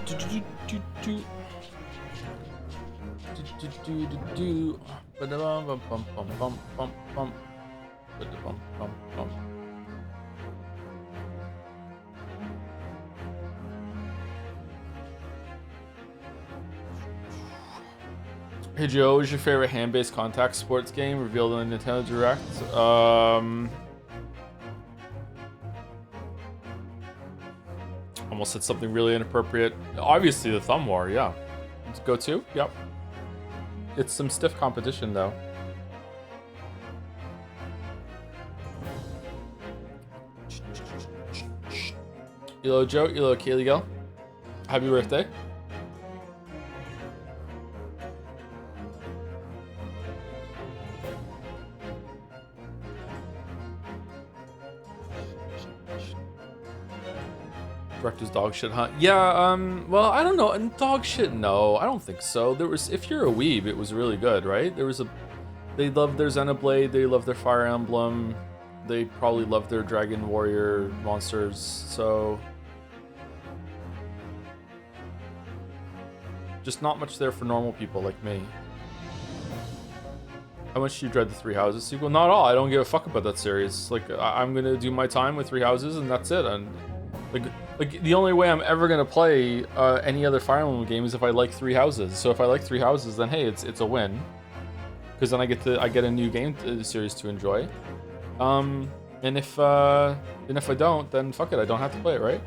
Hey Joe, what is your favorite hand-based contact sports game revealed in the Nintendo Direct? Almost said something really inappropriate. Obviously the Thumb War, yeah. Let's go to? Yep. It's some stiff competition though. Elo Joe, Elo Kaylee Girl. Happy birthday. Director's dog shit, huh? Yeah, well, I don't know. Dog shit, no. I don't think so. There was, if you're a weeb, it was really good, right? There was a, they loved their Xenoblade, they loved their Fire Emblem, they probably loved their Dragon Warrior monsters, so. Just not much there for normal people like me. How much do you dread the Three Houses sequel? Not at all. I don't give a fuck about that series. Like, I'm gonna do my time with Three Houses and that's it. And like the only way I'm ever gonna play any other Fire Emblem game is if I like Three Houses. So if I like Three Houses, then hey, it's a win, because then I get a new game series to enjoy. And if I don't, then fuck it, I don't have to play it, right?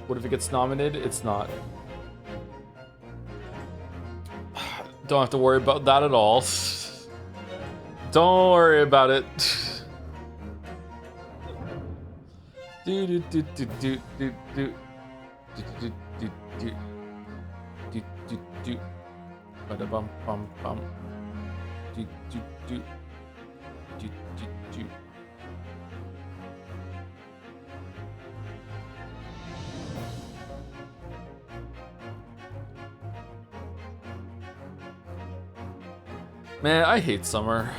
What if it gets nominated? It's not. Don't have to worry about that at all. Don't worry about it. Do do do do do do do do do do do do do bada bum bum bum do do do do do do. Man, I hate summer.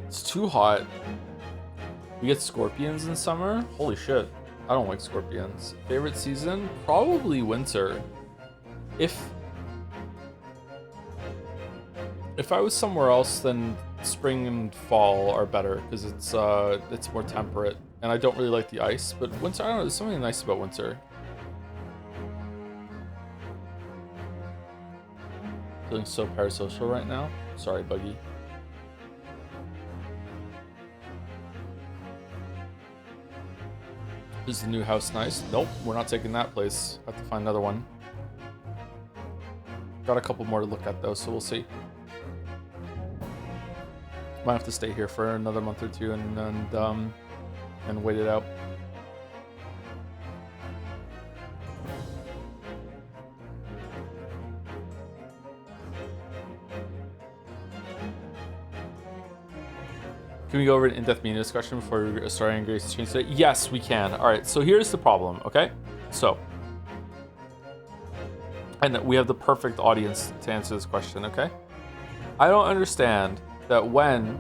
It's too hot. We get scorpions in summer? Holy shit. I don't like scorpions. Favorite season? Probably winter. If I was somewhere else, then spring and fall are better because it's more temperate, and I don't really like the ice. But winter, I don't know, there's something nice about winter. Feeling so parasocial right now. Sorry, Buggy. Is the new house nice? Nope, we're not taking that place. Have to find another one. Got a couple more to look at though, so we'll see. Might have to stay here for another month or two and wait it out. Can we go over an in-depth media discussion before starting Grace Change today? Yes, we can. All right, so here's the problem, okay? So, and we have the perfect audience to answer this question, okay? I don't understand that when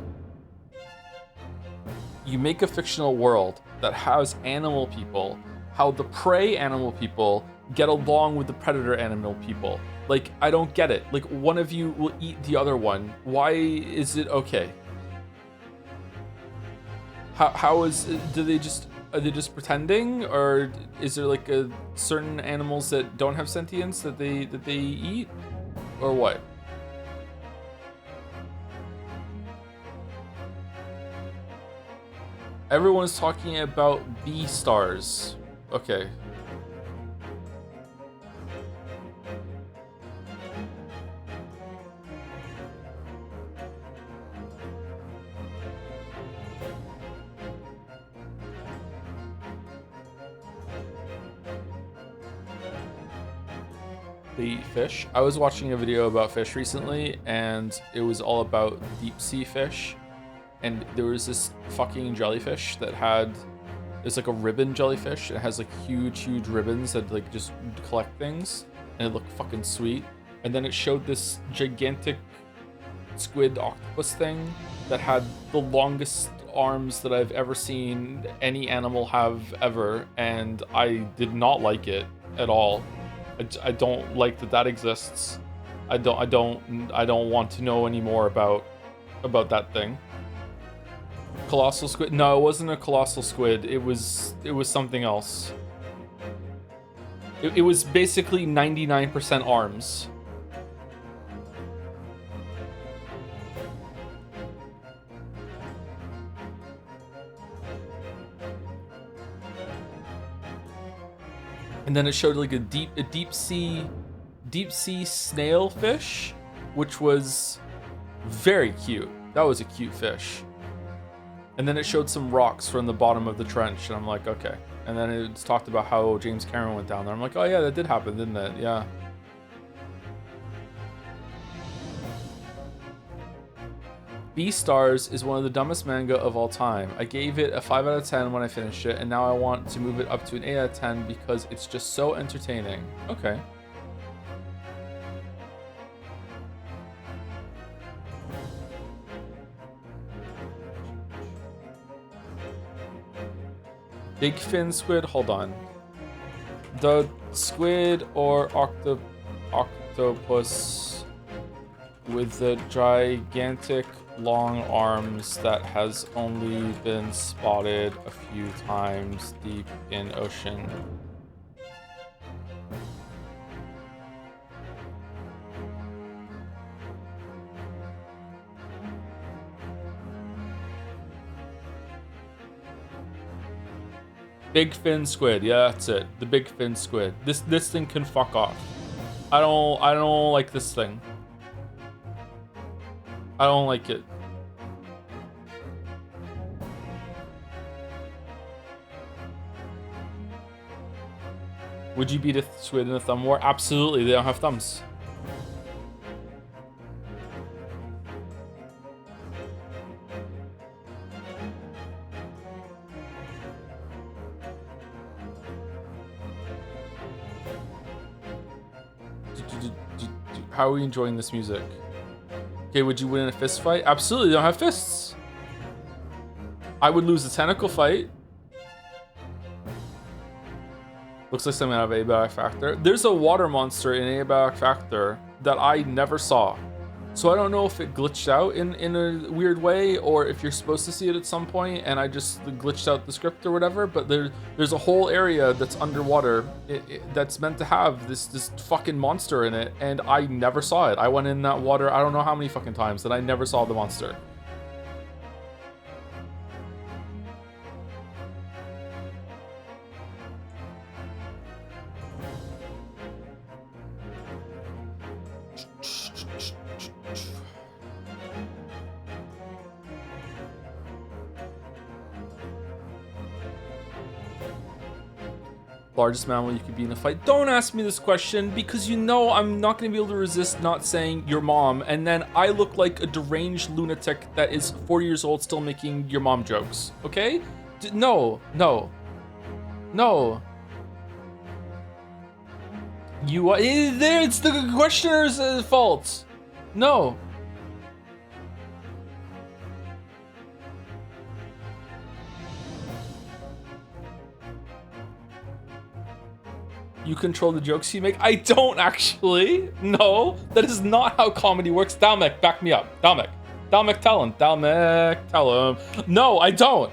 you make a fictional world that has animal people, how the prey animal people get along with the predator animal people. Like, I don't get it. Like, one of you will eat the other one. Why is it okay? How is, are they just pretending, or is there like a certain animals that don't have sentience that they eat, or what? Everyone's talking about bee stars. Okay. They eat fish. I was watching a video about fish recently, and it was all about deep sea fish. And there was this fucking jellyfish that had It's like a ribbon jellyfish. It has like huge ribbons that like just collect things, and it looked fucking sweet. And then it showed this gigantic squid octopus thing that had the longest arms that I've ever seen any animal have ever, and I did not like it at all. I don't like that exists. I don't want to know any more about that thing. Colossal squid? No, it wasn't a colossal squid. It was something else. It was basically 99% arms. And then it showed like a deep sea snail fish, which was very cute. That was a cute fish. And then it showed some rocks from the bottom of the trench, and I'm like, okay. And then it's talked about how James Cameron went down there. I'm like, oh yeah, that did happen, didn't it? Yeah. Beastars is one of the dumbest manga of all time. I gave it a 5 out of 10 when I finished it, and now I want to move it up to an 8 out of 10 because it's just so entertaining. Okay. Big fin squid? Hold on. The squid or octopus with the gigantic long arms that has only been spotted a few times deep in ocean. Big fin squid, yeah, that's it. The big fin squid. This thing can fuck off. I don't like this thing. I don't like it. Would you beat a squid in a thumb war? Absolutely, they don't have thumbs. How are we enjoying this music? Okay, would you win in a fist fight? Absolutely, they don't have fists. I would lose a tentacle fight. Looks like something out of Abiotic Factor. There's a water monster in Abiotic Factor that I never saw. So I don't know if it glitched out in a weird way, or if you're supposed to see it at some point and I just glitched out the script or whatever, but there's a whole area that's underwater that's meant to have this fucking monster in it, and I never saw it. I went in that water I don't know how many fucking times, and I never saw the monster. Largest mammal you could be in a fight? Don't ask me this question, because you know I'm not going to be able to resist not saying your mom, and then I look like a deranged lunatic that is 40 years old still making your mom jokes, okay? No. It's the questioner's fault. No. You control the jokes you make? I don't actually. No, that is not how comedy works. Dalmek, back me up. Dalmek, tell him. Dalmek, tell him. No, I don't.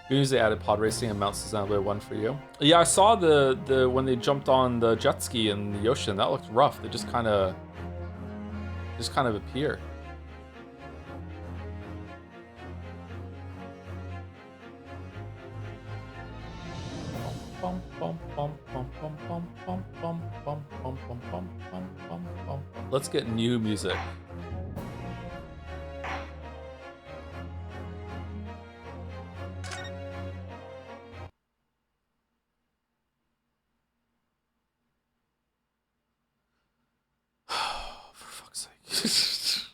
Good news, they added pod racing and Mount Susanna 1 for you. Yeah, I saw the when they jumped on the jet ski in the ocean. That looked rough. They just kind of appear. Let's get new music. For fuck's sake.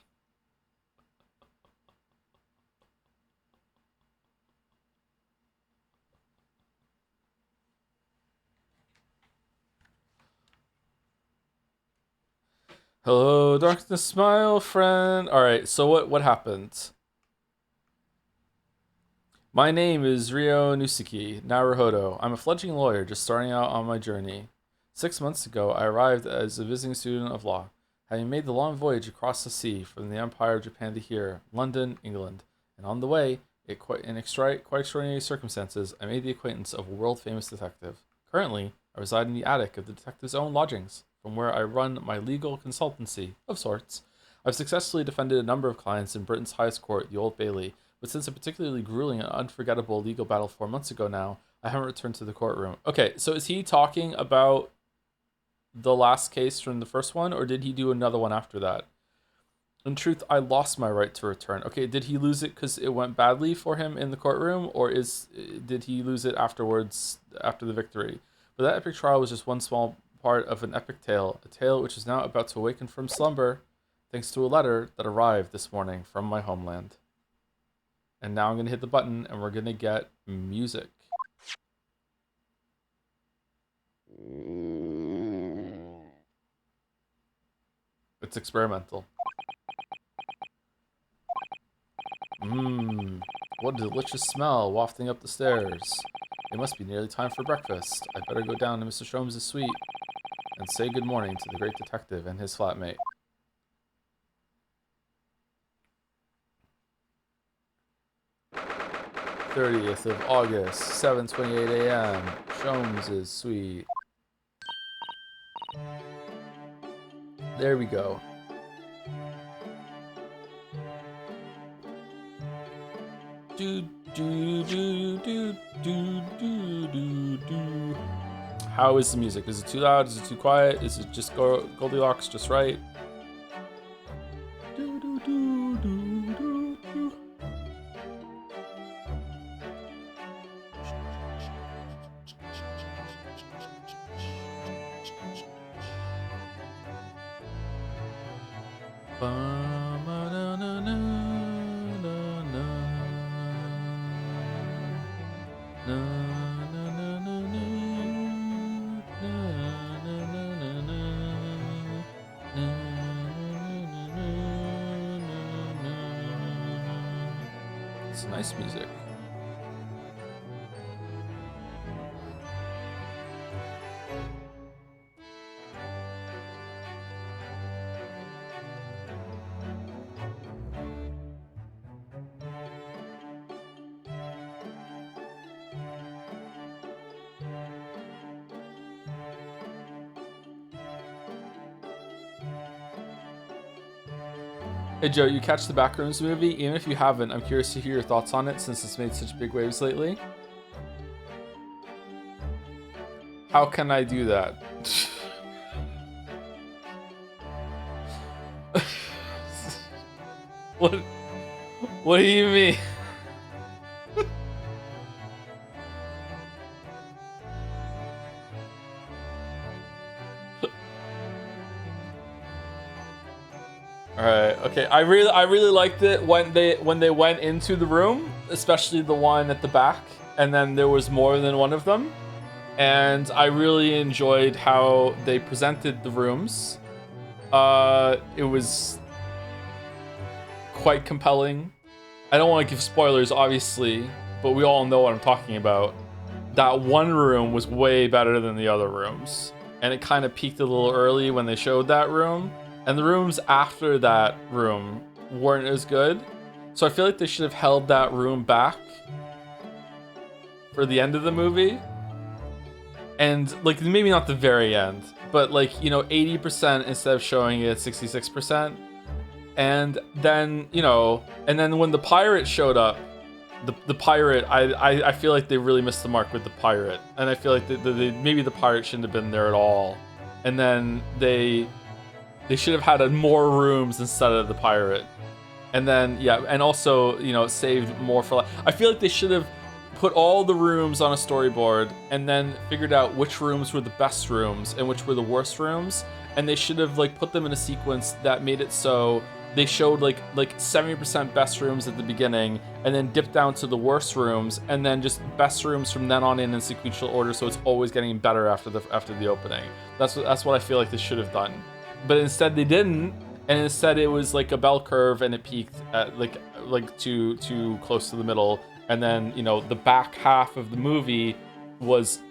Hello, darkness, smile, friend. All right, so what happened? My name is Ryo Nusiki Naruhodo. I'm a fledgling lawyer just starting out on my journey. 6 months ago, I arrived as a visiting student of law, having made the long voyage across the sea from the Empire of Japan to here, London, England. And on the way, in quite extraordinary circumstances, I made the acquaintance of a world-famous detective. Currently, I reside in the attic of the detective's own lodgings, from where I run my legal consultancy, of sorts. I've successfully defended a number of clients in Britain's highest court, the Old Bailey, but since a particularly grueling and unforgettable legal battle 4 months ago now, I haven't returned to the courtroom. Okay, so is he talking about the last case from the first one, or did he do another one after that? In truth, I lost my right to return. Okay, did he lose it because it went badly for him in the courtroom, or did he lose it afterwards, after the victory? But that epic trial was just one small part of an epic tale, a tale which is now about to awaken from slumber, thanks to a letter that arrived this morning from my homeland. And now I'm going to hit the button, and we're going to get music. It's experimental. Mmm, what a delicious smell wafting up the stairs. It must be nearly time for breakfast. I better go down to Mr. Sholmes' suite and say good morning to the great detective and his flatmate. 30th of August, 7:28 a.m. Sholmes' suite. There we go. How is the music? Is it too loud? Is it too quiet? Is it just Goldilocks just right? It's nice music. Hey Joe, you catch the Backrooms movie? Even if you haven't, I'm curious to hear your thoughts on it since it's made such big waves lately. How can I do that? What do you mean? Alright, okay. I really liked it when they went into the room, especially the one at the back, and then there was more than one of them. And I really enjoyed how they presented the rooms. It was quite compelling. I don't want to give spoilers, obviously, but we all know what I'm talking about. That one room was way better than the other rooms. And it kind of peaked a little early when they showed that room. And the rooms after that room weren't as good. So I feel like they should have held that room back for the end of the movie. And, like, maybe not the very end, but, like, you know, 80% instead of showing it at 66%. And then, you know, and then when the pirate showed up, the pirate, I feel like they really missed the mark with the pirate, and I feel like maybe the pirate shouldn't have been there at all, and then they should have had more rooms instead of the pirate, and then yeah, and also saved more for. I feel like they should have put all the rooms on a storyboard and then figured out which rooms were the best rooms and which were the worst rooms, and they should have like put them in a sequence that made it so they showed like 70% best rooms at the beginning and then dipped down to the worst rooms and then just best rooms from then on in sequential order, so it's always getting better after the opening. That's what I feel like they should have done. But instead they didn't, and instead it was like a bell curve and it peaked at like too close to the middle, and then the back half of the movie was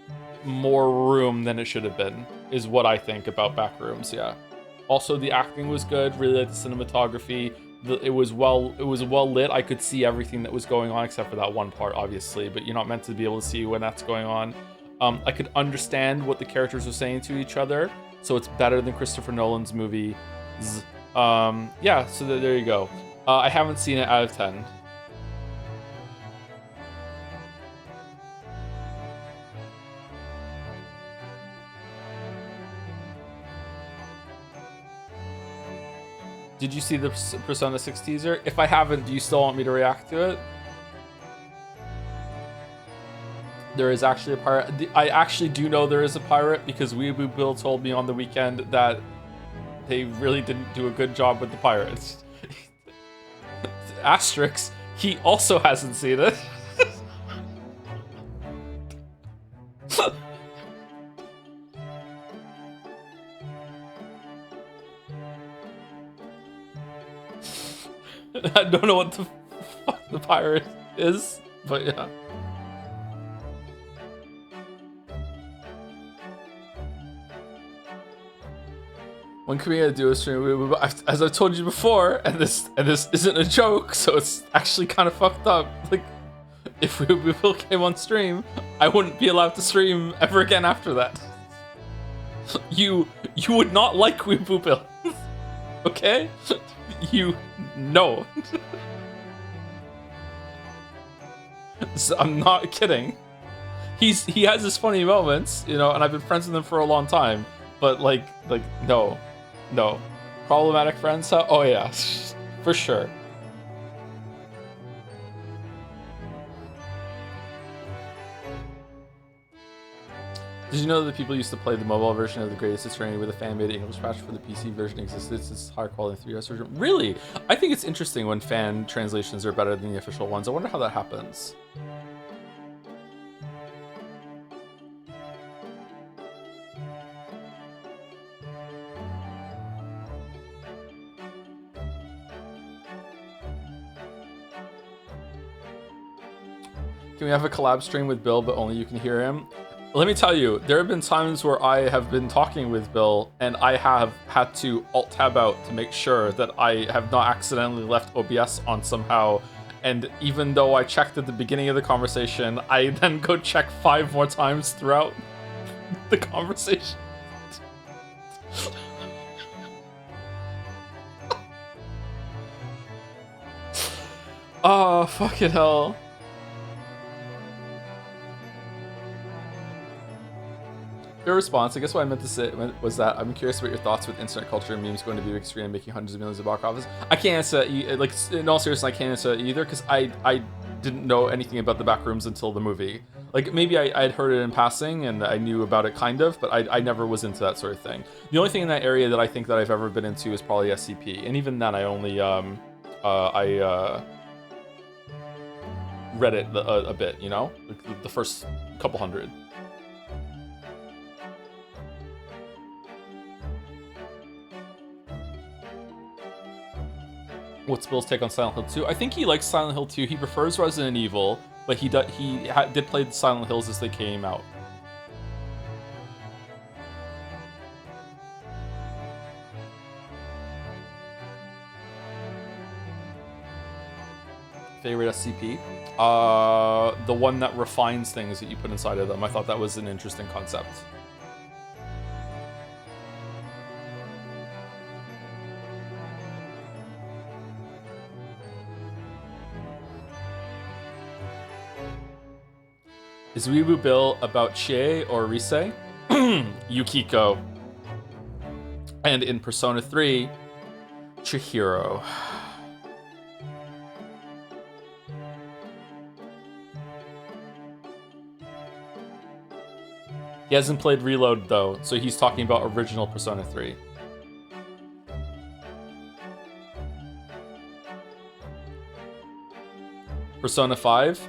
more room than it should have been, is what I think about back rooms. Yeah. Also, the acting was good. Really like the cinematography. It was well lit. I could see everything that was going on except for that one part, obviously. But you're not meant to be able to see when that's going on. I could understand what the characters were saying to each other, so it's better than Christopher Nolan's movie. Yeah. So there you go. I haven't seen it out of 10. Did you see the Persona 6 teaser? If I haven't, do you still want me to react to it? There is actually a pirate. I actually do know there is a pirate because Weeaboo Bill told me on the weekend that they really didn't do a good job with the pirates. Asterix, he also hasn't seen it. I don't know what the fuck the pirate is, but yeah. When can we do a stream? As I've told you before, and this isn't a joke, so it's actually kind of fucked up. Like, if Will came on stream, I wouldn't be allowed to stream ever again after that. You would not like Weeaboo Bill. Okay? You know. So I'm not kidding. He has his funny moments, and I've been friends with him for a long time. But like no. Problematic friends? Huh? Oh yeah, for sure. Did you know that people used to play the mobile version of The Greatest Hits with a fan-made English patch for the PC version existed? It's higher quality 3DS version. Really? I think it's interesting when fan translations are better than the official ones. I wonder how that happens. Can we have a collab stream with Bill, but only you can hear him? Let me tell you, there have been times where I have been talking with Bill and I have had to alt-tab out to make sure that I have not accidentally left OBS on somehow. And even though I checked at the beginning of the conversation, I then go check 5 more times throughout the conversation. Oh, fucking hell. Your response, I guess what I meant to say was that I'm curious about your thoughts with internet culture and memes going to be extreme and making hundreds of millions of box office. I can't answer, like, in all seriousness, I can't answer either, because I didn't know anything about the backrooms until the movie. Like, maybe I'd heard it in passing and I knew about it kind of, but I never was into that sort of thing. The only thing in that area that I think that I've ever been into is probably SCP, and even then I only, read it a bit, like the first couple hundred. What's Bill's take on Silent Hill 2? I think he likes Silent Hill 2. He prefers Resident Evil, but he did play the Silent Hills as they came out. Favorite SCP? The one that refines things that you put inside of them. I thought that was an interesting concept. Is Weebu Bill about Chie or Rise? Yukiko. And in Persona 3, Chihiro. He hasn't played Reload though, so he's talking about original Persona 3. Persona 5.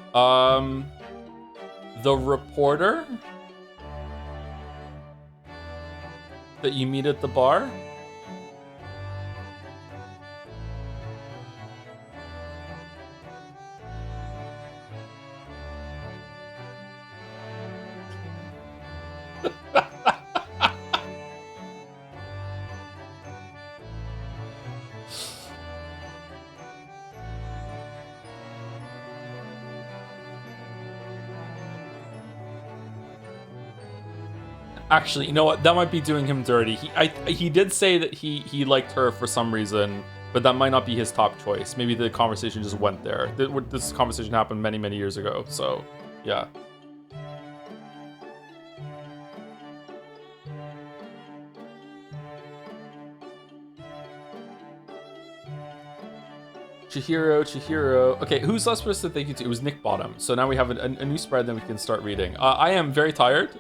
The reporter that you meet at the bar. Actually, you know what? That might be doing him dirty. He did say that he liked her for some reason, but that might not be his top choice. Maybe the conversation just went there. This conversation happened many, many years ago, so yeah. Chihiro. Okay, who's last person to thank you to? It was Nick Bottom. So now we have a new spread that we can start reading. I am very tired.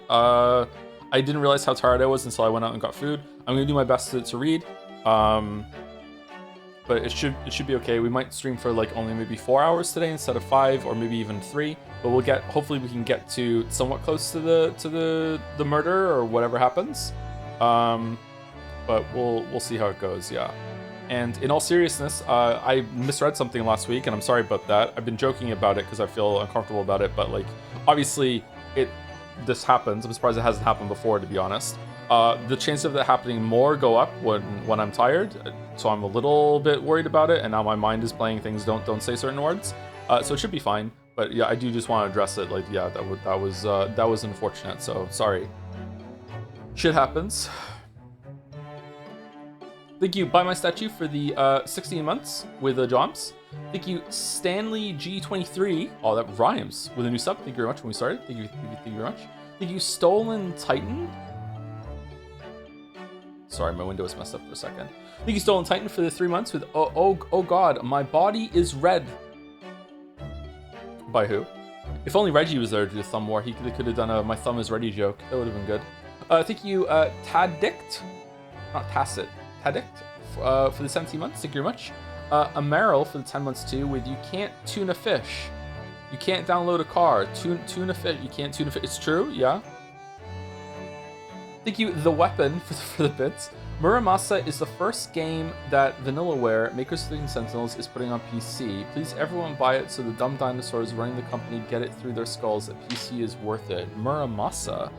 I didn't realize how tired I was until I went out and got food. I'm gonna do my best to read, but it should be okay. We might stream for like only maybe 4 hours today instead of 5, or maybe even 3. But hopefully we can get to somewhat close to the murder or whatever happens. But we'll see how it goes. Yeah. And in all seriousness, I misread something last week, and I'm sorry about that. I've been joking about it because I feel uncomfortable about it, but like obviously this happens. I'm surprised it hasn't happened before, to be honest. The chances of that happening more go up when I'm tired, so I'm a little bit worried about it, and now my mind is playing things don't say certain words. So it should be fine. But yeah, I do just want to address it. Like, yeah, that was unfortunate. So sorry. Shit happens. Thank you, Buy My Statue, for the 16 months with Joms. Thank you, Stanley G23. Oh, that rhymes with a new sub. Thank you very much when we started. Thank you very much. Thank you, Stolen Titan. Sorry, my window was messed up for a second. Thank you, Stolen Titan, for the 3 months with oh god, my body is red. By who? If only Reggie was there to do the thumb war, he could have done a my thumb is ready joke. That would have been good. Thank you, Tadict. Not Tacit. Tadict for the 17 months. Thank you very much. Amaryl for the 10 months too with you can't tune a fish. You can't download a car. Tune a fish. You can't tune a fish. It's true, yeah. Thank you, The Weapon, for the bits. Muramasa is the first game that Vanillaware, makers of 13 Sentinels, is putting on PC. Please everyone buy it so the dumb dinosaurs running the company get it through their skulls that PC is worth it. Muramasa.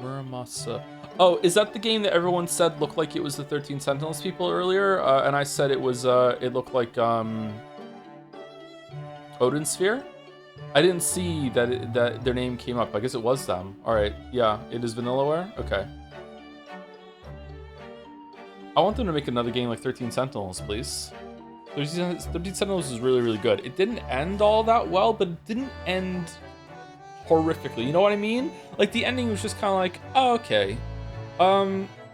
Muramasa. Oh, is that the game that everyone said looked like it was the 13 Sentinels people earlier? And I said it was, it looked like, Odin Sphere? I didn't see that that their name came up. I guess it was them. Alright, yeah, it is Vanillaware? Okay. I want them to make another game like 13 Sentinels, please. 13 Sentinels is really, really good. It didn't end all that well, but it didn't end horrifically. You know what I mean? Like, the ending was just kind of like, oh, okay.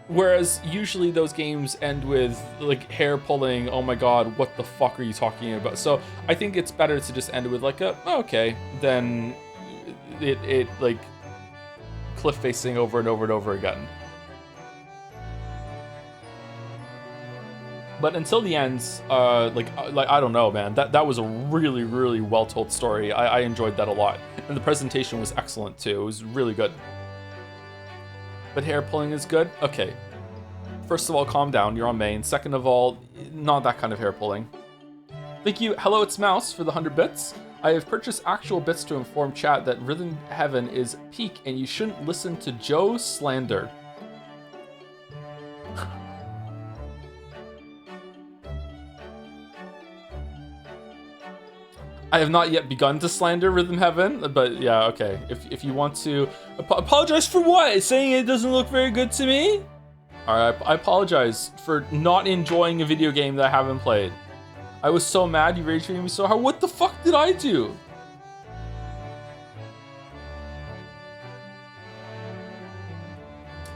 Whereas usually those games end with like hair pulling, oh my god, what the fuck are you talking about? So I think it's better to just end it with like a, oh, okay, than it like cliff facing over and over and over again. But until the end, like I don't know, man. That was a really, really well told story. I enjoyed that a lot, and the presentation was excellent too. It was really good. But hair pulling is good? Okay. First of all, calm down, you're on main. Second of all, not that kind of hair pulling. Thank you, Hello It's Mouse, for the 100 bits. I have purchased actual bits to inform chat that Rhythm Heaven is peak and you shouldn't listen to Joe slander. I have not yet begun to slander Rhythm Heaven, but yeah, okay. If you want to... Apologize for what? Saying it doesn't look very good to me? Alright, I apologize for not enjoying a video game that I haven't played. I was so mad you rage me so hard. What the fuck did I do?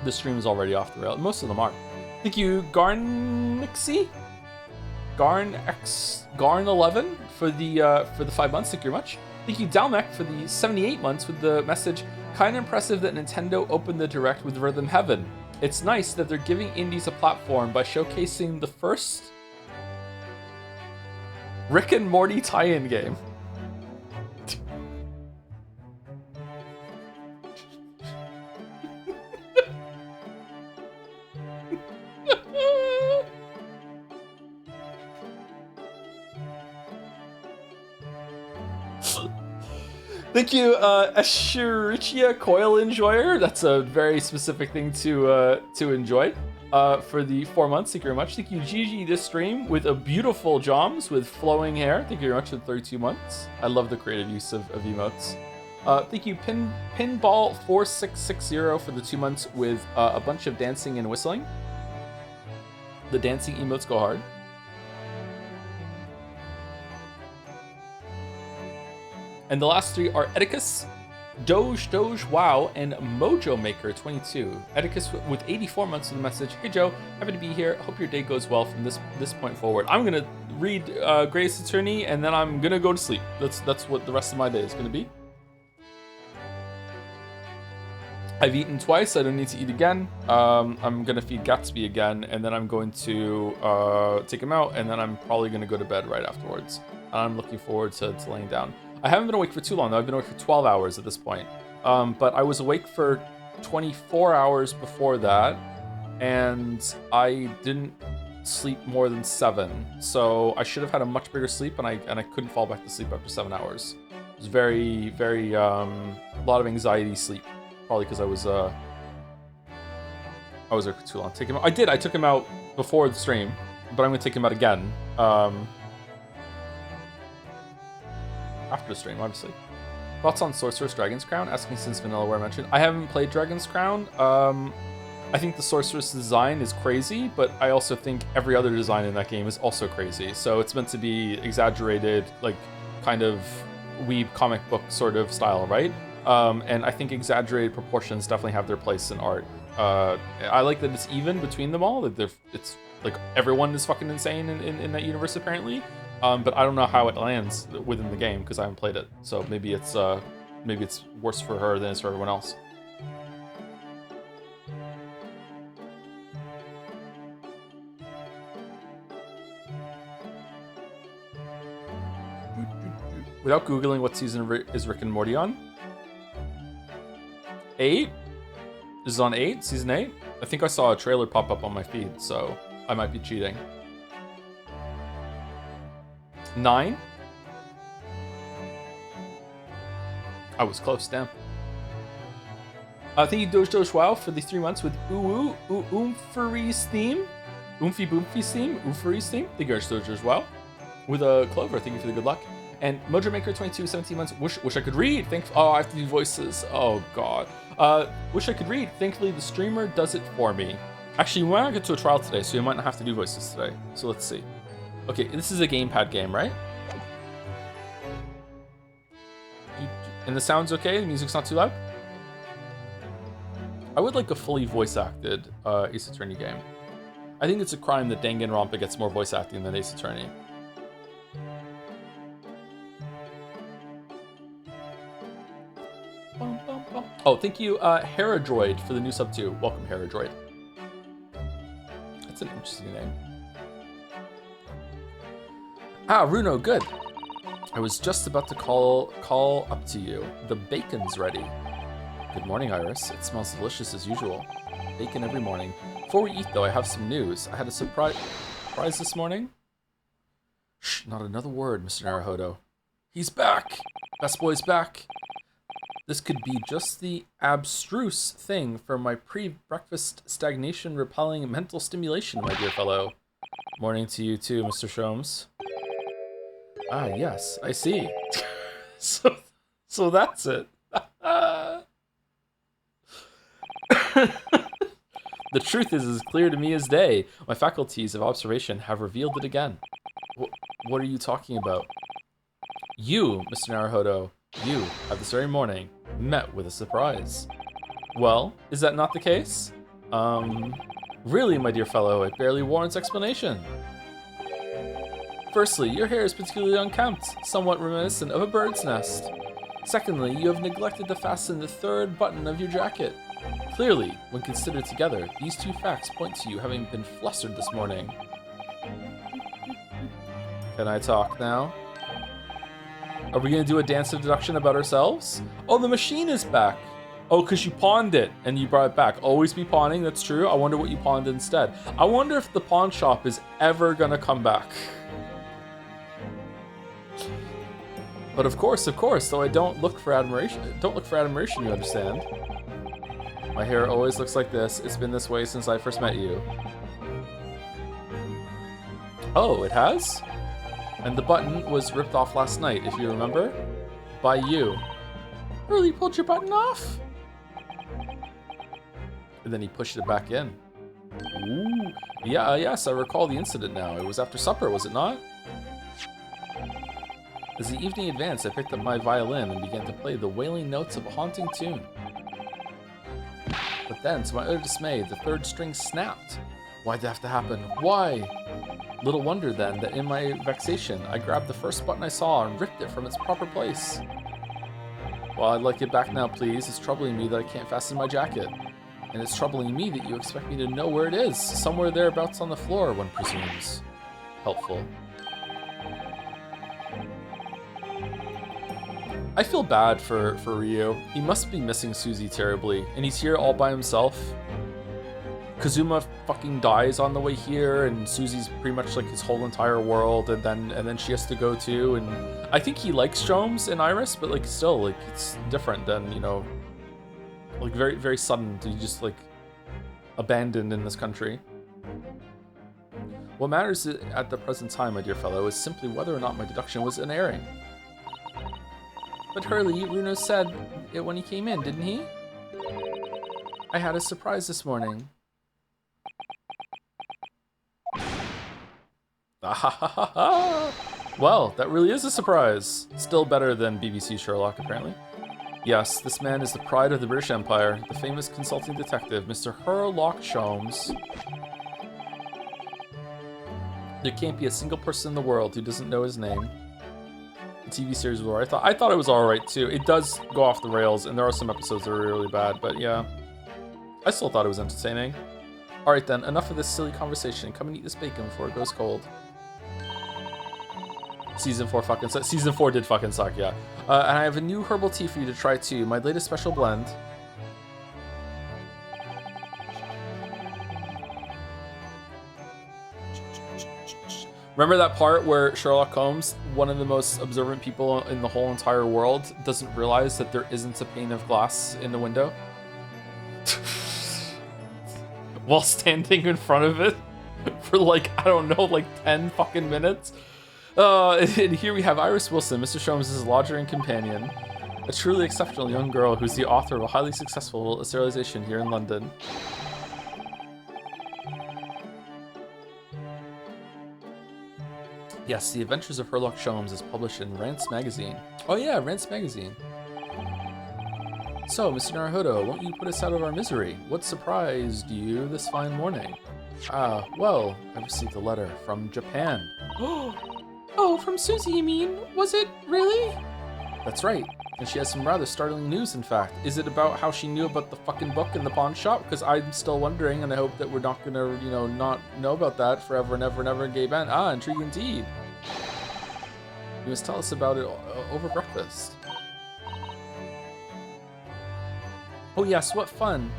The stream is already off the rail. Most of them are. Thank you, Garnixie? Garn11 for the 5 months. Thank you very much. Thank you, Dalmec, for the 78 months with the message. Kind of impressive that Nintendo opened the Direct with Rhythm Heaven. It's nice that they're giving indies a platform by showcasing the first Rick and Morty tie-in game. Thank you, Escherichia Coil Enjoyer. That's a very specific thing to enjoy. For the 4 months, thank you very much. Thank you, Gigi, this stream with a beautiful Joms with flowing hair. Thank you very much for the 32 months. I love the creative use of emotes. Thank you, Pinball4660 for the 2 months with a bunch of dancing and whistling. The dancing emotes go hard. And the last 3 are Edicus, Doge, Wow, and Mojo Maker 22. Edicus with 84 months of the message. Hey Joe, happy to be here. Hope your day goes well from this point forward. I'm gonna read Grace Attorney and then I'm gonna go to sleep. That's what the rest of my day is gonna be. I've eaten twice. I don't need to eat again. I'm gonna feed Gatsby again, and then I'm going to take him out, and then I'm probably gonna go to bed right afterwards. I'm looking forward to laying down. I haven't been awake for too long, though. I've been awake for 12 hours at this point. But I was awake for 24 hours before that, and I didn't sleep more than 7. So I should have had a much bigger sleep, and I couldn't fall back to sleep after 7 hours. It was very, very, a lot of anxiety sleep. Probably because I was there for too long. Take him out. I took him out before the stream, but I'm gonna take him out again. After the stream, obviously. Thoughts on Sorcerer's Dragon's Crown? Asking since Vanillaware mentioned. I haven't played Dragon's Crown. I think the Sorceress design is crazy, but I also think every other design in that game is also crazy. So it's meant to be exaggerated, like kind of weeb comic book sort of style, right? And I think exaggerated proportions definitely have their place in art. I like that it's even between them all. That it's like everyone is fucking insane in that universe apparently. But I don't know how it lands within the game because I haven't played it. So maybe it's worse for her than it's for everyone else. Without Googling what season is Rick and Morty on? 8? This is on 8? Season 8? I think I saw a trailer pop up on my feed, so I might be cheating. 9? I was close, damn. Thank you, Doge Wow, for the 3 months with Oomfuri's theme. Oomphy Boomfy's theme. Oomfuri's theme. Thank you, Doge Wow. With a Clover, thank you for the good luck. And Mojo Maker 22, 17 months. Wish I could read. Oh, I have to do voices. Oh, God. Wish I could read. Thankfully, the streamer does it for me. Actually, we might not get to a trial today, so you might not have to do voices today. So let's see. Okay, this is a gamepad game, right? And the sound's okay? The music's not too loud? I would like a fully voice-acted Ace Attorney game. I think it's a crime that Danganronpa gets more voice acting than Ace Attorney. Oh, thank you, Herodroid, for the new sub 2. Welcome, Herodroid. That's an interesting name. Ah, Runo, good. I was just about to call up to you. The bacon's ready. Good morning, Iris. It smells delicious as usual. Bacon every morning. Before we eat, though, I have some news. I had a surprise this morning. Shh, not another word, Mr. Naruhodo. He's back! Best boy's back. This could be just the abstruse thing for my pre-breakfast stagnation repelling mental stimulation, my dear fellow. Morning to you too, Mr. Sholmes. Ah, yes, I see. so that's it. The The truth is as clear to me as day. My faculties of observation have revealed it again. What are you talking about? You, Mr. Naruhodo, you, at this very morning, met with a surprise. Well, is that not the case? Really, my dear fellow, it barely warrants explanation. Firstly, your hair is particularly unkempt, somewhat reminiscent of a bird's nest. Secondly, you have neglected to fasten the third button of your jacket. Clearly, when considered together, these two facts point to you having been flustered this morning. Can I talk now? Are we gonna do a dance of deduction about ourselves? Oh, the machine is back! Oh, because you pawned it and you brought it back. Always be pawning, that's true. I wonder what you pawned instead. I wonder if the pawn shop is ever gonna come back. But of course, though I don't look for admiration, you understand. My hair always looks like this. It's been this way since I first met you. Oh, it has? And the button was ripped off last night, if you remember. By you. Really pulled your button off? And then he pushed it back in. Ooh. Yeah, yes, I recall the incident now. It was after supper, was it not? As the evening advanced, I picked up my violin and began to play the wailing notes of a haunting tune. But then, to my utter dismay, the third string snapped. Why'd that have to happen? Why? Little wonder then that in my vexation, I grabbed the first button I saw and ripped it from its proper place. Well, I'd like it back now, please. It's troubling me that I can't fasten my jacket. And it's troubling me that you expect me to know where it is. Somewhere thereabouts on the floor, one presumes. Helpful. I feel bad for Ryo. He must be missing Susie terribly, and he's here all by himself. Kazuma fucking dies on the way here, and Susie's pretty much like his whole entire world, and then she has to go too. And I think he likes Stromes and Iris, but like still, like it's different than, you know, like very, very sudden to just like abandoned in this country. What matters at the present time, my dear fellow, is simply whether or not my deduction was an erring. But Hurley, Runo said it when he came in, didn't he? I had a surprise this morning. Well, that really is a surprise. Still better than BBC Sherlock, apparently. Yes, this man is the pride of the British Empire, the famous consulting detective, Mr. Sherlock Holmes. There can't be a single person in the world who doesn't know his name. The TV series was alright. I thought it was alright too. It does go off the rails, and there are some episodes that are really bad, but yeah. I still thought it was entertaining. Alright then, enough of this silly conversation. Come and eat this bacon before it goes cold. Season 4 fucking sucked. Season 4 did fucking suck, yeah. And I have a new herbal tea for you to try too. My latest special blend. Remember that part where Sherlock Holmes, one of the most observant people in the whole entire world, doesn't realize that there isn't a pane of glass in the window? While standing in front of it for like, I don't know, like 10 fucking minutes? And here we have Iris Wilson, Mr. Sholmes' lodger and companion. A truly exceptional young girl who's the author of a highly successful serialization here in London. Yes, The Adventures of Sherlock Holmes is published in Rance Magazine. Oh yeah, Rance Magazine. So, Mr. Naruhodo, won't you put us out of our misery? What surprised you this fine morning? Well, I received a letter from Japan. Oh, from Susie, you mean? Was it really? That's right. And she has some rather startling news, in fact. Is it about how she knew about the fucking book in the pawn shop? Because I'm still wondering, and I hope that we're not gonna, you know, not know about that forever and ever and ever in Gay Band. Ah, intriguing indeed. You must tell us about it over breakfast. Oh yes, what fun.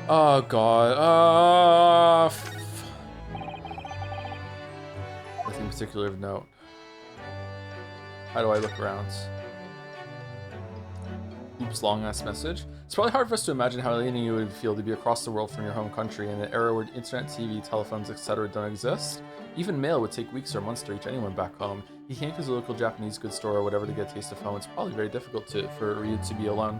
Oh god, nothing particular of note. How do I look around? Oops, long-ass message. It's probably hard for us to imagine how alienating it would feel to be across the world from your home country in an era where internet, TV, telephones, etc. don't exist. Even mail would take weeks or months to reach anyone back home. You can't go to a local Japanese goods store or whatever to get a taste of home. It's probably very difficult for you to be alone.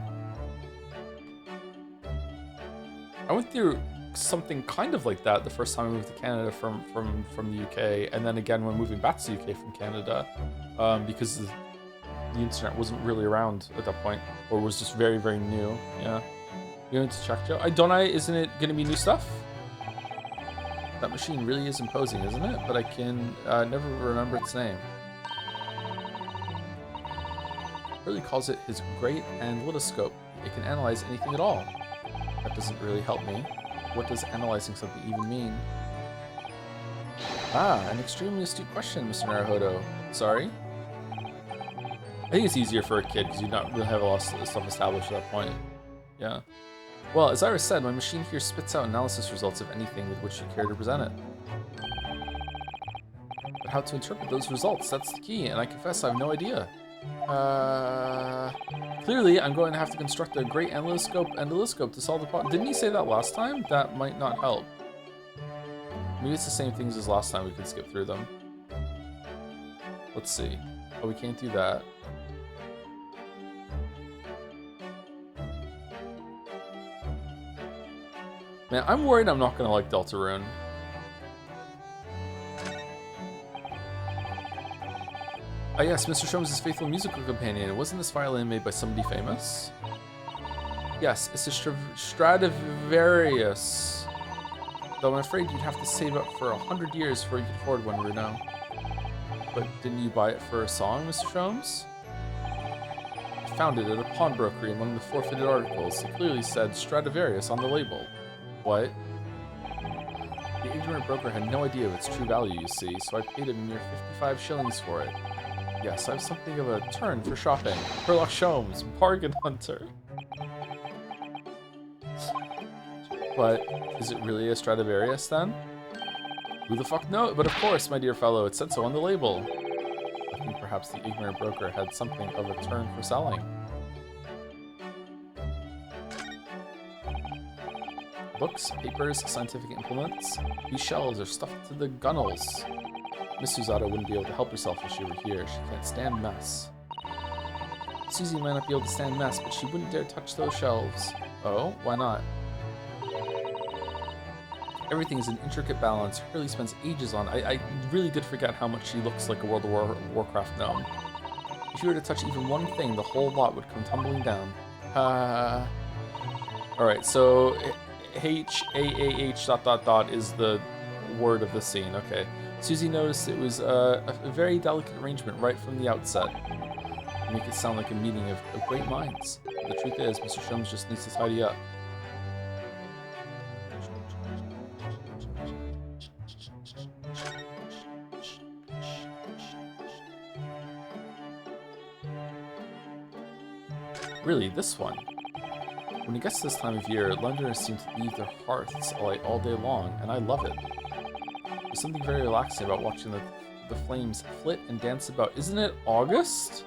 I went through something kind of like that the first time I moved to Canada from the UK, and then again when moving back to the UK from Canada, because the internet wasn't really around at that point, or was just very, very new. Yeah. You going to check, Joe? Isn't it going to be new stuff? That machine really is imposing, isn't it? But I can never remember its name. Really calls it his great analytoscope. It can analyze anything at all. That doesn't really help me. What does analyzing something even mean? Ah, an extremely astute question, Mr. Naruhodo. Sorry? I think it's easier for a kid because you don't really have a lot of stuff established at that point. Yeah. Well, as Iris said, my machine here spits out analysis results of anything with which you care to present it. But how to interpret those results, that's the key, and I confess I have no idea. Clearly, I'm going to have to construct a great analytoscope to solve the problem. Didn't he say that last time? That might not help. Maybe it's the same things as last time, we can skip through them. Let's see. Oh, we can't do that. Man, I'm worried I'm not going to like Deltarune. Ah yes, Mr. Sholmes' faithful musical companion. Wasn't this violin made by somebody famous? Yes, it's a Stradivarius. Though I'm afraid you'd have to save up for 100 years before you could afford one, Bruno. But didn't you buy it for a song, Mr. Sholmes? I found it at a pawnbrokery among the forfeited articles. It clearly said Stradivarius on the label. What? The ignorant broker had no idea of its true value, you see, so I paid a mere 55 shillings for it. Yes, I have something of a turn for shopping. Sherlock Sholmes, bargain hunter. But is it really a Stradivarius then? Who the fuck knows? But of course, my dear fellow, it said so on the label. I think perhaps the ignorant broker had something of a turn for selling. Books, papers, scientific implements. These shelves are stuffed to the gunnels. Miss Susato wouldn't be able to help herself if she were here. She can't stand mess. Susie might not be able to stand mess, but she wouldn't dare touch those shelves. Oh, why not? Everything is in intricate balance. Hurley spends ages on. I really did forget how much she looks like a World of Warcraft gnome. If you were to touch even one thing, the whole lot would come tumbling down. Alright, so H-A-A-H ... is the word of the scene. Okay. Susie noticed it was a very delicate arrangement right from the outset. Make it sound like a meeting of great minds. The truth is, Mr. Sholmes just needs to tidy up. Really, this one? When it gets to this time of year, Londoners seem to leave their hearths alight all day long, and I love it. There's something very relaxing about watching the flames flit and dance about. Isn't it August?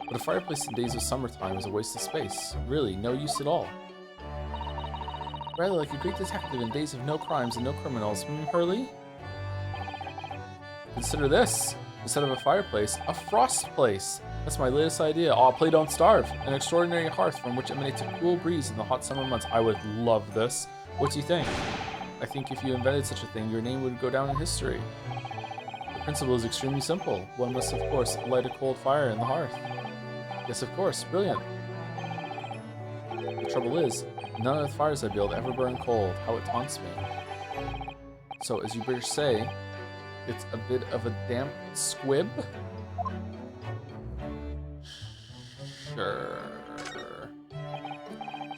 But a fireplace in days of summertime is a waste of space. Really, no use at all. Rather like a great detective in days of no crimes and no criminals. Hurley? Consider this. Instead of a fireplace, a frost place. That's my latest idea. Oh, play Don't Starve. An extraordinary hearth from which emanates a cool breeze in the hot summer months. I would love this. What do you think? I think if you invented such a thing, your name would go down in history. The principle is extremely simple. One must, of course, light a cold fire in the hearth. Yes, of course. Brilliant. The trouble is, none of the fires I build ever burn cold. How it taunts me. So, as you British say, it's a bit of a damp squib? Sure.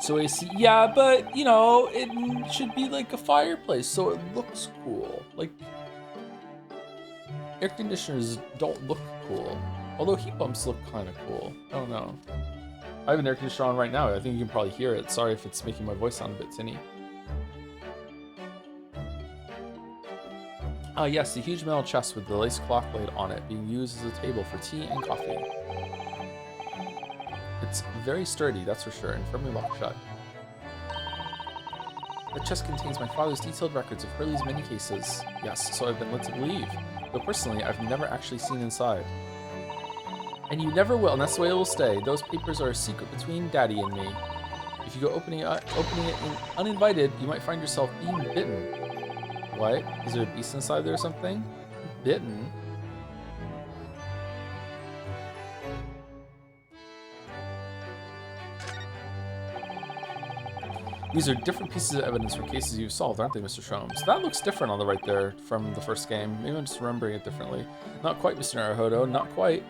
So I see, yeah, but, you know, it should be like a fireplace, so it looks cool. Like, air conditioners don't look cool. Although heat pumps look kind of cool. I don't know. I have an air conditioner on right now. I think you can probably hear it. Sorry if it's making my voice sound a bit tinny. Yes, the huge metal chest with the lace cloth laid on it, being used as a table for tea and coffee. It's very sturdy, that's for sure, and firmly locked shut. The chest contains my father's detailed records of Hurley's many cases. Yes, so I've been led to believe. Though personally, I've never actually seen inside. And you never will, and that's the way it will stay. Those papers are a secret between Daddy and me. If you go opening it uninvited, you might find yourself being bitten. What? Is there a beast inside there or something? Bitten? These are different pieces of evidence for cases you've solved, aren't they, Mr. Sholmes? That looks different on the right there from the first game. Maybe I'm just remembering it differently. Not quite, Mr. Naruhodo, not quite.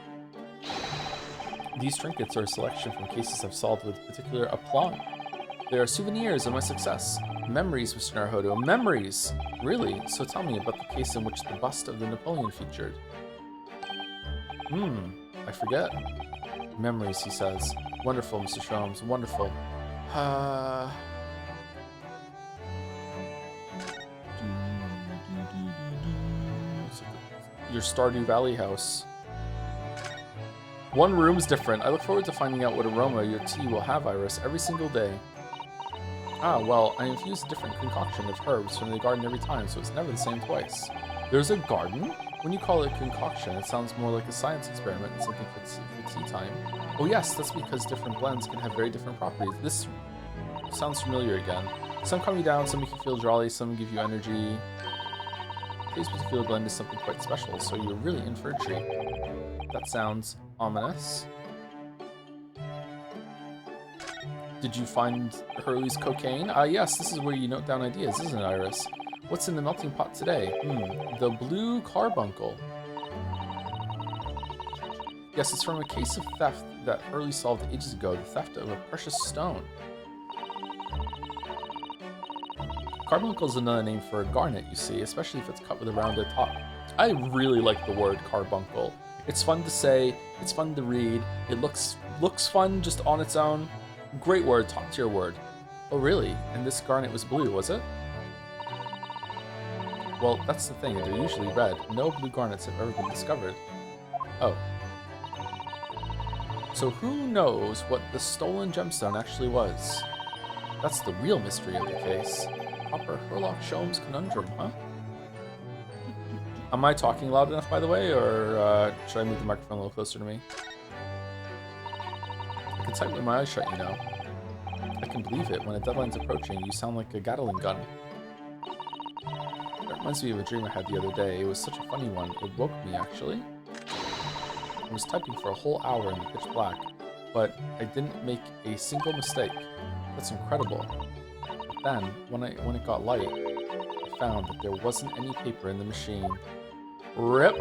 These trinkets are a selection from cases I've solved with particular aplomb. They are souvenirs of my success. Memories, Mr. Naruhodo. Memories! Really? So tell me about the case in which the bust of the Napoleon featured. I forget. Memories, he says. Wonderful, Mr. Sholmes. Wonderful. Your Stardew Valley house. One room's different. I look forward to finding out what aroma your tea will have, Iris, every single day. Ah, well, I infuse a different concoction of herbs from the garden every time, so it's never the same twice. There's a garden? When you call it a concoction, it sounds more like a science experiment than something for tea time. Oh yes, that's because different blends can have very different properties. This sounds familiar again. Some calm you down, some make you feel jolly, some give you energy. Today's particular blend is something quite special, so you're really in for a treat. That sounds ominous. Did you find Hurley's cocaine? Yes, this is where you note down ideas, isn't it, Iris? What's in the melting pot today? The blue carbuncle. Yes, it's from a case of theft that Hurley solved ages ago, the theft of a precious stone. Carbuncle is another name for a garnet, you see, especially if it's cut with a rounded top. I really like the word carbuncle. It's fun to say, it's fun to read, it looks fun just on its own. Great word, top tier word. Oh really? And this garnet was blue, was it? Well, that's the thing, they're usually red. No blue garnets have ever been discovered. Oh. So who knows what the stolen gemstone actually was? That's the real mystery of the case. Proper Herlock Sholmes conundrum, huh? Am I talking loud enough, by the way, or should I move the microphone a little closer to me? I can type with my eyes shut, you know. I can believe it. When a deadline's approaching, you sound like a Gatling gun. That reminds me of a dream I had the other day. It was such a funny one. It woke me, actually. I was typing for a whole hour in the pitch black, but I didn't make a single mistake. That's incredible. But then, when it got light, I found that there wasn't any paper in the machine. RIP!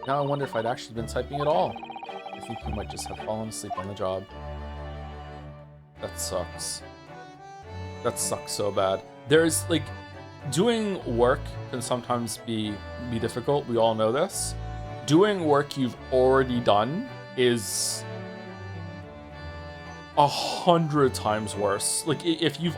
Now I wonder if I'd actually been typing at all. I think you might just have fallen asleep on the job. That sucks. That sucks so bad. There's, like, doing work can sometimes be difficult. We all know this. Doing work you've already done is 100 times worse. Like if you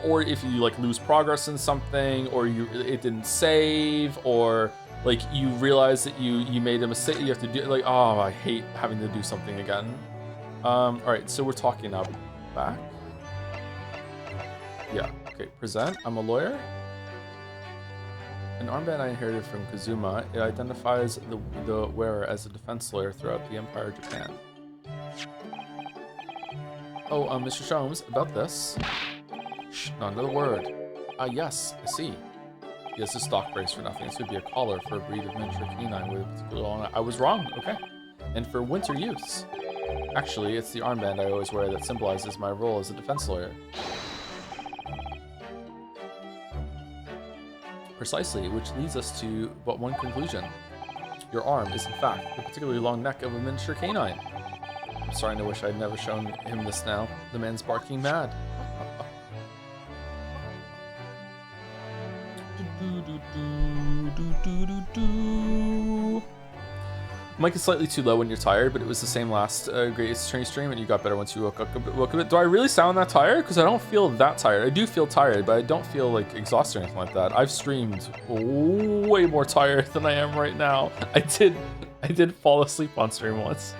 like lose progress in something, or it didn't save, or like you realize that you made a mistake, you have to do like, oh, I hate having to do something again. All right, so we're talking now. Back. Yeah. Okay. Present. I'm a lawyer. An armband I inherited from Kazuma. It identifies the wearer as a defense lawyer throughout the Empire of Japan. Oh, Mr. Sholmes, about this. Shh, not another word. Yes, I see. He has a stock phrase for nothing. This would be a collar for a breed of miniature canine with a particular long... I was wrong, okay. And for winter use. Actually, it's the armband I always wear that symbolizes my role as a defense lawyer. Precisely, which leads us to but one conclusion. Your arm is, in fact, the particularly long neck of a miniature canine. I'm starting to wish I'd never shown him this now. The man's barking mad. Mic is slightly too low when you're tired, but it was the same last Greatest Attorney stream, and you got better once you woke up a bit. Do I really sound that tired? Because I don't feel that tired. I do feel tired, but I don't feel like exhausted or anything like that. I've streamed way more tired than I am right now. I did fall asleep on stream once.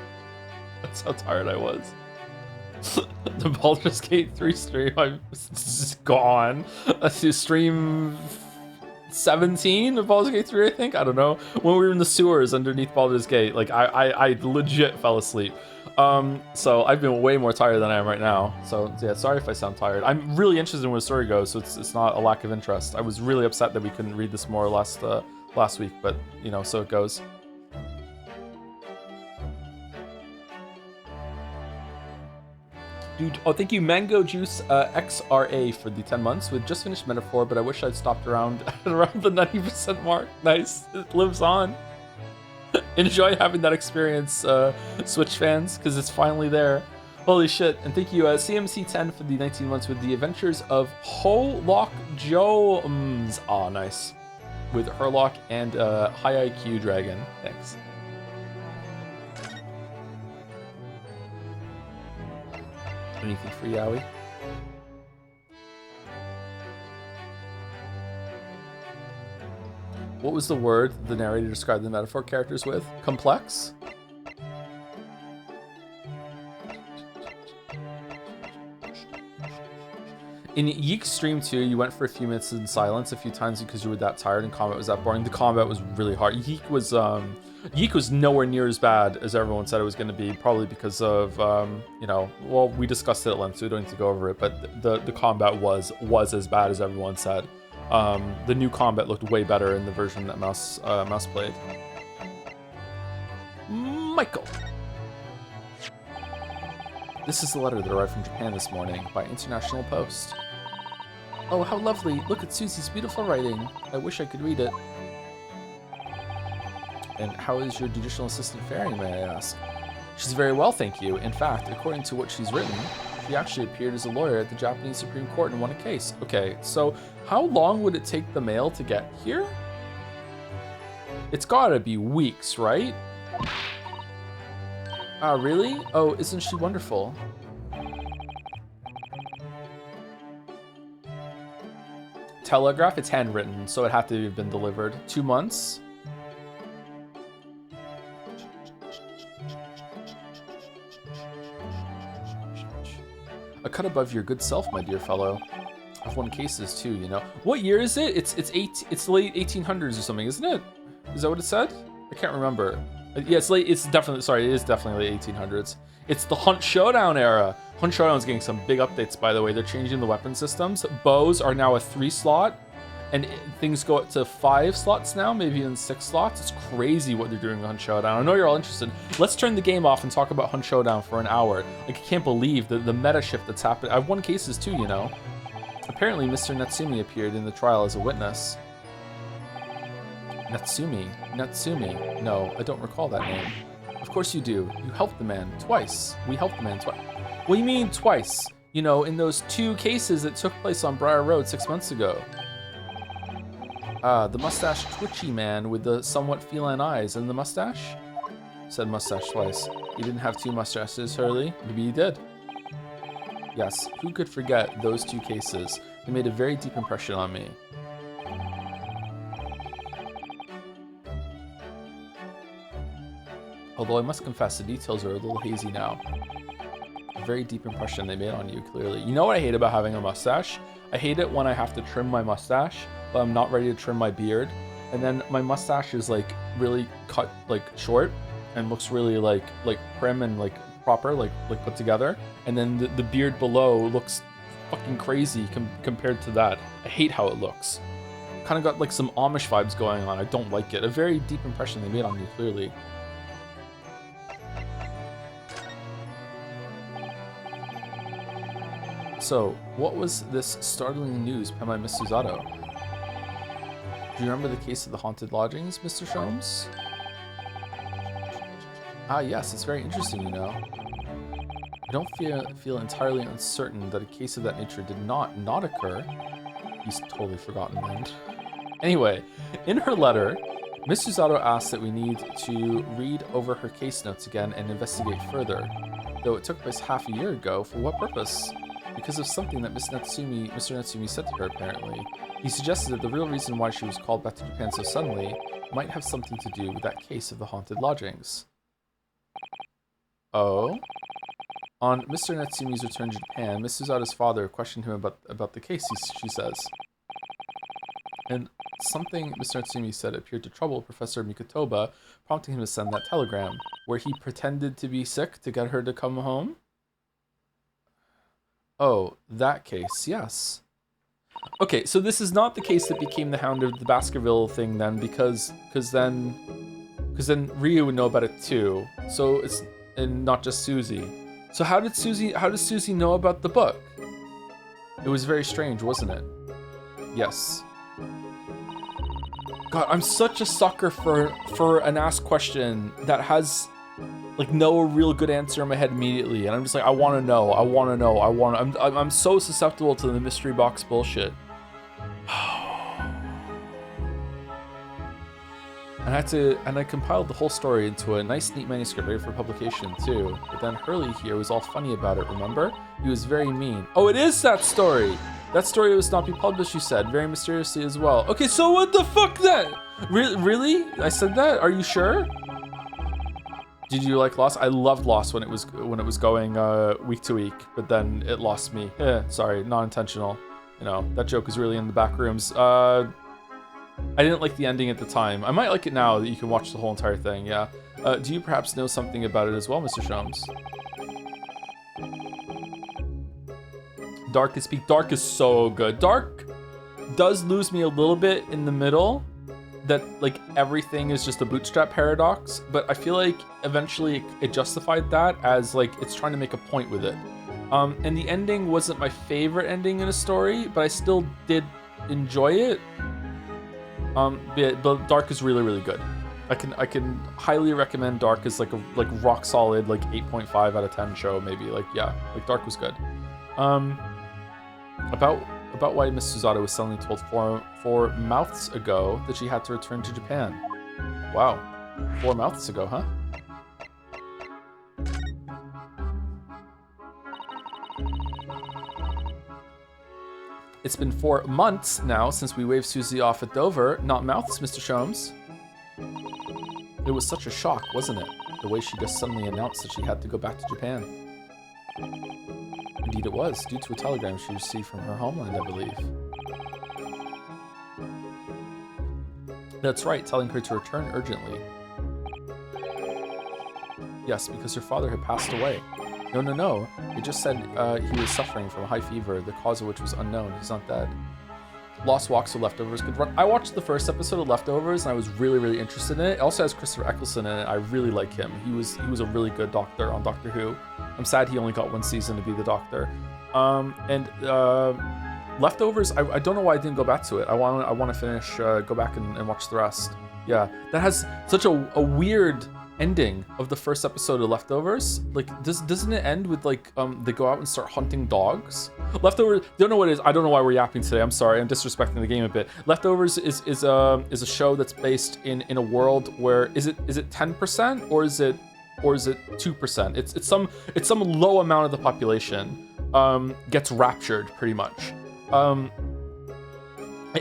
That's how tired I was. The Baldur's Gate 3 stream, I'm just gone. Let's see, stream 17 of Baldur's Gate 3, I think. I don't know. When we were in the sewers underneath Baldur's Gate, like I legit fell asleep. So I've been way more tired than I am right now. So yeah, sorry if I sound tired. I'm really interested in where the story goes, so it's not a lack of interest. I was really upset that we couldn't read this more last week, but you know, so it goes. Dude, oh, thank you, Mango Juice XRA for the 10 months. We've just finished Metaphor, but I wish I'd stopped around around the 90% mark. Nice, it lives on. Enjoy having that experience, Switch fans, because it's finally there. Holy shit. And thank you, CMC10 for the 19 months with the Adventures of Hollock Jones. Ah, nice. With Herlock and High IQ Dragon. Thanks. Anything for Yowie? What was the word the narrator described the Metaphor characters with? Complex? In Yeek's stream 2, you went for a few minutes in silence a few times because you were that tired and combat was that boring. The combat was really hard. Yeek was nowhere near as bad as everyone said it was going to be, probably because of, you know, well, we discussed it at length, so we don't need to go over it, but the combat was as bad as everyone said. The new combat looked way better in the version that Mouse played. Michael. This is the letter that arrived from Japan this morning by International Post. Oh, how lovely. Look at Susie's beautiful writing. I wish I could read it. And how is your judicial assistant faring, may I ask? She's very well, thank you. In fact, according to what she's written, she actually appeared as a lawyer at the Japanese Supreme Court and won a case. Okay, so how long would it take the mail to get here? It's gotta be weeks, right? Ah, really? Oh, isn't she wonderful? Telegraph, it's handwritten, so it had to have been delivered. 2 months? A cut above your good self, my dear fellow. I've won cases too, you know. What year is it? It's late 1800s or something, isn't it? Is that what it said? I can't remember. Yeah, it is definitely late 1800s. It's the Hunt Showdown era. Hunt Showdown's getting some big updates, by the way. They're changing the weapon systems. Bows are now a 3-slot, and things go up to 5 slots now, maybe even 6 slots. It's crazy what they're doing with Hunt Showdown. I know you're all interested. Let's turn the game off and talk about Hunt Showdown for an hour. Like, I can't believe the meta shift that's happened. I've won cases too, you know. Apparently, Mr. Natsumi appeared in the trial as a witness. Natsumi? No, I don't recall that name. Of course you do. You helped the man twice. We helped the man twice. What do you mean twice? You know, in those 2 cases that took place on Briar Road 6 months ago. The mustache twitchy man with the somewhat feline eyes and the mustache? Said mustache twice. You didn't have 2 mustaches, Hurley? Maybe you did. Yes, who could forget those 2 cases? They made a very deep impression on me. Although I must confess, the details are a little hazy now. A very deep impression they made on you, clearly. You know what I hate about having a mustache? I hate it when I have to trim my mustache, but I'm not ready to trim my beard. And then my mustache is like really cut like short and looks really like prim and like proper, like put together. And then the beard below looks fucking crazy compared to that. I hate how it looks. Kind of got like some Amish vibes going on. I don't like it. A very deep impression they made on you, clearly. So, what was this startling news by Miss Susato? Do you remember the case of the haunted lodgings, Mr. Sholmes? Ah, yes, it's very interesting, you know. I don't feel entirely uncertain that a case of that nature did not occur. He's totally forgotten then. Anyway, in her letter, Miss Susato asks that we need to read over her case notes again and investigate further. Though it took place half a year ago, for what purpose? Because of something that Mr. Natsumi said to her, apparently. He suggested that the real reason why she was called back to Japan so suddenly might have something to do with that case of the haunted lodgings. Oh? On Mr. Natsumi's return to Japan, Miss Suzada's father questioned him about the case, she says. And something Mr. Natsumi said appeared to trouble Professor Mikotoba, prompting him to send that telegram, where he pretended to be sick to get her to come home? Oh, that case, yes. Okay, so this is not the case that became the Hound of the Baskerville thing then, because then Ryu would know about it too. So it's, and not just Susie. So how does Susie know about the book? It was very strange, wasn't it? Yes. God, I'm such a sucker for an asked question that has like no real good answer in my head immediately, and I'm just like, I want to know. I'm so susceptible to the mystery box bullshit. And I compiled the whole story into a nice, neat manuscript ready for publication too. But then Hurley here was all funny about it. Remember? He was very mean. Oh, it is that story. That story was not be published, you said, very mysteriously as well. Okay, so what the fuck then? Really? I said that? Are you sure? Did you like Lost? I loved Lost when it was going week to week, but then it lost me. Sorry, not intentional. You know, that joke is really in the back rooms. I didn't like the ending at the time. I might like it now that you can watch the whole entire thing, yeah. Do you perhaps know something about it as well, Mr. Shomes? Dark is peak. Dark is so good. Dark does lose me a little bit in the middle, that like everything is just a bootstrap paradox, but I feel like eventually it justified that as like it's trying to make a point with it. And the ending wasn't my favorite ending in a story, but I still did enjoy it. But Dark is really, really good. I can highly recommend Dark as like a rock solid like 8.5 out of 10 show maybe. Like yeah, like Dark was good. About why Miss Suzada was suddenly told four months ago that she had to return to Japan. Wow, 4 months ago, huh? It's been 4 months now since we waved Susie off at Dover, not mouths, Mr. Shomes. It was such a shock, wasn't it? The way she just suddenly announced that she had to go back to Japan. Indeed it was, due to a telegram she received from her homeland, I believe. That's right, telling her to return urgently. Yes, because her father had passed away. No. He just said he was suffering from a high fever, the cause of which was unknown. He's not dead. Lost Walks of Leftovers could run. I watched the first episode of Leftovers and I was really, really interested in it. It also has Christopher Eccleston in it. I really like him. He was a really good doctor on Doctor Who. I'm sad he only got 1 season to be the doctor. Leftovers, I don't know why I didn't go back to it. I want to finish, go back and watch the rest. Yeah, that has such a weird ending of the first episode of Leftovers. Like, doesn't it end with like they go out and start hunting dogs? Leftovers, don't know what it is. I don't know why we're yapping today. I'm sorry. I'm disrespecting the game a bit. Leftovers is a show that's based in a world where is it 10% or is it 2%? It's some low amount of the population gets raptured pretty much.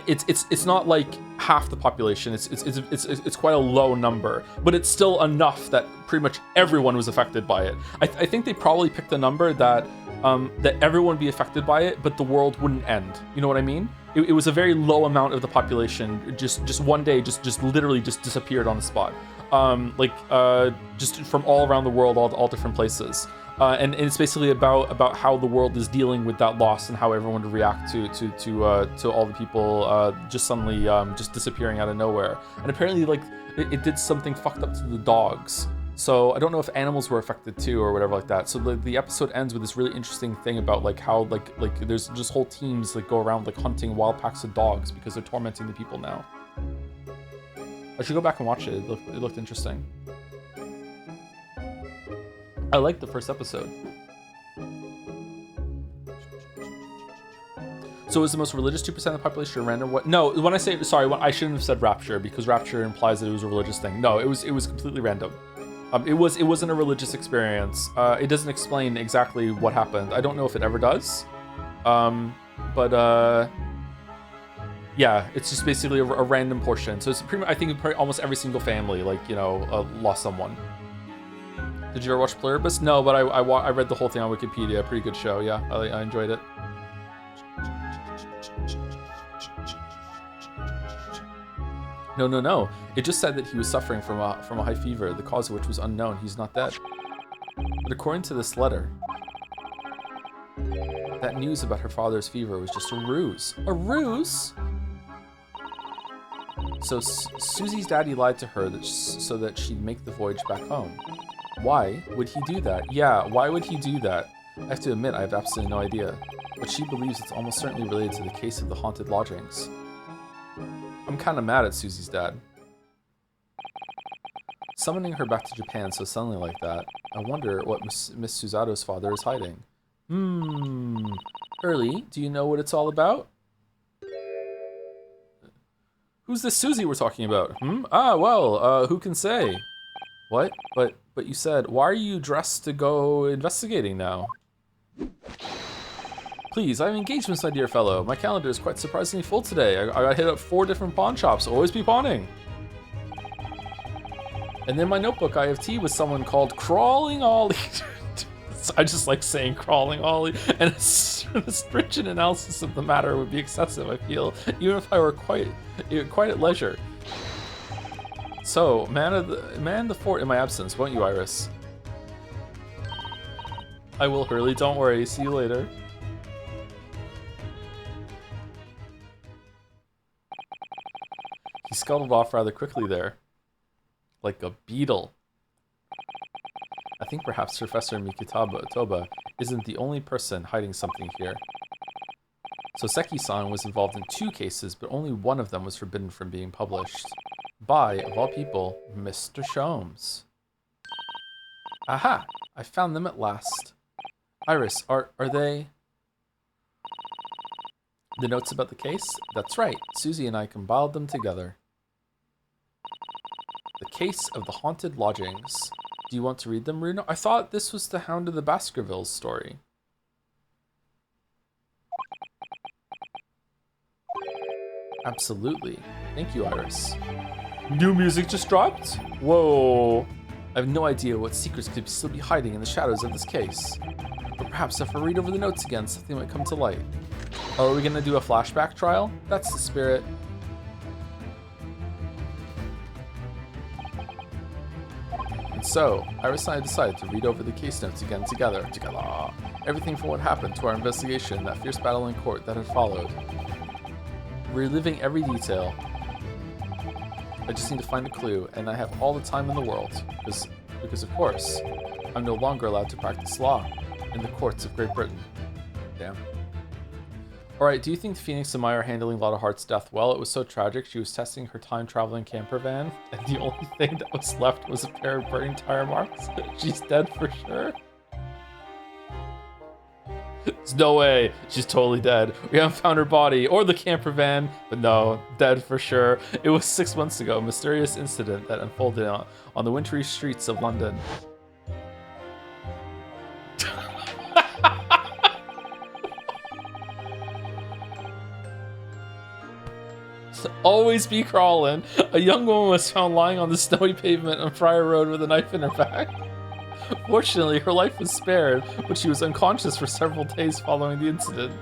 It's not like half the population. It's quite a low number, but it's still enough that pretty much everyone was affected by it. I think they probably picked a number that everyone would be affected by it, but the world wouldn't end. You know what I mean? It was a very low amount of the population just one day just literally just disappeared on the spot. Just from all around the world, all different places. And it's basically about how the world is dealing with that loss and how everyone would react to all the people just suddenly just disappearing out of nowhere. And apparently, like, it did something fucked up to the dogs. So I don't know if animals were affected too or whatever like that. So the episode ends with this really interesting thing about like how like there's just whole teams like go around like hunting wild packs of dogs because they're tormenting the people now. I should go back and watch it. It looked interesting. I liked the first episode. So is the most religious 2% of the population random? What? No, when I say sorry, I shouldn't have said rapture because rapture implies that it was a religious thing. No, it was completely random. It wasn't a religious experience. It doesn't explain exactly what happened. I don't know if it ever does. Yeah, it's just basically a random portion. So it's pretty much, I think probably almost every single family, like, you know, lost someone. Did you ever watch Pluribus? No, but I read the whole thing on Wikipedia. Pretty good show, yeah. I enjoyed it. No. It just said that he was suffering from a high fever, the cause of which was unknown. He's not dead. But according to this letter, that news about her father's fever was just a ruse. A ruse? So Susie's daddy lied to her so that she'd make the voyage back home. Why would he do that? Yeah, why would he do that? I have to admit, I have absolutely no idea. But she believes it's almost certainly related to the case of the haunted lodgings. I'm kind of mad at Susie's dad. Summoning her back to Japan so suddenly like that, I wonder what Miss Susato's father is hiding. Hurley, do you know what it's all about? Who's this Susie we're talking about? Who can say? What? But you said, why are you dressed to go investigating now? Please, I have engagements, my dear fellow. My calendar is quite surprisingly full today. I got hit up 4 different pawn shops. Always be pawning. And in my notebook, I have tea with someone called Crawling Ollie. I just like saying Crawling Ollie. And a stringent analysis of the matter would be excessive, I feel, even if I were quite at leisure. So, man the fort in my absence, won't you, Iris? I will, Hurley. Don't worry. See you later. He scuttled off rather quickly there. Like a beetle. I think perhaps Professor Mikitoba isn't the only person hiding something here. So Seki-san was involved in 2 cases, but only one of them was forbidden from being published. By, of all people, Mr. Sholmes. Aha! I found them at last. Iris, are they... The notes about the case? That's right. Susie and I compiled them together. The Case of the Haunted Lodgings. Do you want to read them, Bruno? I thought this was the Hound of the Baskervilles story. Absolutely. Thank you, Iris. New music just dropped? Whoa. I have no idea what secrets could still be hiding in the shadows of this case. But perhaps if I read over the notes again, something might come to light. Oh, are we gonna do a flashback trial? That's the spirit. And so, Iris and I decided to read over the case notes again together. Everything from what happened to our investigation, that fierce battle in court that had followed. Reliving every detail. I just need to find a clue, and I have all the time in the world, because of course, I'm no longer allowed to practice law in the courts of Great Britain. Damn. Alright, do you think Phoenix and Maya are handling Lotta Hart's death well? It was so tragic, she was testing her time-traveling camper van, and the only thing that was left was a pair of burning tire marks. She's dead for sure? There's no way. She's totally dead. We haven't found her body or the camper van, but no, dead for sure. It was 6 months ago, a mysterious incident that unfolded on the wintry streets of London. Always be crawling. A young woman was found lying on the snowy pavement on Friar Road with a knife in her back. Fortunately, her life was spared, but she was unconscious for several days following the incident.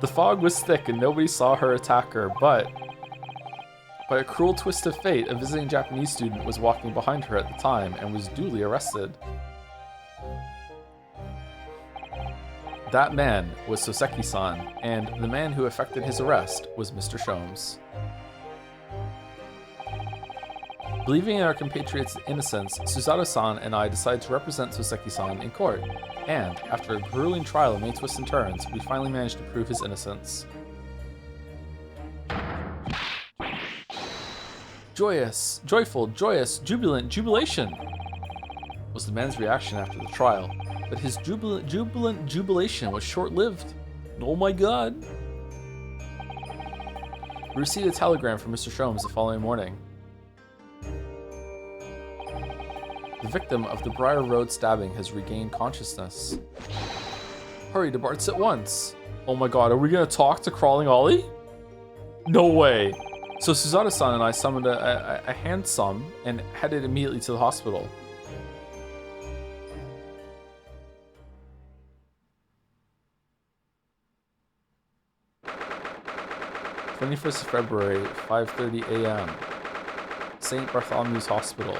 The fog was thick and nobody saw her attack her, but by a cruel twist of fate, a visiting Japanese student was walking behind her at the time and was duly arrested. That man was Soseki-san, and the man who effected his arrest was Mr. Sholmes. Believing in our compatriot's innocence, Susato-san and I decided to represent Soseki-san in court, and after a grueling trial of many twists and turns, we finally managed to prove his innocence. Joyous, joyful, joyous, jubilant, jubilation was the man's reaction after the trial. But his jubilant jubilation was short-lived. Oh my god. We received a telegram from Mr. Sholmes the following morning. The victim of the Briar Road stabbing has regained consciousness. Hurry to Bart's at once. Oh my god, are we gonna talk to Crawling Ollie? No way. So Suzada-san and I summoned a handsome and headed immediately to the hospital. 21st of February, 5:30 a.m. St. Bartholomew's Hospital.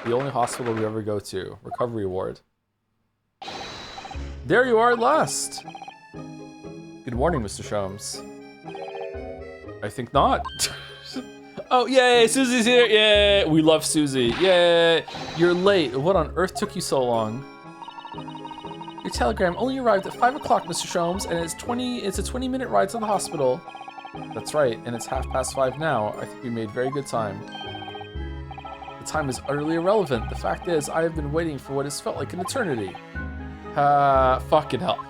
The only hospital we ever go to. Recovery ward. There you are at last! Good morning, Mr. Sholmes. I think not. Oh, yay! Susie's here! Yay! We love Susie. Yay! You're late. What on earth took you so long? Your telegram only arrived at 5 o'clock, Mr. Sholmes, and it's a 20-minute ride to the hospital. That's right, and it's 5:30 now. I think we made very good time. The time is utterly irrelevant. The fact is, I have been waiting for what has felt like an eternity. Fucking hell.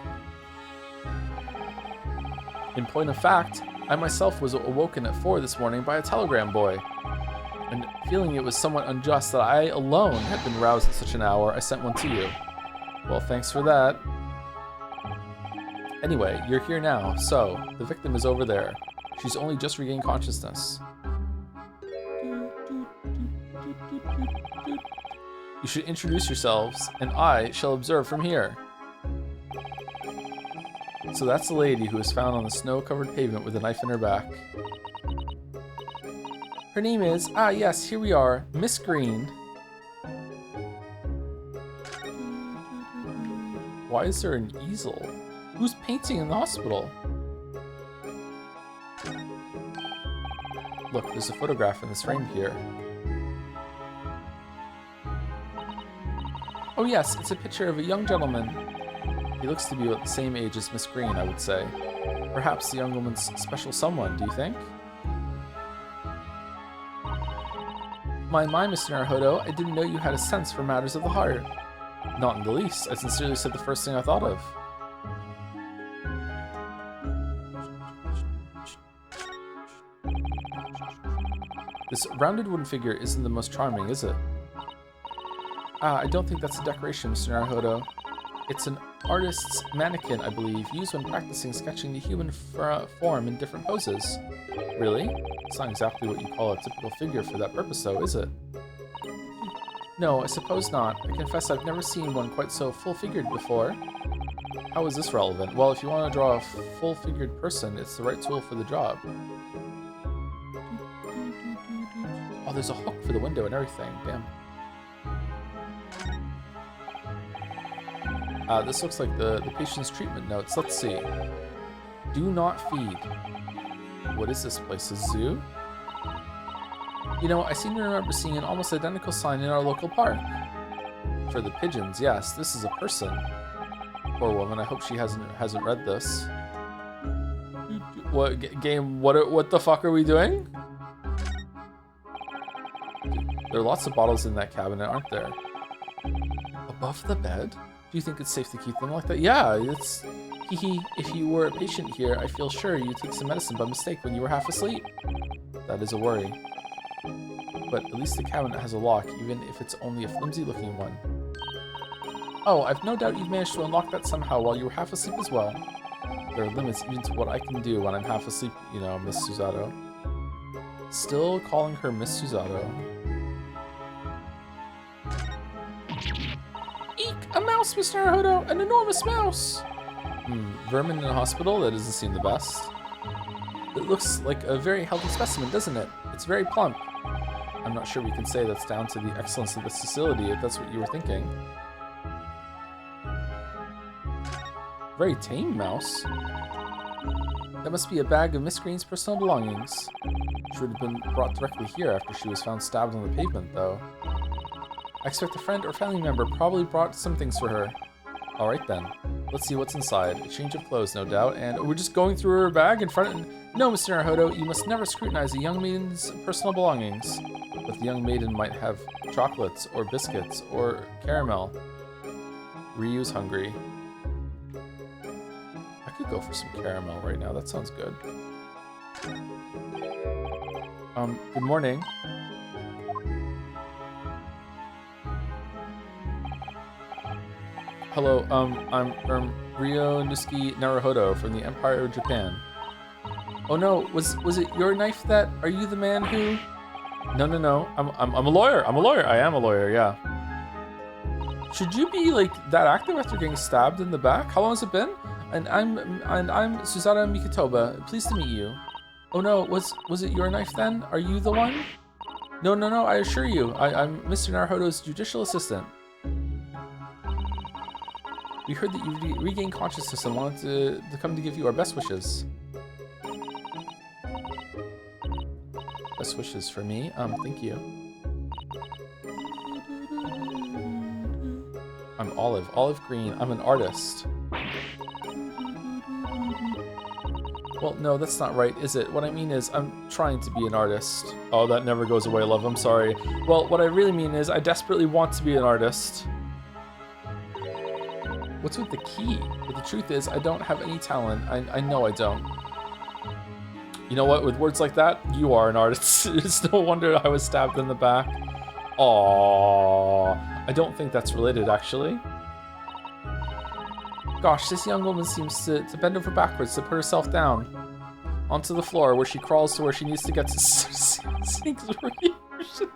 In point of fact, I myself was awoken at 4 this morning by a telegram boy. And feeling it was somewhat unjust that I alone had been roused at such an hour, I sent one to you. Well, thanks for that. Anyway, you're here now, so the victim is over there. She's only just regained consciousness. You should introduce yourselves, and I shall observe from here. So that's the lady who was found on the snow-covered pavement with a knife in her back. Her name is, yes, here we are, Miss Green. Why is there an easel? Who's painting in the hospital? Look, there's a photograph in this frame here. Oh yes, it's a picture of a young gentleman. He looks to be about the same age as Miss Green, I would say. Perhaps the young woman's special someone, do you think? My, Mr. Naruhodo, I didn't know you had a sense for matters of the heart. Not in the least. I sincerely said the first thing I thought of. This rounded wooden figure isn't the most charming, is it? I don't think that's a decoration, Mr. Naruhodo. It's an artist's mannequin, I believe, used when practicing sketching the human form in different poses. Really? It's not exactly what you call a typical figure for that purpose, though, is it? No, I suppose not. I confess I've never seen one quite so full-figured before. How is this relevant? Well, if you want to draw a full-figured person, it's the right tool for the job. Oh, there's a hook for the window and everything. Damn. This looks like the patient's treatment notes. Let's see. Do not feed. What is this place? A zoo? You know, I seem to remember seeing an almost identical sign in our local park. For the pigeons, yes, this is a person. Poor woman, I hope she hasn't read this. What game? What the fuck are we doing? There are lots of bottles in that cabinet, aren't there? Above the bed? Do you think it's safe to keep them like that? Yeah, it's... Hee. If you were a patient here, I feel sure you took some medicine by mistake when you were half asleep. That is a worry. But at least the cabinet has a lock, even if it's only a flimsy-looking one. Oh, I've no doubt you've managed to unlock that somehow while you were half asleep as well. There are limits even to what I can do when I'm half asleep, you know, Miss Susato. Still calling her Miss Susato. Eek! A mouse, Mr. Naruhodo! An enormous mouse! Vermin in a hospital? That doesn't seem the best. It looks like a very healthy specimen, doesn't it? It's very plump. I'm not sure we can say that's down to the excellence of this facility, if that's what you were thinking. Very tame mouse. That must be a bag of Miss Green's personal belongings. She would have been brought directly here after she was found stabbed on the pavement, though. I expect a friend or family member probably brought some things for her. Alright then, let's see what's inside. A change of clothes, no doubt, and we're just going through her bag in front of... No, Mr. Naruhodo, you must never scrutinize a young maiden's personal belongings. But the young maiden might have chocolates, or biscuits, or caramel. Ryu's hungry. I could go for some caramel right now, that sounds good. Good morning. Hello, I'm Ryo Nusuke Naruhodo from the Empire of Japan. Oh no, was it your knife that? Are you the man who? No. I'm a lawyer. I'm a lawyer. I am a lawyer. Yeah. Should you be like that active after getting stabbed in the back? How long has it been? And I'm Susanna Mikitoba. Pleased to meet you. Oh no, was it your knife then? Are you the one? No. I assure you, I'm Mr. Naruhodo's judicial assistant. We heard that you regained consciousness and wanted to come to give you our best wishes. Best wishes for me? Thank you. I'm olive green. I'm an artist. Well, no, that's not right, is it? What I mean is, I'm trying to be an artist. Oh, that never goes away, love, I'm sorry. Well, what I really mean is, I desperately want to be an artist. What's with the key? But the truth is, I don't have any talent. I know I don't. You know what? With words like that, you are an artist. It's no wonder I was stabbed in the back. Aww. I don't think that's related, actually. Gosh, this young woman seems to bend over backwards to put herself down onto the floor where she crawls to where she needs to get to sink through. You should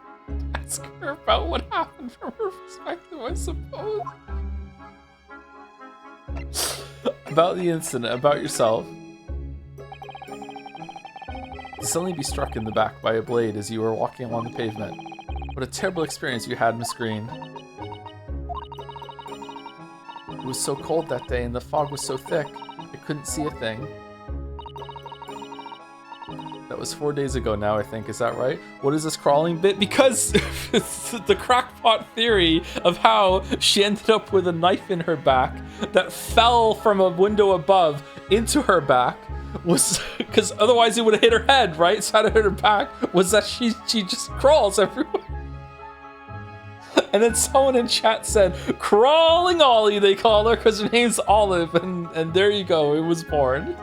ask her about what happened from her perspective, I suppose. About the incident, about yourself. To suddenly be struck in the back by a blade as you were walking along the pavement. What a terrible experience you had, Miss Green. It was so cold that day and the fog was so thick, I couldn't see a thing. That was 4 days ago now, I think. Is that right? What is this crawling bit? Because it's the crackpot theory of how she ended up with a knife in her back that fell from a window above into her back was because otherwise it would have hit her head, right? So how to hit her back was that she just crawls everywhere. And then someone in chat said, Crawling Ollie, they call her because her name's Olive, and there you go, it was born.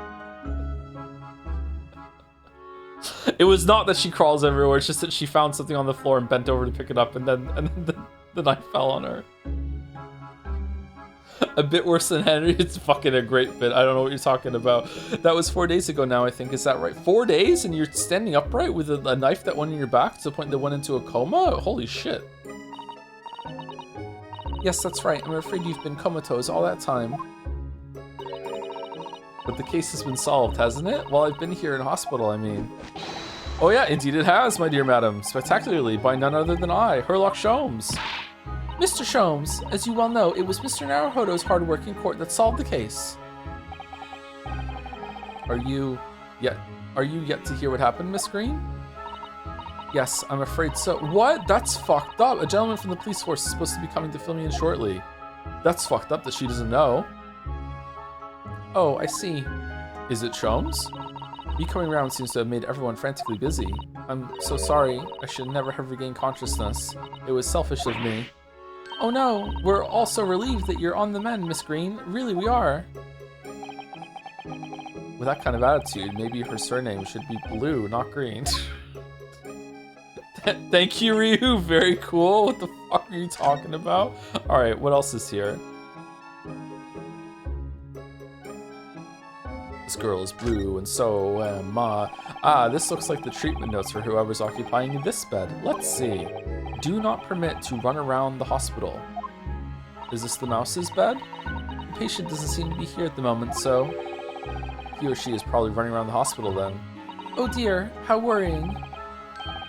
It was not that she crawls everywhere, it's just that she found something on the floor and bent over to pick it up, and then the knife fell on her. A bit worse than Henry. It's fucking a great bit. I don't know what you're talking about. That was 4 days ago now, I think. Is that right? 4 days and you're standing upright with a knife that went in your back to the point that went into a coma? Holy shit. Yes, that's right. I'm afraid you've been comatose all that time. But the case has been solved, hasn't it? Well, I've been here in hospital, I mean. Oh yeah, indeed it has, my dear madam. Spectacularly, by none other than I, Herlock Sholmes. Mr. Sholmes, as you well know, it was Mr. Naruhodo's hard work in court that solved the case. Are you yet to hear what happened, Miss Green? Yes, I'm afraid so. What? That's fucked up. A gentleman from the police force is supposed to be coming to fill me in shortly. That's fucked up that she doesn't know. Oh, I see. Is it Sholmes? Me coming around seems to have made everyone frantically busy. I'm so sorry. I should never have regained consciousness. It was selfish of me. Oh no, we're all so relieved that you're on the mend, Miss Green. Really, we are. With that kind of attitude, maybe her surname should be Blue, not Green. Thank you, Ryu. Very cool. What the fuck are you talking about? All right, what else is here? This girl is blue, and so am I. Ah, this looks like the treatment notes for whoever's occupying this bed. Let's see. Do not permit to run around the hospital. Is this the mouse's bed? The patient doesn't seem to be here at the moment, so he or she is probably running around the hospital then. Oh dear, how worrying.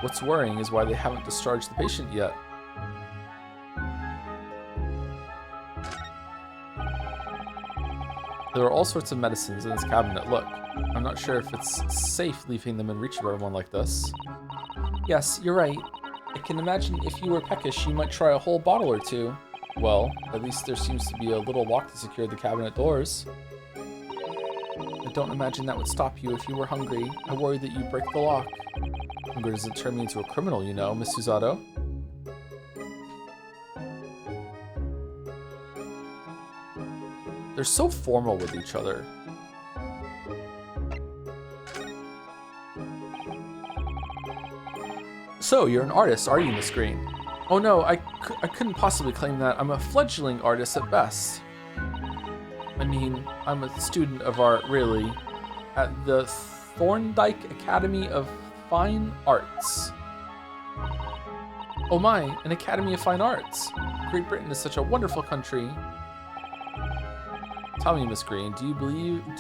What's worrying is why they haven't discharged the patient yet. There are all sorts of medicines in this cabinet. Look, I'm not sure if it's safe leaving them in reach of everyone like this. Yes, you're right. I can imagine if you were peckish, you might try a whole bottle or two. Well, at least there seems to be a little lock to secure the cabinet doors. I don't imagine that would stop you if you were hungry. I worry that you'd break the lock. Hunger doesn't turn me into a criminal, you know, Miss Susato. They're so formal with each other. So, you're an artist, are you, Miss Green? Oh no, I couldn't possibly claim that. I'm a fledgling artist at best. I mean, I'm a student of art, really, at the Thorndike Academy of Fine Arts. Oh my, an Academy of Fine Arts. Great Britain is such a wonderful country. Tell me, Miss Green, do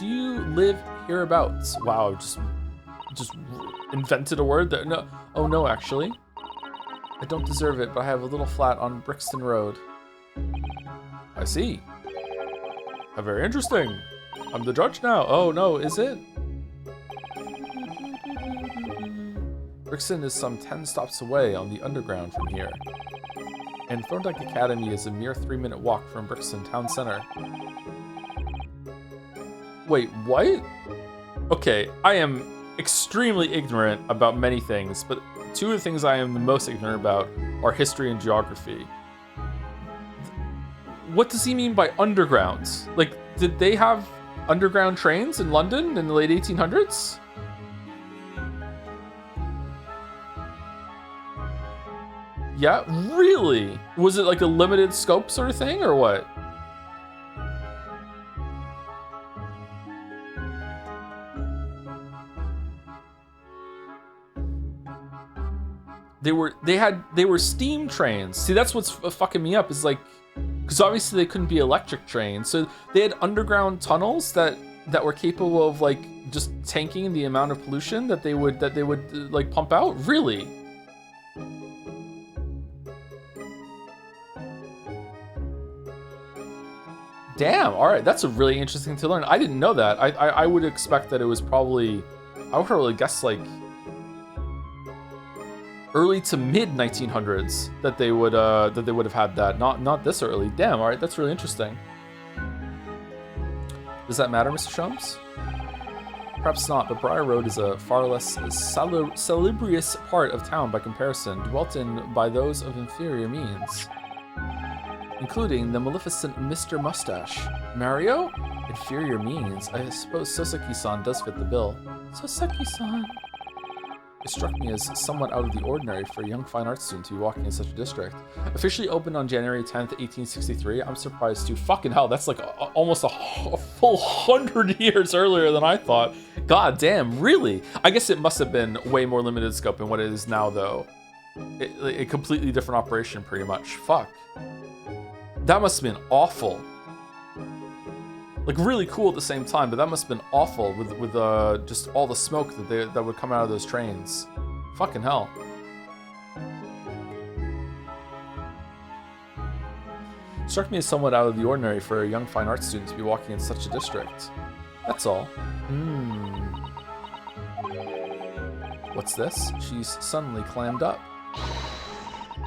you live hereabouts? Wow, just invented a word that, no, oh no, actually. I don't deserve it, but I have a little flat on Brixton Road. I see. How very interesting. I'm the judge now. Oh no, is it? Brixton is some 10 stops away on the underground from here. And Thorndike Academy is a mere 3-minute walk from Brixton Town Center. Wait, what? Okay, I am extremely ignorant about many things, but 2 of the things I am the most ignorant about are history and geography. What does he mean by underground? Like, did they have underground trains in London in the late 1800s? Yeah, really? Was it like a limited scope sort of thing, or what? They were steam trains. See, that's what's fucking me up, is like, because obviously they couldn't be electric trains, so they had underground tunnels that were capable of like just tanking the amount of pollution that they would like pump out. Really? Damn. All right, that's a really interesting to learn. I didn't know that. I would expect that it was probably, I would probably guess like early to mid 1900s that they would have had that. Not this early. Damn. All right, that's really interesting. Does that matter, Mr. Shums? Perhaps not, but Briar Road is a far less salubrious part of town by comparison, dwelt in by those of inferior means, including the maleficent Mr. Mustache. Mario? Inferior means? I suppose Soseki-san does fit the bill. Soseki-san. It struck me as somewhat out of the ordinary for a young fine arts student to be walking in such a district. Officially opened on January 10th, 1863. I'm surprised too. Fucking hell, that's like almost a full 100 years earlier than I thought. God damn, really? I guess it must have been way more limited scope than what it is now, though. A completely different operation, pretty much. Fuck. That must have been awful. Like, really cool at the same time, but that must have been awful with just all the smoke that would come out of those trains. Fucking hell. Struck me as somewhat out of the ordinary for a young fine arts student to be walking in such a district. That's all. What's this? She's suddenly clammed up.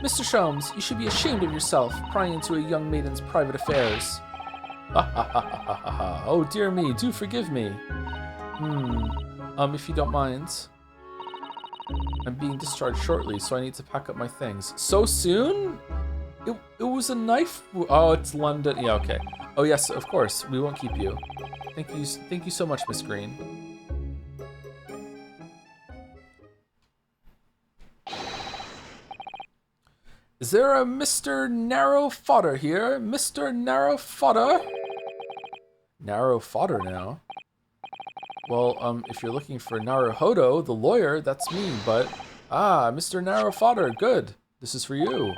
Mr. Sholmes, you should be ashamed of yourself, prying into a young maiden's private affairs. Oh dear me, do forgive me. If you don't mind. I'm being discharged shortly, so I need to pack up my things. So soon? It was a knife. Oh, it's London. Yeah, okay. Oh yes, of course. We won't keep you. Thank you so much, Miss Green. Is there a Mr. Narrow Fodder here? Mr. Narrow Fodder? Narrow Fodder now? Well, if you're looking for Naruhodo, the lawyer, that's me, but... Ah, Mr. Narrow Fodder, good. This is for you.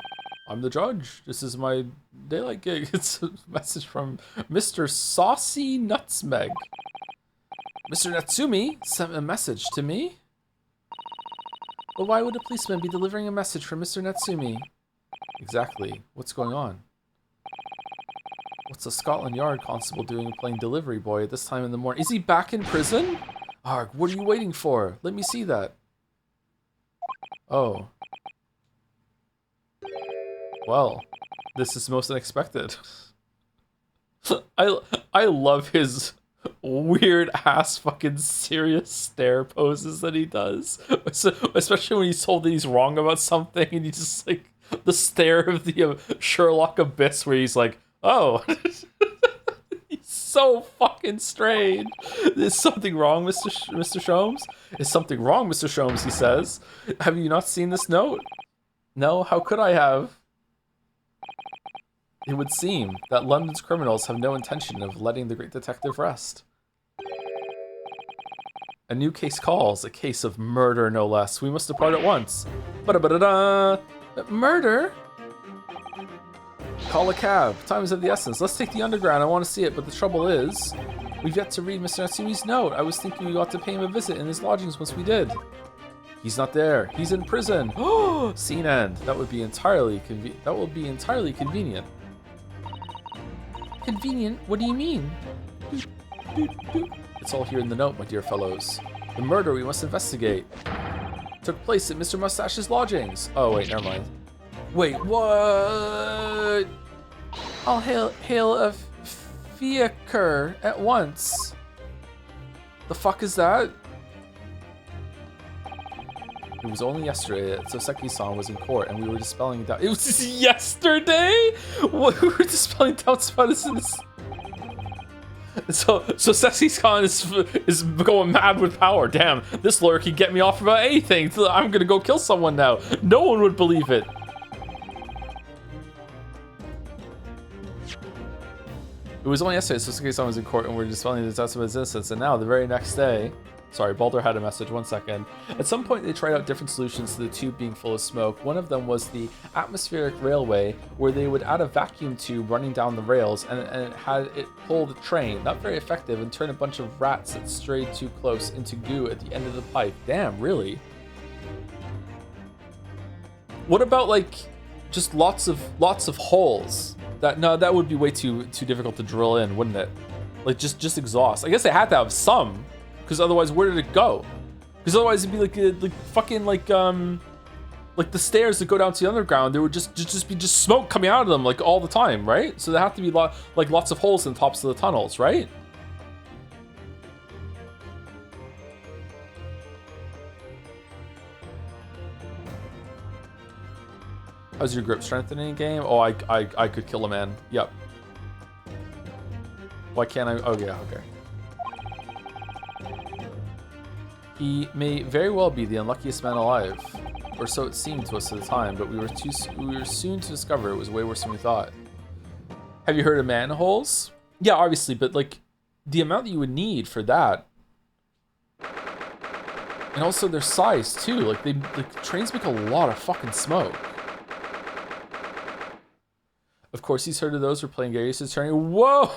I'm the judge. This is my daylight gig. It's a message from Mr. Saucy Nutsmeg. Mr. Natsumi sent a message to me? But why would a policeman be delivering a message from Mr. Natsumi? Exactly. What's going on? What's a Scotland Yard constable doing playing delivery boy at this time in the morning? Is he back in prison? Arg, what are you waiting for? Let me see that. Oh. Well, this is most unexpected. I love his weird ass fucking serious stare poses that he does. Especially when he's told that he's wrong about something and he just like the stare of the Sherlock Abyss where he's like, oh. He's so fucking strange. Is something wrong, Mr. Sholmes? Is something wrong, Mr. Sholmes, he says. Have you not seen this note? No, how could I have? It would seem that London's criminals have no intention of letting the great detective rest. A new case calls. A case of murder, no less. We must depart at once. Ba-da-ba-da-da! Murder? Call a cab. Time is of the essence. Let's take the underground. I want to see it, but the trouble is, we've yet to read Mr. Natsumi's note. I was thinking we ought to pay him a visit in his lodgings once we did. He's not there. He's in prison. Oh, scene end. That would be entirely convenient. Convenient? What do you mean? It's all here in the note, my dear fellows. The murder we must investigate took place at Mr. Mustache's lodgings. Oh wait, never mind. Wait, what? I'll hail a fiacre at once. The fuck is that? It was only yesterday that Soseki-san was in court and we were dispelling doubt. It was yesterday? What? We were dispelling doubts about this. So Soseki-san is going mad with power. Damn, this lawyer can get me off about anything. I'm gonna go kill someone now. No one would believe it. It was only yesterday Soseki-san was in court and we were dispelling the doubts about his innocence, and now the very next day. Sorry, Baldur had a message, 1 second. At some point they tried out different solutions to the tube being full of smoke. One of them was the atmospheric railway, where they would add a vacuum tube running down the rails and it pull the train. Not very effective, and turn a bunch of rats that strayed too close into goo at the end of the pipe. Damn, really? What about like just lots of holes? That would be way too difficult to drill in, wouldn't it? Like just exhaust. I guess they had to have some. Because otherwise, where did it go? Because otherwise, it'd be like the stairs that go down to the underground. There would just be smoke coming out of them like all the time, right? So there have to be lots of holes in the tops of the tunnels, right? How's your grip strengthening game? Oh, I could kill a man. Yep. Why can't I? Oh yeah, okay. He may very well be the unluckiest man alive, or so it seemed to us at the time, but we were soon to discover it was way worse than we thought. Have you heard of manholes? Yeah, obviously, but like the amount that you would need for that, and also their size too. Like trains make a lot of fucking smoke. Of course, he's heard of those who are playing Gary's attorney. Whoa!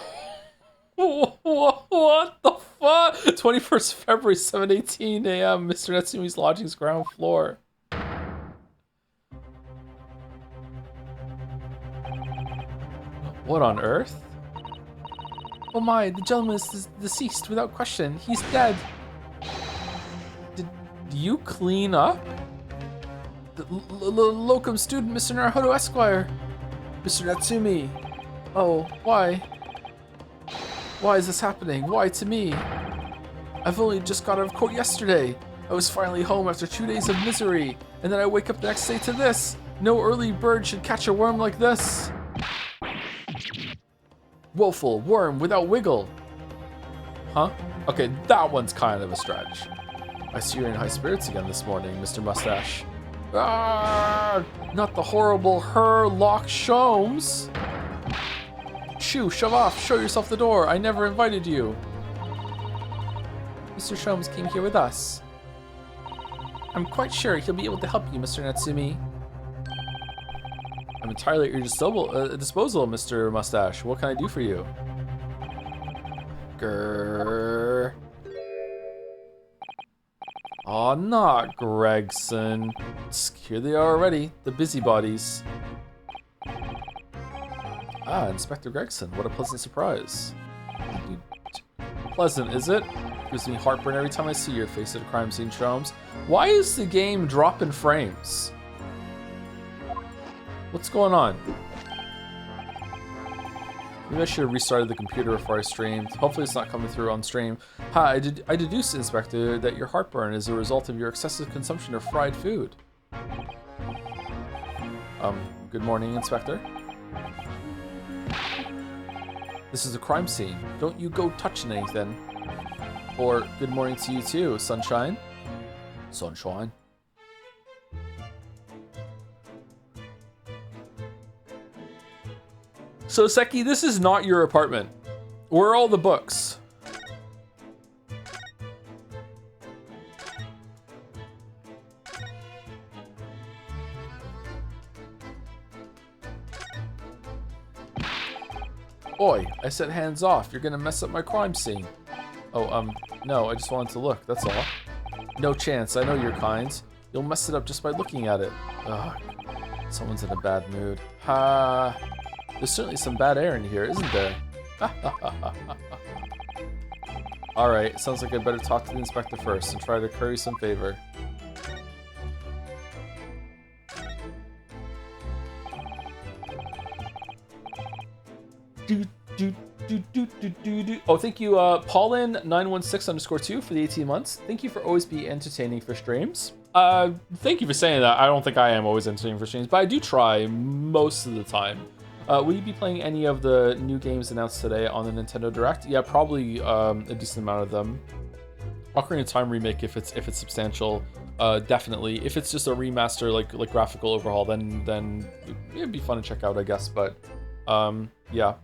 What the fuck? 21st February, 7:18 a.m. Mr. Natsumi's lodgings, ground floor. What on earth? Oh my, the gentleman is deceased without question. He's dead. Did you clean up? The locum student, Mr. Naruhodo Esquire. Mr. Natsumi. Oh, why? Why is this happening? Why to me? I've only just got out of court yesterday. I was finally home after 2 days of misery, and then I wake up the next day to this. No early bird should catch a worm like this. Woeful worm without wiggle. Huh? Okay, that one's kind of a stretch. I see you're in high spirits again this morning, Mr. Mustache. Ah, not the horrible Herlock Sholmes. Shoo, shove off, show yourself the door. I never invited you. Mr. Sholmes came here with us. I'm quite sure he'll be able to help you, Mr. Natsumi. I'm entirely at your disposal, Mr. Mustache. What can I do for you? Grrr. Aw, not Gregson. Here they are already, the busybodies. Ah, Inspector Gregson, what a pleasant surprise. Pleasant, is it? Gives me heartburn every time I see your face at a crime scene, Sholmes. Why is the game dropping frames? What's going on? Maybe I should have restarted the computer before I streamed. Hopefully it's not coming through on stream. I deduce, Inspector, that your heartburn is a result of your excessive consumption of fried food. Good morning, Inspector. This is a crime scene. Don't you go touching anything. Or good morning to you too, Sunshine. Sunshine. So Seki, this is not your apartment. Where are all the books? Oi, I said hands off. You're gonna mess up my crime scene. Oh, no, I just wanted to look, that's all. No chance, I know you're kind. You'll mess it up just by looking at it. Ugh, someone's in a bad mood. Ha, there's certainly some bad air in here, isn't there? Alright, sounds like I better talk to the inspector first and try to curry some favor. Oh, thank you, Paulin916_2 for the 18 months. Thank you for always be entertaining for streams. Thank you for saying that. I don't think I am always entertaining for streams, but I do try most of the time. Will you be playing any of the new games announced today on the Nintendo Direct? Yeah, probably a decent amount of them. Ocarina of Time remake if it's substantial, definitely. If it's just a remaster, like graphical overhaul, then it'd be fun to check out, I guess. But yeah.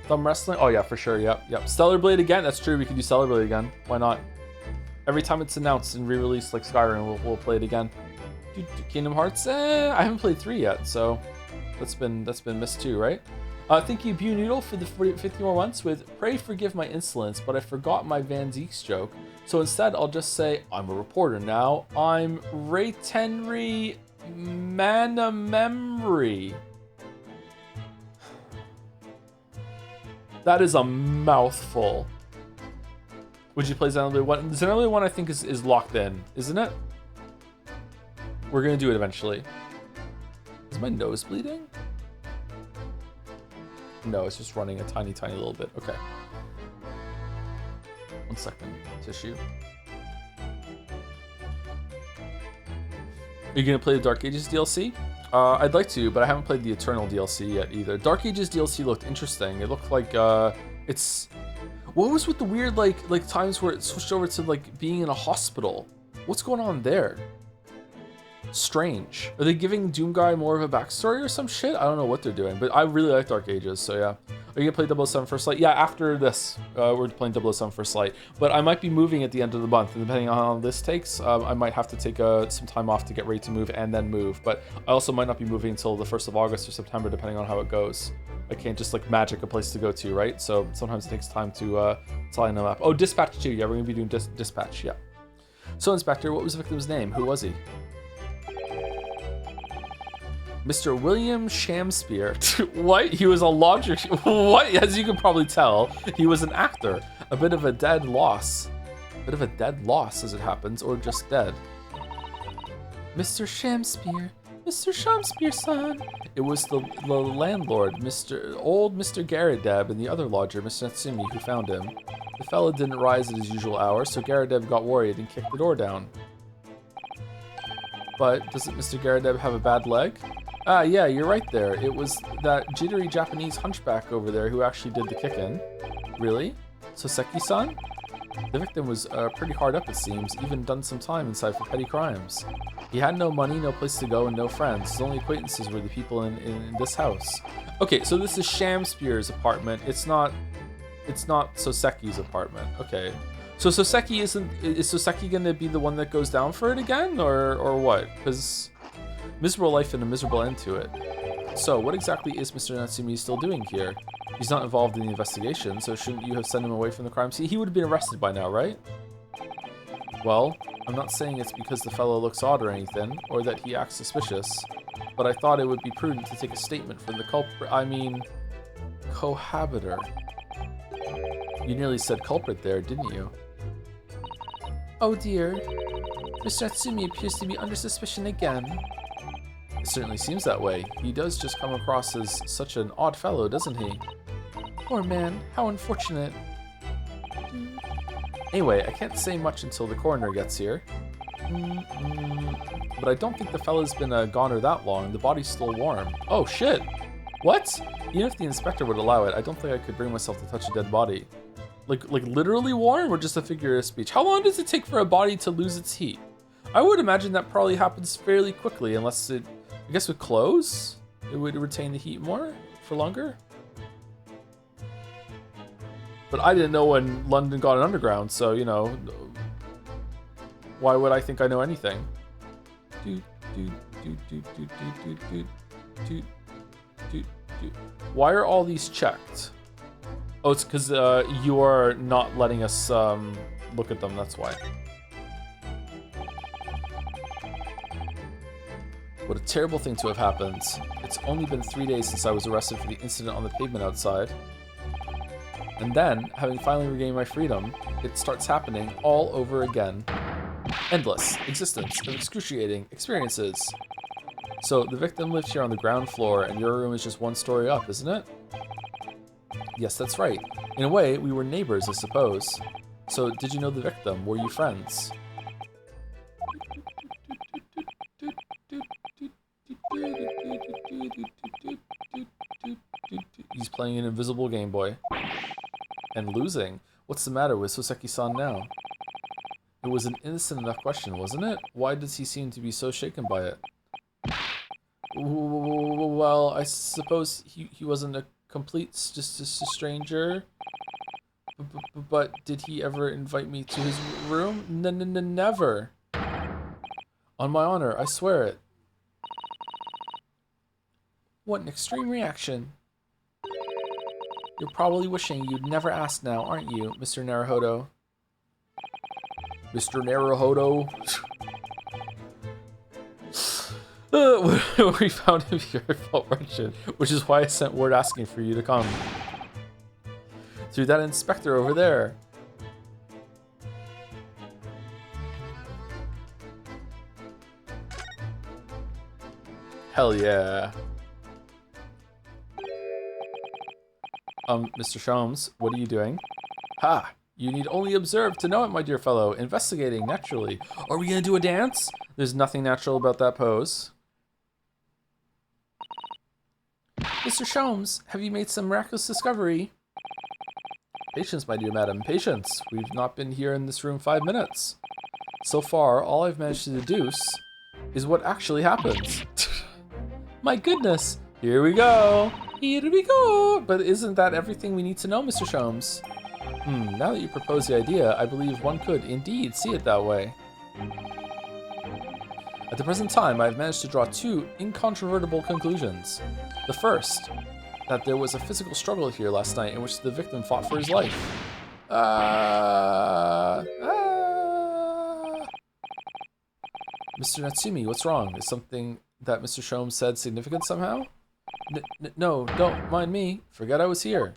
Thumb wrestling? Oh yeah, for sure. Yep. Stellar Blade again? That's true. We could do Stellar Blade again. Why not? Every time it's announced and re-released like Skyrim, we'll play it again. Kingdom Hearts? I haven't played 3 yet, so that's been missed too, right? Thank you, Bew Noodle, for the 50 more months with "Pray forgive my insolence, but I forgot my Van Zeeks joke. So instead, I'll just say I'm a reporter now. I'm Ray Tenry Manamemry." That is a mouthful. Would you play Xenoblade 1? Xenoblade 1 I think is locked in, isn't it? We're gonna do it eventually. Is my nose bleeding? No, it's just running a tiny little bit. Okay. 1 second. Tissue. Are you gonna play the Dark Ages DLC? I'd like to, but I haven't played the Eternal DLC yet either. Dark Ages DLC looked interesting. It looked like it's... What was with the weird like times where it switched over to like being in a hospital? What's going on there? Strange. Are they giving Doomguy more of a backstory or some shit? I don't know what they're doing, but I really like Dark Ages, so yeah. Are you gonna play 007 First Light? Yeah, after this, we're playing 007 First Light. But I might be moving at the end of the month, and depending on how long this takes, I might have to take some time off to get ready to move and then move. But I also might not be moving until the 1st of August or September, depending on how it goes. I can't just like magic a place to go to, right? So sometimes it takes time to line them up. Oh, Dispatch too. Yeah, we're gonna be doing Dispatch. Yeah. So, Inspector, what was the victim's name? Who was he? Mr. William Shamspeare. What? He was a lodger. What? As you can probably tell, he was an actor. A bit of a dead loss. Bit of a dead loss, as it happens, or just dead. Mr. Shamspeare. Mr. Shamspeare, son. It was the landlord, old Mr. Garadeb, and the other lodger, Mr. Natsumi, who found him. The fella didn't rise at his usual hour, so Garadeb got worried and kicked the door down. But doesn't Mr. Garadeb have a bad leg? Ah, yeah, you're right there. It was that jittery Japanese hunchback over there who actually did the kick-in. Really? Soseki-san? The victim was pretty hard up, it seems, even done some time inside for petty crimes. He had no money, no place to go, and no friends. His only acquaintances were the people in this house. Okay, so this is Shamspeare's apartment. It's not Soseki's apartment. Okay. So Soseki is Soseki gonna be the one that goes down for it again, or what? Because miserable life and a miserable end to it. So what exactly is Mr. Natsumi still doing here? He's not involved in the investigation, so shouldn't you have sent him away from the crime scene? He would have been arrested by now, right? Well, I'm not saying it's because the fellow looks odd or anything, or that he acts suspicious, but I thought it would be prudent to take a statement from the cohabiter. You nearly said culprit there, didn't you? Oh dear. Mr. Natsumi appears to be under suspicion again. It certainly seems that way. He does just come across as such an odd fellow, doesn't he? Poor man, how unfortunate. Anyway, I can't say much until the coroner gets here. But I don't think the fella's been a goner that long. The body's still warm. Oh shit! What? Even if the inspector would allow it, I don't think I could bring myself to touch a dead body. Like literally warm, or just a figure of speech? How long does it take for a body to lose its heat? I would imagine that probably happens fairly quickly, unless it... I guess with clothes, it would retain the heat more for longer. But I didn't know when London got an underground, so, you know, why would I think I know anything? Why are all these checked? Oh, it's because you are not letting us look at them, that's why. What a terrible thing to have happened. It's only been 3 days since I was arrested for the incident on the pavement outside. And then, having finally regained my freedom, it starts happening all over again. Endless existence of excruciating experiences. So, the victim lives here on the ground floor, and your room is just 1 story up, isn't it? Yes, that's right. In a way, we were neighbors, I suppose. So, did you know the victim? Were you friends? He's playing an invisible Game Boy. And losing. What's the matter with Soseki-san now? It was an innocent enough question, wasn't it? Why does he seem to be so shaken by it? Well, I suppose he wasn't a complete, just a stranger. But did he ever invite me to his room? Never. On my honor, I swear it. What an extreme reaction. You're probably wishing you'd never asked now, aren't you, Mr. Naruhodo? Mr. Naruhodo? We found him here, I felt wretched, which is why I sent word asking for you to come. Through that inspector over there. Hell yeah. Mr. Sholmes, what are you doing? Ha! You need only observe to know it, my dear fellow. Investigating, naturally. Are we gonna do a dance? There's nothing natural about that pose. Mr. Sholmes, have you made some miraculous discovery? Patience, my dear madam, patience. We've not been here in this room 5 minutes. So far, all I've managed to deduce is what actually happens. My goodness! Here we go! Here we go! But isn't that everything we need to know, Mr. Sholmes? Now that you propose the idea, I believe one could indeed see it that way. At the present time, I've managed to draw 2 incontrovertible conclusions. The first, that there was a physical struggle here last night in which the victim fought for his life. Mr. Natsumi, what's wrong? Is something that Mr. Sholmes said significant somehow? No, don't mind me. Forget I was here.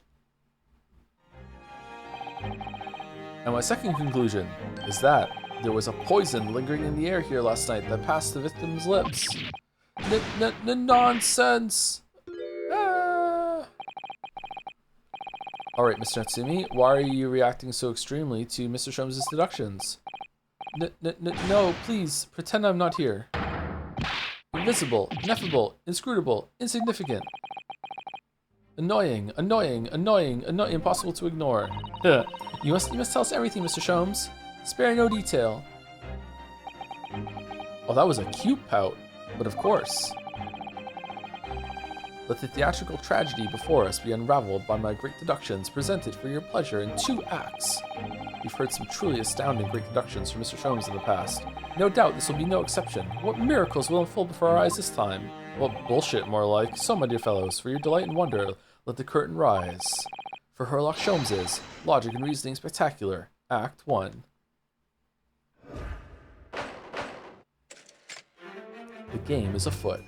And my second conclusion is that there was a poison lingering in the air here last night that passed the victim's lips. Nonsense! Alright, Mr. Natsumi, why are you reacting so extremely to Mr. Sholmes' deductions? No, please, pretend I'm not here. Invisible, ineffable, inscrutable, insignificant. Annoying, impossible to ignore. You must tell us everything, Mr. Sholmes. Spare no detail. Oh, that was a cute pout, but of course. Let the theatrical tragedy before us be unraveled by my great deductions presented for your pleasure in 2 acts. We've heard some truly astounding great deductions from Mr. Sholmes in the past. No doubt this will be no exception. What miracles will unfold before our eyes this time? Well, bullshit, more like. So, my dear fellows, for your delight and wonder, let the curtain rise. For Herlock Sholmes' Logic and Reasoning Spectacular, Act 1. The game is afoot.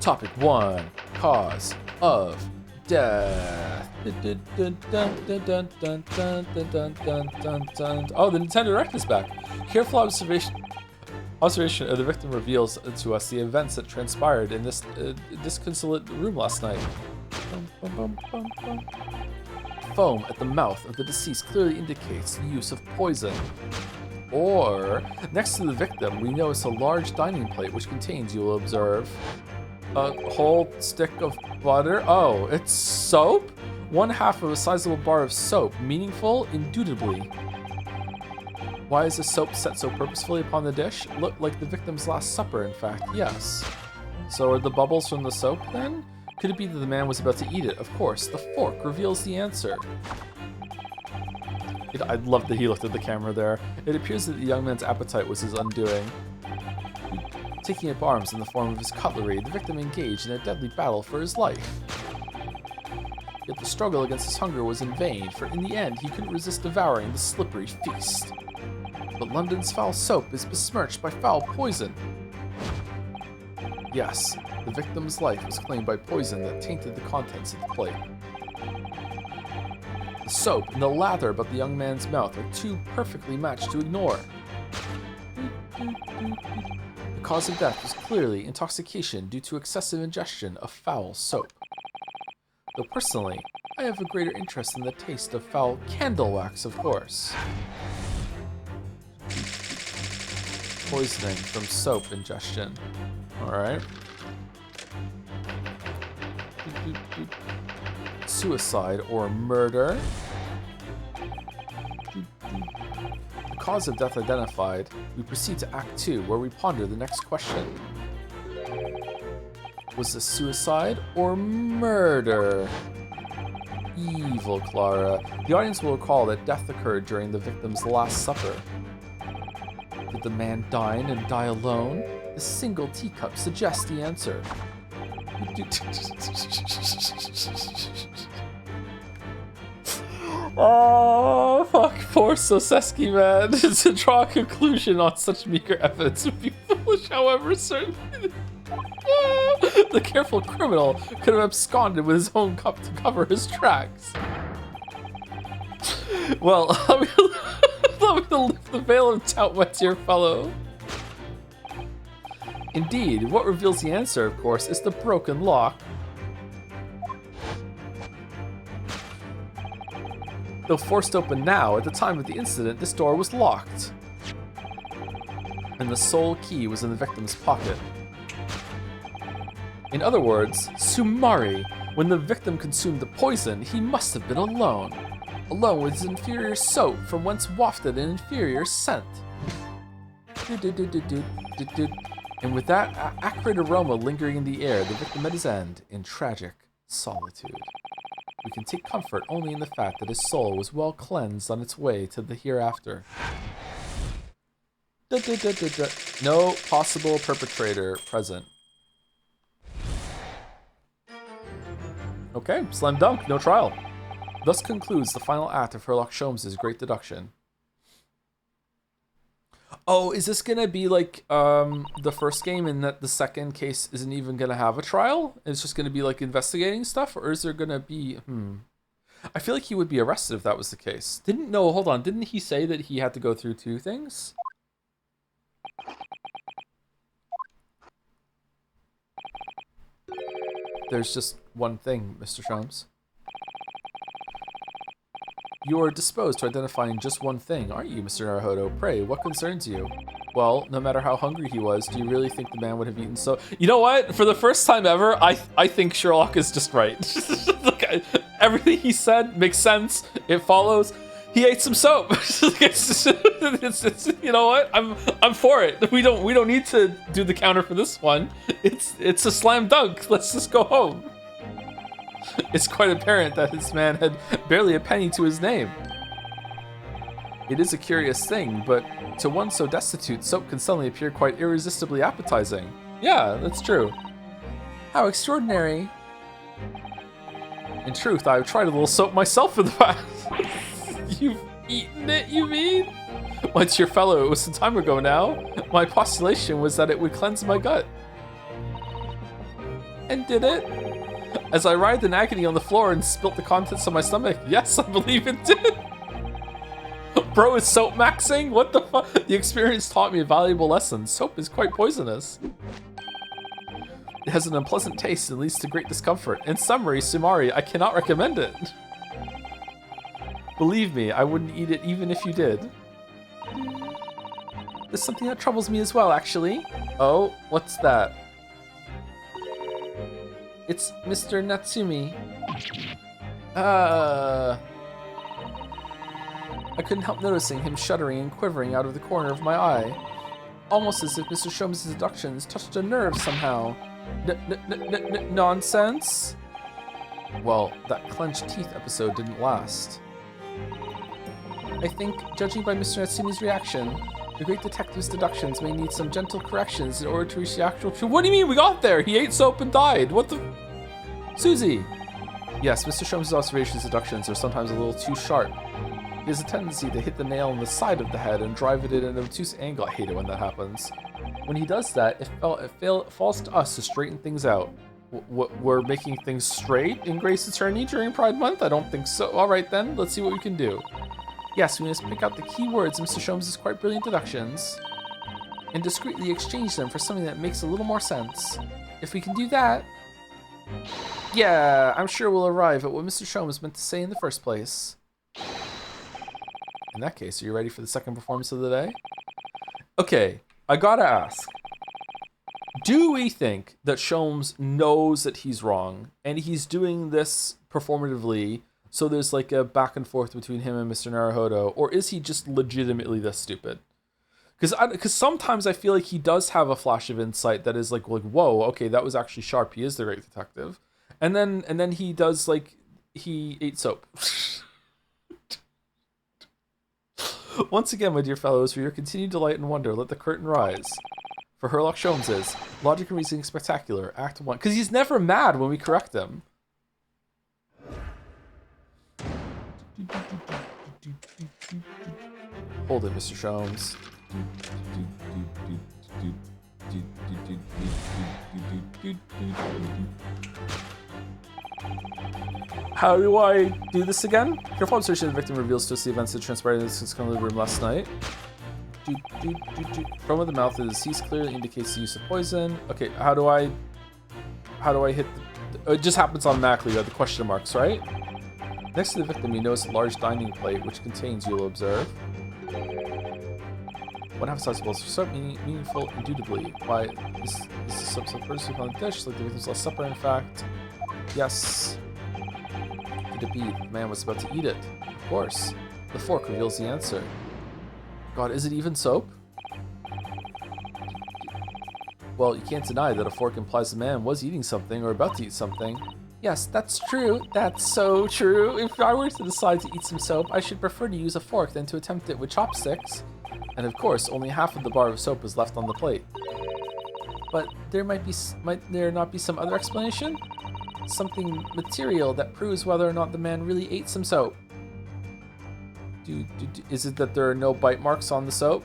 Topic 1. Cause of death. Oh, the Nintendo Direct is back. Careful observation of the victim reveals to us the events that transpired in this disconsolate room last night. Foam at the mouth of the deceased clearly indicates the use of poison. Or, next to the victim, we notice a large dining plate which contains, you will observe, a whole stick of butter. Oh, it's soap? 1/2 of a sizable bar of soap. Meaningful? Indubitably. Why is the soap set so purposefully upon the dish? Looked like the victim's last supper, in fact. Yes. So are the bubbles from the soap, then? Could it be that the man was about to eat it? Of course. The fork reveals the answer. I love that he looked at the camera there. It appears that the young man's appetite was his undoing. Taking up arms in the form of his cutlery, the victim engaged in a deadly battle for his life. Yet the struggle against his hunger was in vain, for in the end he couldn't resist devouring the slippery feast. But London's foul soap is besmirched by foul poison. Yes, the victim's life was claimed by poison that tainted the contents of the plate. The soap and the lather about the young man's mouth are too perfectly matched to ignore. The cause of death was clearly intoxication due to excessive ingestion of foul soap. Though personally, I have a greater interest in the taste of foul candle wax, of course. Poisoning from soap ingestion. Alright. Suicide or murder. The cause of death identified. We proceed to Act 2, where we ponder the next question. Was this suicide or murder? Evil Clara. The audience will recall that death occurred during the victim's Last Supper. Did the man dine and die alone? The single teacup suggests the answer. Oh, fuck, poor Soseski, man. To draw a conclusion on such meager evidence would be foolish, however certain. The careful criminal could have absconded with his own cup to cover his tracks. Well, let me lift the veil of doubt, my dear fellow. Indeed, what reveals the answer, of course, is the broken lock. Though forced open now, at the time of the incident, this door was locked. And the sole key was in the victim's pocket. In other words, sumari, when the victim consumed the poison, he must have been alone. Alone with his inferior soap, from whence wafted an inferior scent. And with that acrid aroma lingering in the air, the victim met his end in tragic solitude. We can take comfort only in the fact that his soul was well cleansed on its way to the hereafter. No possible perpetrator present. Okay, slam dunk, no trial. Thus concludes the final act of Sherlock Sholmes' Great Deduction. Oh, is this gonna be like the first game in that the second case isn't even gonna have a trial? It's just gonna be like investigating stuff, or is there gonna be I feel like he would be arrested if that was the case. Hold on, didn't he say that he had to go through two things? There's just one thing, Mr. Sholmes. You are disposed to identifying just one thing, aren't you, Mr. Naruhodo? Pray, what concerns you? Well, no matter how hungry he was, do you really think the man would have eaten so... You know what? For the first time ever, I think Sherlock is just right. Look, everything he said makes sense. It follows. He ate some soap. You know what? I'm for it. We don't need to do the counter for this one. It's a slam dunk. Let's just go home. It's quite apparent that this man had barely a penny to his name. It is a curious thing, but to one so destitute, soap can suddenly appear quite irresistibly appetizing. Yeah, that's true. How extraordinary. In truth, I've tried a little soap myself in the past. You've eaten it, you mean? My dear fellow, it was some time ago now. My postulation was that it would cleanse my gut. And did it? As I writhed in agony on the floor and spilt the contents of my stomach, yes, I believe it did. Bro is soap maxing? What the fuck? The experience taught me a valuable lesson. Soap is quite poisonous. It has an unpleasant taste and leads to great discomfort. In summary, sumari, I cannot recommend it. Believe me, I wouldn't eat it even if you did. There's something that troubles me as well, actually. Oh, what's that? It's Mr. Natsumi. I couldn't help noticing him shuddering and quivering out of the corner of my eye. Almost as if Mr. Sholmes' deductions touched a nerve somehow. Nonsense? Well, that clenched teeth episode didn't last. I think, judging by Mr. Natsumi's reaction, The great detective's deductions may need some gentle corrections in order to reach the actual truth. What do you mean we got there? He ate soap and died. What the... Susie. Yes, Mr. Sholmes' observations and deductions are sometimes a little too sharp. He has a tendency to hit the nail on the side of the head and drive it in an obtuse angle. I hate it when that happens. When he does that, it falls to us to straighten things out. We're making things straight in Grace Attorney during Pride Month? I don't think so. All right then, let's see what we can do. Yes, we must pick out the key words in Mr. Sholmes' quite brilliant deductions and discreetly exchange them for something that makes a little more sense. If we can do that, yeah, I'm sure we'll arrive at what Mr. Sholmes meant to say in the first place. In that case, are you ready for the second performance of the day? Okay, I gotta ask. Do we think that Sholmes knows that he's wrong and he's doing this performatively so there's like a back and forth between him and Mr. Naruhodo, or is he just legitimately this stupid? Because sometimes I feel like he does have a flash of insight that is like whoa, okay, that was actually sharp. He is the great detective, and then he does like he ate soap. Once again, my dear fellows, for your continued delight and wonder, let the curtain rise. For Sherlock Sholmes is logic and reasoning spectacular. Act 1, because he's never mad when we correct him. Hold it, Mr. Sholmes. How do I do this again? Careful observation of the victim reveals to us the events that transpired in this kind of room last night. From where the mouth is deceased clearly indicates the use of poison. Okay, how do I hit it just happens automatically by the question marks, right? Next to the victim, you notice a large dining plate which contains, you'll observe, 1/2 size bowls of soap, meaningful indubitably. Why is the soap so first on the dish, like the victim's last supper, in fact? Yes. Could it be the man was about to eat it? Of course. The fork reveals the answer. God, is it even soap? Well, you can't deny that a fork implies the man was eating something or about to eat something. Yes, that's true. That's so true. If I were to decide to eat some soap, I should prefer to use a fork than to attempt it with chopsticks. And of course, only half of the bar of soap was left on the plate. But might there not be some other explanation? Something material that proves whether or not the man really ate some soap. Is it that there are no bite marks on the soap?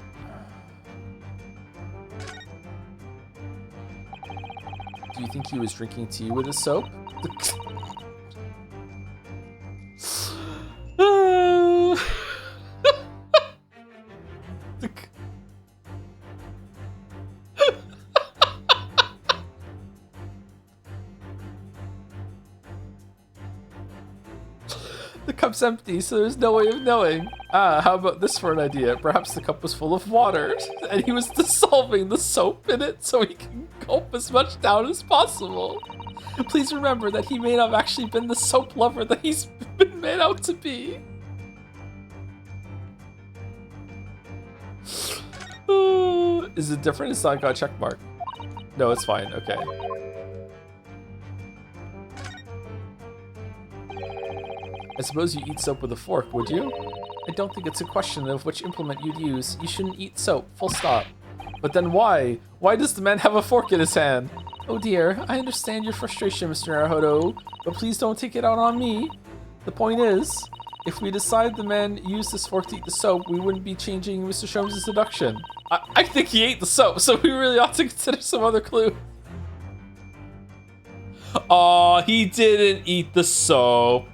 Do you think he was drinking tea with his soap? The cup's empty, so there's no way of knowing. Ah, how about this for an idea? Perhaps the cup was full of water, and he was dissolving the soap in it so he can gulp as much down as possible. Please remember that he may not have actually been the soap lover that he's been made out to be. Is it different? It's not got a check mark. No, it's fine. Okay. I suppose you eat soap with a fork, would you? I don't think it's a question of which implement you'd use. You shouldn't eat soap, full stop. But then why? Why does the man have a fork in his hand? Oh dear, I understand your frustration, Mr. Naruhodo, but please don't take it out on me. The point is, if we decide the man used this fork to eat the soap, we wouldn't be changing Mr. Sholmes' deduction. I think he ate the soap, so we really ought to consider some other clue. Aw, he didn't eat the soap.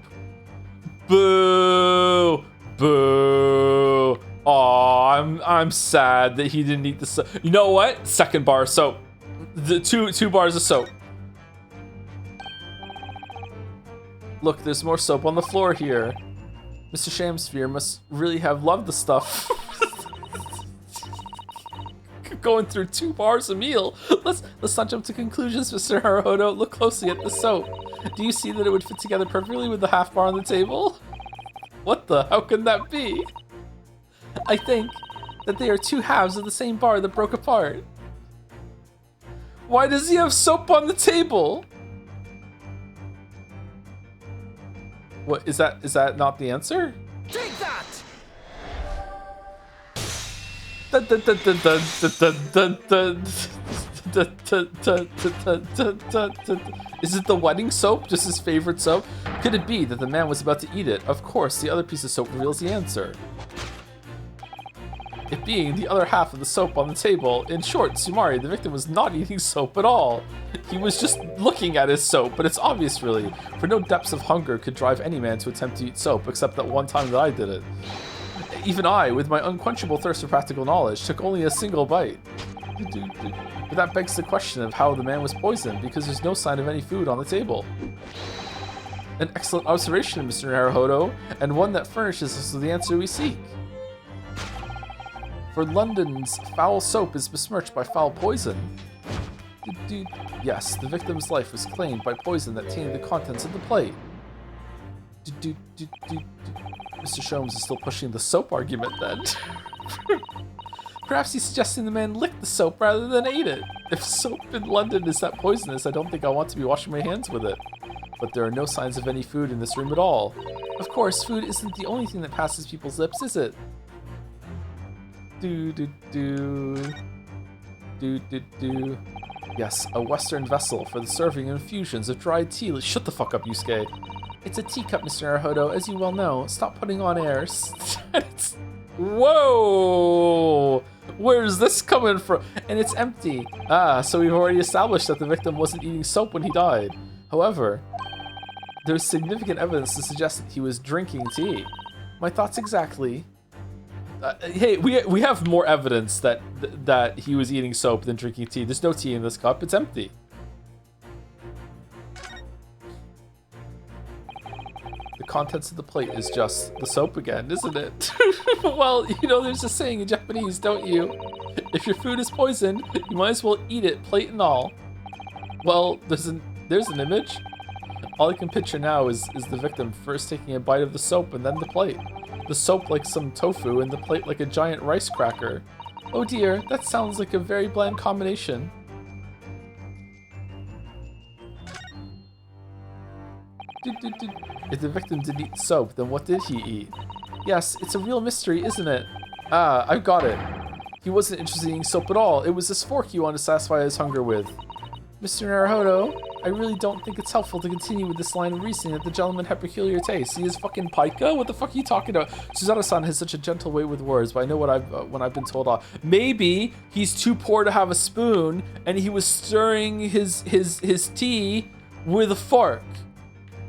Boo! Boo! Aw, I'm sad that he didn't eat the soap. You know what? Second bar of soap. The two bars of soap. Look, there's more soap on the floor here. Mr. Shamsphere must really have loved the stuff. Going through 2 bars a meal. Let's not jump to conclusions, Mr. Naruhodo. Look closely at the soap. Do you see that it would fit together perfectly with the half bar on the table? What the? How can that be? I think that they are 2 halves of the same bar that broke apart. Why does he have soap on the table? What is that? Is that not the answer? Take that! Is it the wedding soap? Just his favorite soap? Could it be that the man was about to eat it? Of course, the other piece of soap reveals the answer. It being the other half of the soap on the table. In short, Sumari, the victim, was not eating soap at all. He was just looking at his soap, but it's obvious really, for no depths of hunger could drive any man to attempt to eat soap, except that one time that I did it. Even I, with my unquenchable thirst for practical knowledge, took only a single bite. But that begs the question of how the man was poisoned, because there's no sign of any food on the table. An excellent observation, Mr. Naruhodo, and one that furnishes us with the answer we seek. For London's foul soap is besmirched by foul poison. Yes, the victim's life was claimed by poison that tainted the contents of the plate. Mr. Sholmes is still pushing the soap argument then. Perhaps he's suggesting the man licked the soap rather than ate it. If soap in London is that poisonous, I don't think I want to be washing my hands with it. But there are no signs of any food in this room at all. Of course, food isn't the only thing that passes people's lips, is it? Yes, a Western vessel for the serving and infusions of dried tea. Shut the fuck up, Yusuke. It's a teacup, Mr. Naruhodo, as you well know. Stop putting on airs. Whoa! Where's this coming from? And it's empty. Ah, so we've already established that the victim wasn't eating soap when he died. However, there's significant evidence to suggest that he was drinking tea. My thoughts exactly. Hey, we have more evidence that he was eating soap than drinking tea. There's no tea in this cup. It's empty. The contents of the plate is just the soap again, isn't it? Well, you know, there's a saying in Japanese, don't you? If your food is poisoned, you might as well eat it, plate and all. Well, there's an image. All I can picture now is the victim first taking a bite of the soap and then the plate. The soap like some tofu and the plate like a giant rice cracker. Oh dear, that sounds like a very bland combination. If the victim didn't eat soap, then what did he eat? Yes, it's a real mystery, isn't it? Ah, I've got it. He wasn't interested in eating soap at all. It was this fork he wanted to satisfy his hunger with. Mr. Naruhodo, I really don't think it's helpful to continue with this line of reasoning that the gentleman had peculiar taste. He is fucking Pika? What the fuck are you talking about? Suzato-san has such a gentle way with words, but I know what when I've been told off. Maybe he's too poor to have a spoon, and he was stirring his tea with a fork.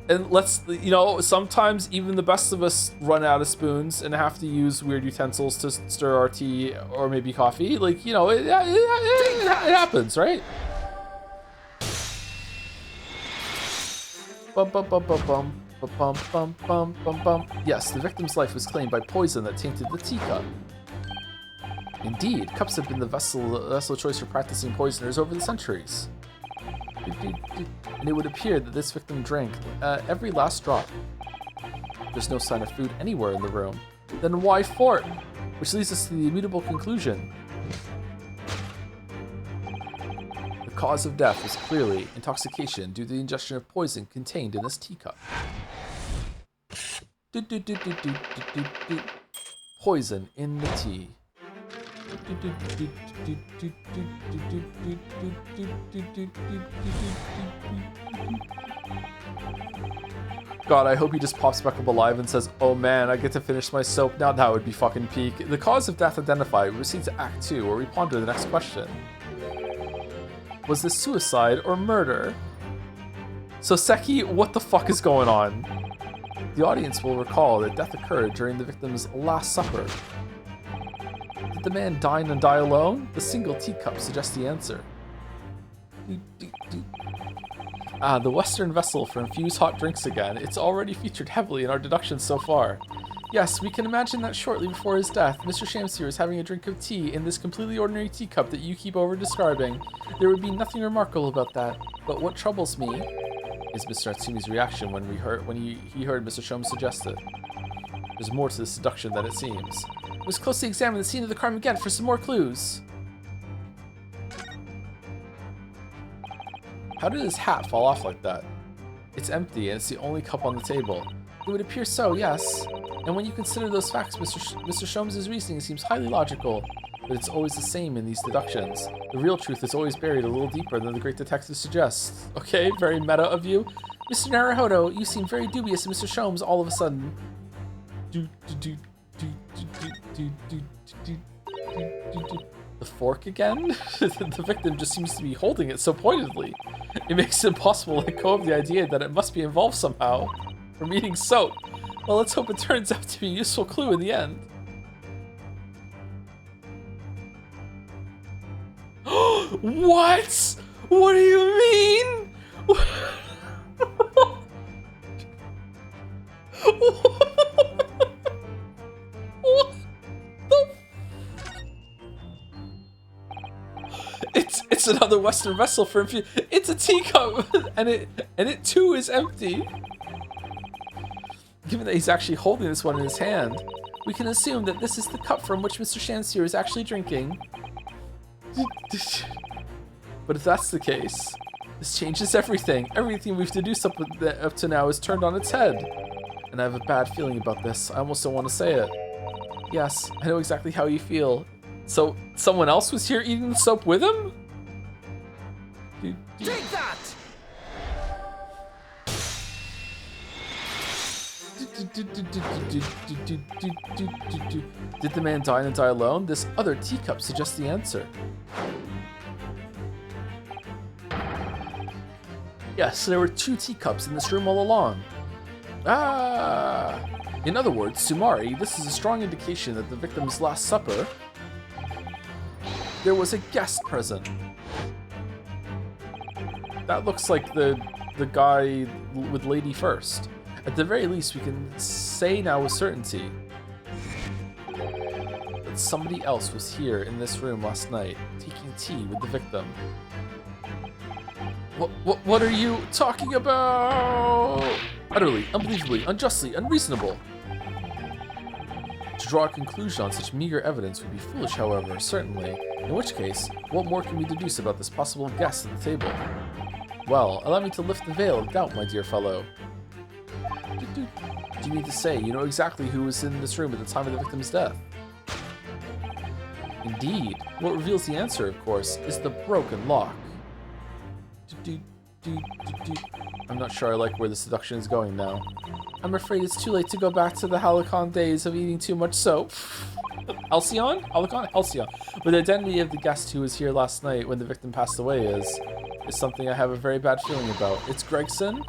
And let's, you know, sometimes even the best of us run out of spoons and have to use weird utensils to stir our tea or maybe coffee. Like, you know, it happens, right? Yes, the victim's life was claimed by poison that tainted the teacup. Indeed, cups have been the vessel of choice for practicing poisoners over the centuries. And it would appear that this victim drank every last drop. There's no sign of food anywhere in the room. Then why fort? Which leads us to the immutable conclusion. The cause of death was clearly intoxication due to the ingestion of poison contained in this teacup. Poison in the tea. God, I hope he just pops back up alive and says, oh man, I get to finish my soap now. That would be fucking peak. The cause of death identified. We proceed to Act 2, where we ponder the next question. Was this suicide or murder? So Seki, what the fuck is going on? The audience will recall that death occurred during the victim's last supper. Did the man dine and die alone? The single teacup suggests the answer. Ah, the Western vessel for infused hot drinks again. It's already featured heavily in our deductions so far. Yes, we can imagine that shortly before his death, Mr. Shamsir is having a drink of tea in this completely ordinary teacup that you keep over-describing. There would be nothing remarkable about that. But what troubles me is Mr. Natsumi's reaction when he heard Mr. Sholmes suggest it. There's more to this seduction than it seems. We must closely examine the scene of the crime again for some more clues. How did his hat fall off like that? It's empty and it's the only cup on the table. It would appear so, yes. And when you consider those facts, Mr. Sholmes' reasoning seems highly logical. but it's always the same in these deductions. The real truth is always buried a little deeper than the great detective suggests. Okay, very meta of you. Mr. Naruhodo, you seem very dubious, and Mr. Sholmes all of a sudden. The fork again? The victim just seems to be holding it so pointedly. It makes it impossible to let go of the idea that it must be involved somehow. From eating soap. Well, let's hope it turns out to be a useful clue in the end. What? What do you mean? What the? It's another Western vessel for infusion. It's a teacup, and it too is empty. Given that he's actually holding this one in his hand, we can assume that this is the cup from which Mr. Shansier is actually drinking. But if that's the case, this changes everything. Everything we've deduced up to now is turned on its head. And I have a bad feeling about this. I almost don't want to say it. Yes, I know exactly how you feel. So, someone else was here eating the soap with him? Take that! Did the man dine and die alone? This other teacup suggests the answer. Yes, there were 2 teacups in this room all along. Ah! In other words, Sumari, this is a strong indication that the victim's last supper, there was a guest present. That looks like the guy with Lady First. At the very least, we can say now with certainty that somebody else was here in this room last night, taking tea with the victim. What are you talking about? Utterly, unbelievably, unjustly, unreasonable. To draw a conclusion on such meager evidence would be foolish, however, certainly. In which case, what more can we deduce about this possible guest at the table? Well, allow me to lift the veil of doubt, my dear fellow. Do you mean to say you know exactly who was in this room at the time of the victim's death? Indeed. What reveals the answer, of course, is the broken lock. I'm not sure I like where the seduction is going now. I'm afraid it's too late to go back to the Halcyon days of eating too much soap. Halcyon? Halcyon. But the identity of the guest who was here last night when the victim passed away is something I have a very bad feeling about. It's Gregson?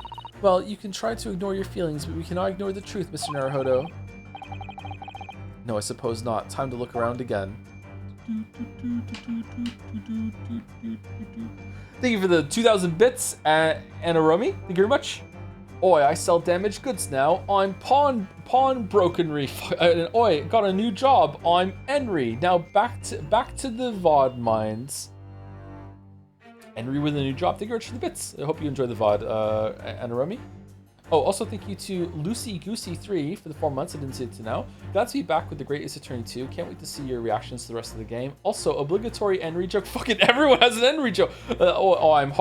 Well, you can try to ignore your feelings, but we cannot ignore the truth, Mr. Naruhodo. No, I suppose not. Time to look around again. Thank you for the 2,000 bits, Anaromi. Thank you very much. Oi, I sell damaged goods now. I'm Pawnbrokenry. Oi, got a new job. I'm Henry. Now back to the VOD mines. Henry with a new job. Thank you very much for the bits. I hope you enjoy the VOD, Anaromi. Oh, also thank you to Lucy Goosey 3 for the 4 months. I didn't see it to now. Glad to be back with the Great Ace Attorney 2. Can't wait to see your reactions to the rest of the game. Also, obligatory Henry joke. Fucking everyone has an Henry joke. I'm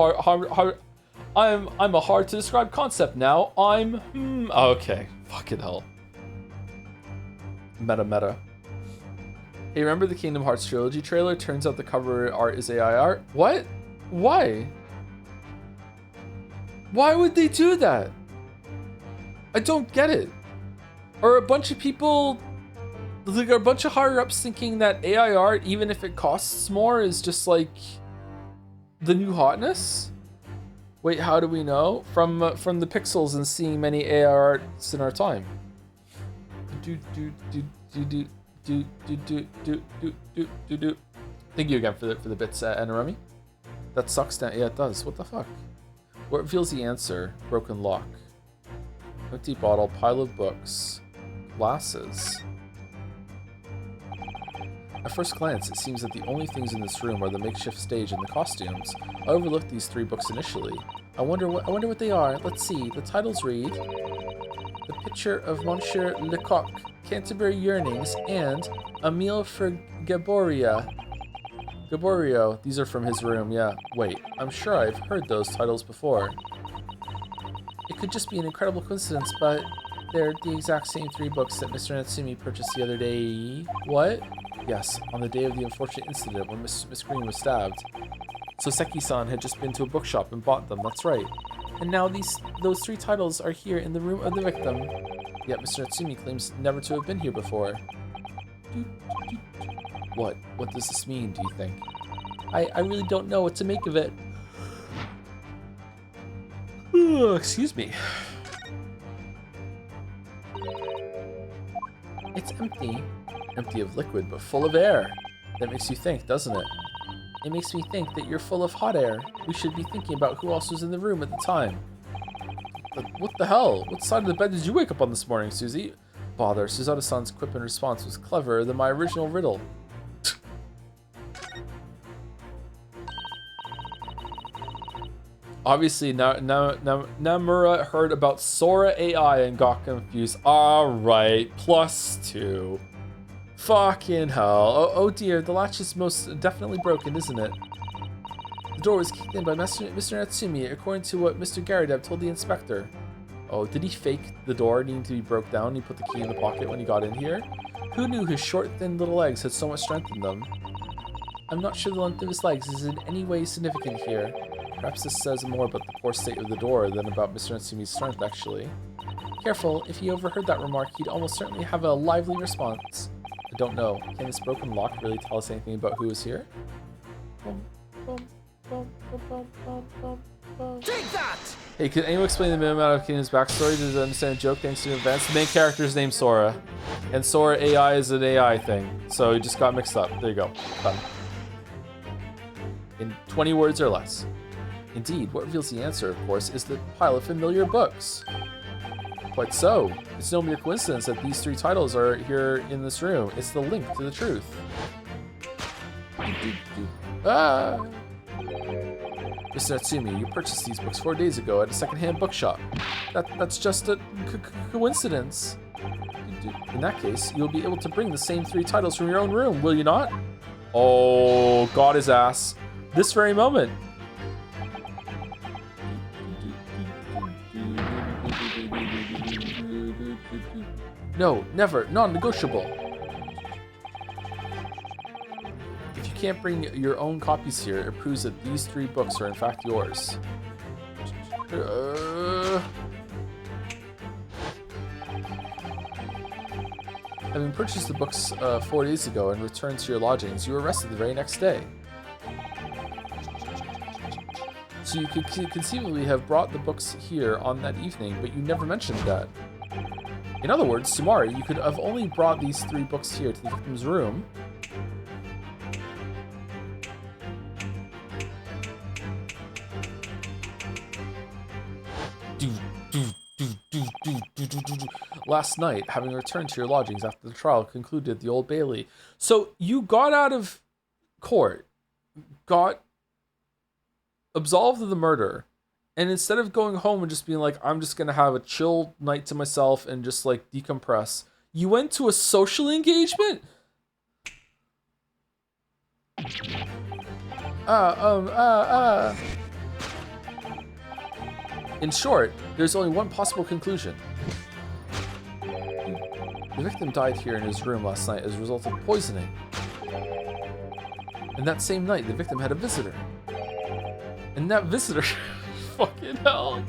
a hard to describe concept now. Okay. Fucking hell. Meta. Hey, remember the Kingdom Hearts trilogy trailer? Turns out the cover art is AI art. What? Why? Why would they do that? I don't get it. Are a bunch of people, like, are a bunch of higher ups thinking that AI art, even if it costs more, is just like the new hotness? Wait, how do we know? From the pixels and seeing many AI arts in our time. Thank you again for the bits, Anarami. That sucks down. Yeah, it does. What the fuck? What reveals the answer? Broken lock. Empty bottle, pile of books, glasses. At first glance, it seems that the only things in this room are the makeshift stage and the costumes. I overlooked these 3 books initially. I wonder what they are. Let's see. The titles read: The Picture of Monsieur Lecoq, Canterbury Yearnings, and A Meal for Gaborio. These are from his room, yeah. Wait, I'm sure I've heard those titles before. It could just be an incredible coincidence, but they're the exact same 3 books that Mr. Natsumi purchased the other day. What? Yes, on the day of the unfortunate incident when Miss Green was stabbed. Soseki-san had just been to a bookshop and bought them, that's right. And now those 3 titles are here in the room of the victim. Yet Mr. Natsumi claims never to have been here before. What? What does this mean, do you think? I really don't know what to make of it. Excuse me. It's empty. Empty of liquid, but full of air. That makes you think, doesn't it? It makes me think that you're full of hot air. We should be thinking about who else was in the room at the time. But what the hell? What side of the bed did you wake up on this morning, Susie? Bother, Suzato-san's quip in response was cleverer than my original riddle. Obviously, Namura heard about Sora AI and got confused. Alright, +2. Fucking hell. Oh dear, the latch is most definitely broken, isn't it? The door was kicked in by Mr. Natsumi, according to what Mr. Garadeb told the inspector. Oh, did he fake the door needing to be broke down and he put the key in the pocket when he got in here? Who knew his short, thin little legs had so much strength in them? I'm not sure the length of his legs is in any way significant here. Perhaps this says more about the poor state of the door than about Mr. Natsumi's strength, actually. Careful, if he overheard that remark, he'd almost certainly have a lively response. I don't know. Can this broken lock really tell us anything about who is here? Take that! Hey, can anyone explain the minimum amount of Kingdom's backstory? Does it understand a joke thanks to advance? The main character is named Sora. And Sora AI is an AI thing. So he just got mixed up. There you go. Done. In 20 words or less. Indeed, what reveals the answer, of course, is the pile of familiar books. Quite so. It's no mere coincidence that these 3 titles are here in this room. It's the link to the truth. Ah! Mr. Natsumi, you purchased these books 4 days ago at a secondhand bookshop. That's just a coincidence. In that case, you'll be able to bring the same 3 titles from your own room, will you not? Oh, got his ass. This very moment. No, never. Non-negotiable. If you can't bring your own copies here, it proves that these 3 books are in fact yours. Having purchased the books 4 days ago and returned to your lodgings, you were arrested the very next day. So you could conceivably have brought the books here on that evening, but you never mentioned that. In other words, Sumari, you could have only brought these 3 books here to the victim's room. Last night, having returned to your lodgings after the trial concluded at the Old Bailey. So you got out of court, got absolved of the murder, and instead of going home and just being like, I'm just gonna have a chill night to myself and just like decompress, you went to a social engagement? In short, there's only one possible conclusion. The victim died here in his room last night as a result of poisoning. And that same night, the victim had a visitor. And that visitor... fucking hell.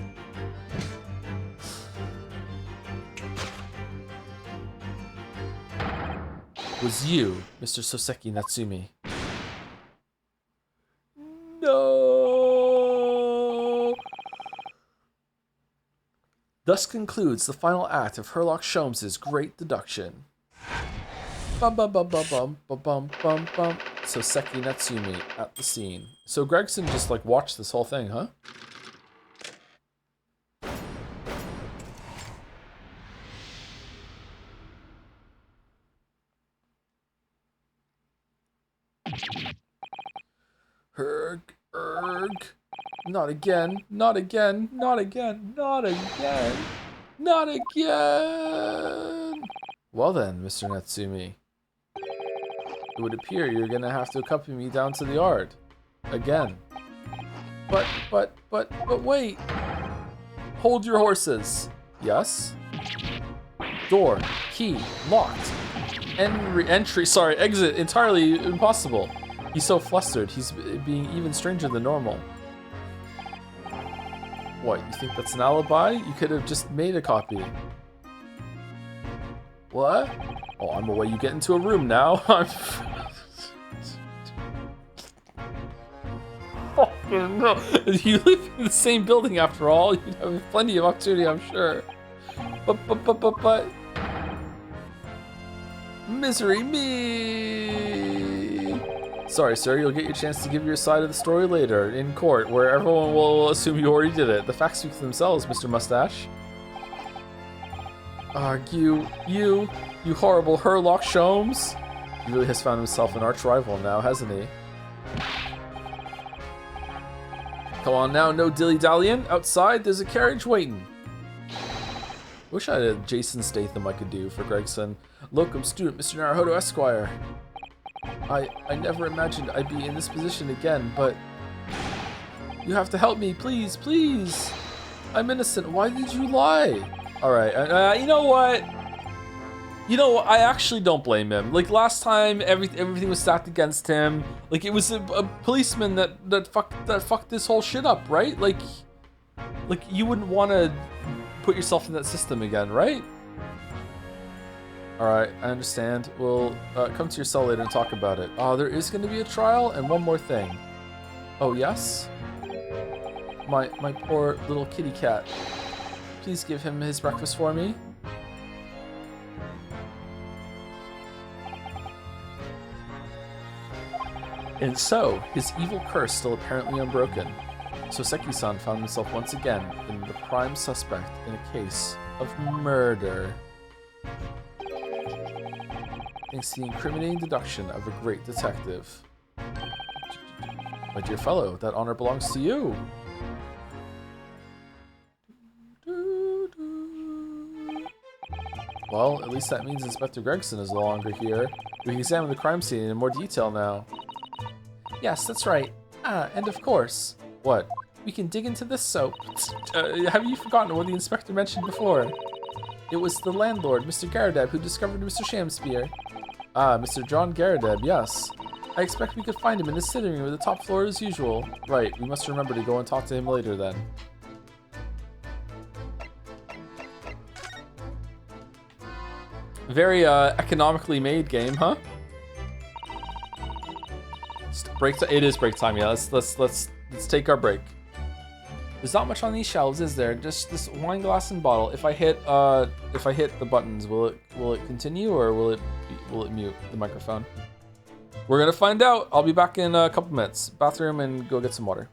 Was you, Mr. Soseki Natsumi. No. Thus concludes the final act of Herlock Sholmes' great deduction. Bum bum bum bum bum bum bum bum bum. Soseki Natsumi at the scene. So Gregson just like watched this whole thing, huh? Erg. Not again, not again, not again, not again, not again. Well then, Mr. Natsumi. It would appear you're gonna have to accompany me down to the yard. Again. But wait. Hold your horses. Yes? Door. Key. Locked. Exit entirely impossible. He's so flustered. He's being even stranger than normal. What, you think that's an alibi? You could have just made a copy. What? Oh, I'm away. You get into a room now. I'm... Fucking no. You live in the same building after all. You'd have plenty of opportunity, I'm sure. But... Misery me! Sorry, sir, you'll get your chance to give your side of the story later, in court, where everyone will assume you already did it. The facts speak for themselves, Mr. Mustache. You horrible Herlock Sholmes! He really has found himself an arch rival now, hasn't he? Come on now, no dilly-dallying. Outside, there's a carriage waiting. Wish I had a Jason Statham I could do for Gregson. Locum student, Mr. Naruhodo Esquire. I never imagined I'd be in this position again, but... You have to help me, please, please! I'm innocent, why did you lie? Alright, you know what? You know what, I actually don't blame him. Like, last time, everything was stacked against him. Like, it was a policeman that fucked this whole shit up, right? Like, you wouldn't want to put yourself in that system again, right? Alright, I understand. We'll come to your cell later and talk about it. Oh, there is going to be a trial, and one more thing. Oh, yes? My poor little kitty cat. Please give him his breakfast for me. And so, his evil curse still apparently unbroken. Soseki-san found himself once again in the prime suspect in a case of murder. Thanks to the incriminating deduction of a great detective. My dear fellow, that honor belongs to you. Well, at least that means Inspector Gregson is no longer here. We can examine the crime scene in more detail now. Yes, that's right. And of course. What? We can dig into this soap. Have you forgotten what the inspector mentioned before? It was the landlord, Mr. Garadeb, who discovered Mr. Shamspear. Ah, Mr. John Garadeb, yes. I expect we could find him in the sitting room of the top floor as usual. Right, we must remember to go and talk to him later then. Very economically made game, huh? It is break time. Yeah, let's take our break. There's not much on these shelves, is there? Just this wine glass and bottle. If I hit the buttons, will it continue or will it mute the microphone? We're gonna find out. I'll be back in a couple minutes. Bathroom and go get some water.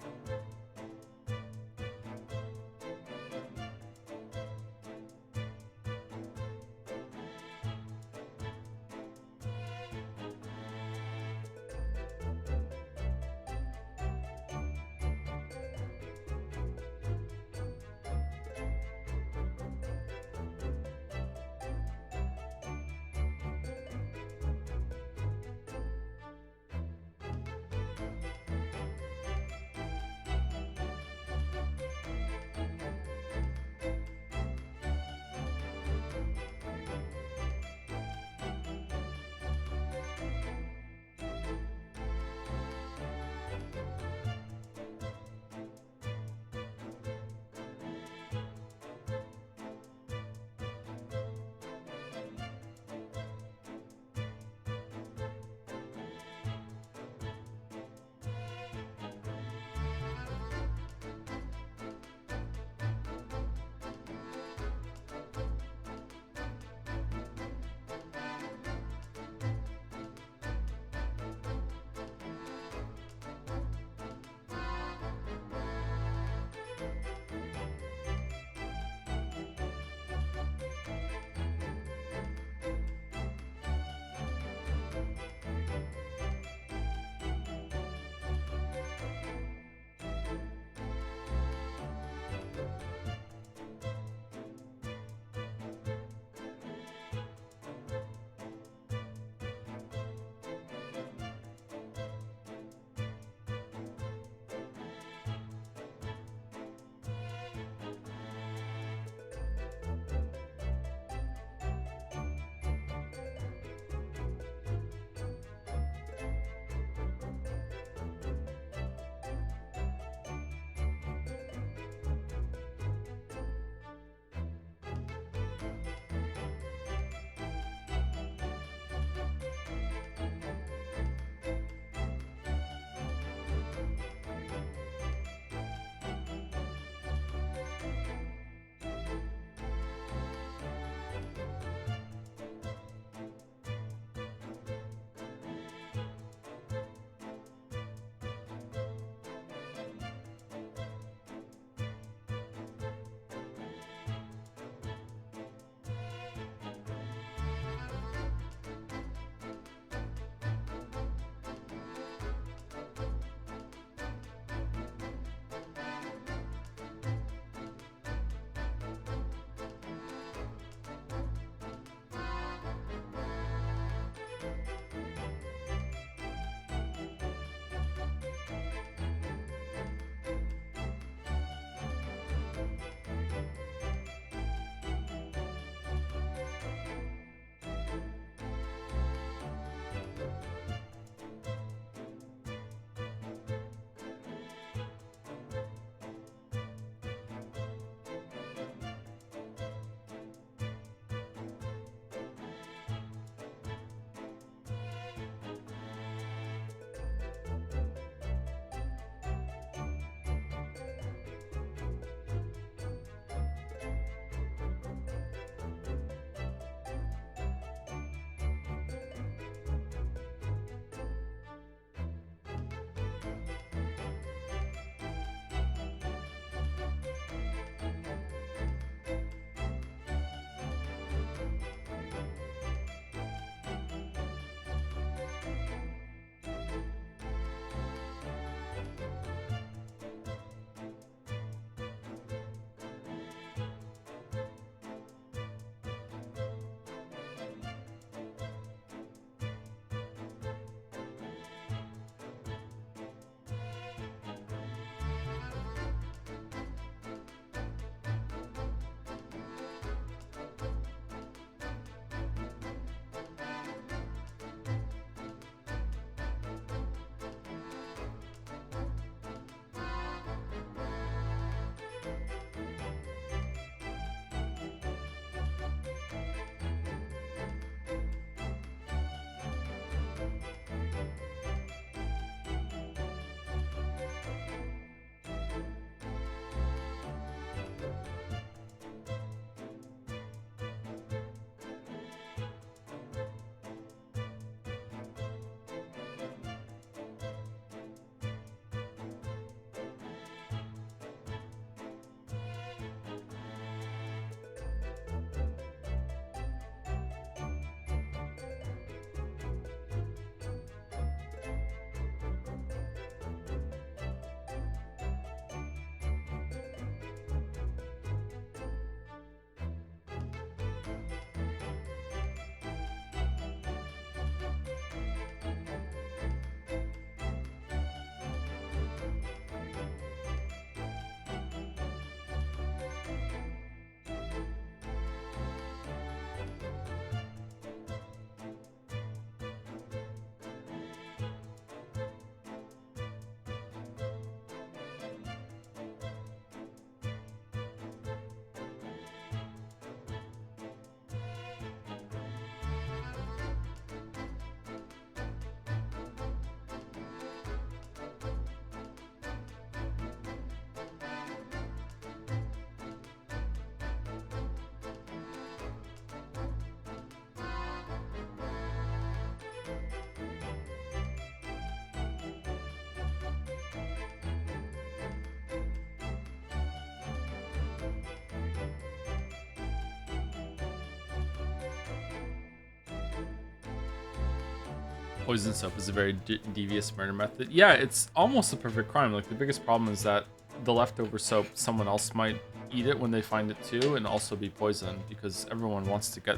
Poison soap is a very devious murder method. Yeah, it's almost a perfect crime. Like, the biggest problem is that the leftover soap, someone else might eat it when they find it too, and also be poisoned, because everyone wants to get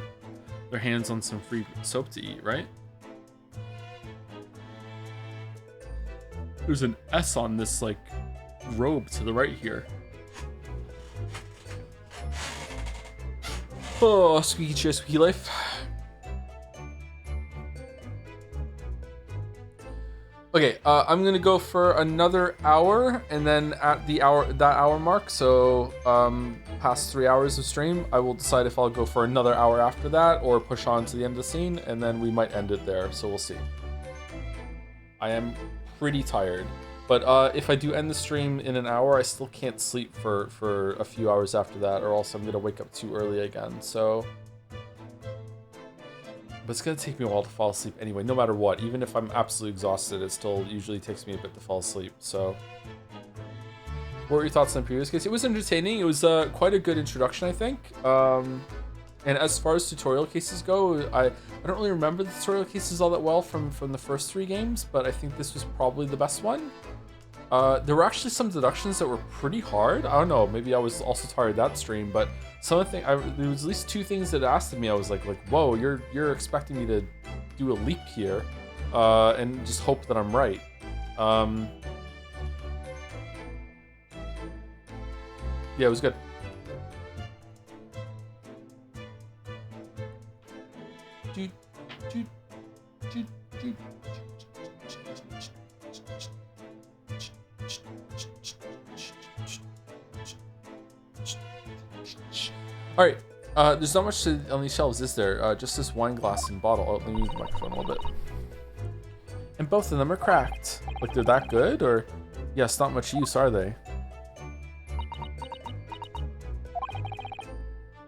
their hands on some free soap to eat, right? There's an S on this, like, robe to the right here. Oh, squeaky chair, squeaky life. Okay, I'm gonna go for another hour, and then at that hour mark, so past 3 hours of stream, I will decide if I'll go for another hour after that or push on to the end of the scene, and then we might end it there. So we'll see. I am pretty tired, but if I do end the stream in an hour, I still can't sleep for a few hours after that, or else I'm gonna wake up too early again. So. But it's gonna take me a while to fall asleep anyway, no matter what. Even if I'm absolutely exhausted, it still usually takes me a bit to fall asleep, so. What were your thoughts on the previous case? It was entertaining. It was quite a good introduction, I think. And as far as tutorial cases go, I don't really remember the tutorial cases all that well from the first 3 games, but I think this was probably the best one. There were actually some deductions that were pretty hard. I don't know, maybe I was also tired that stream, but some of the there was at least 2 things that asked of me. I was like, whoa, you're expecting me to do a leap here, and just hope that I'm right. Yeah, it was good. Alright, there's not much on these shelves, is there? Just this wine glass and bottle. Oh, let me use the microphone a little bit. And both of them are cracked. Like, they're that good? Or, yes, not much use, are they?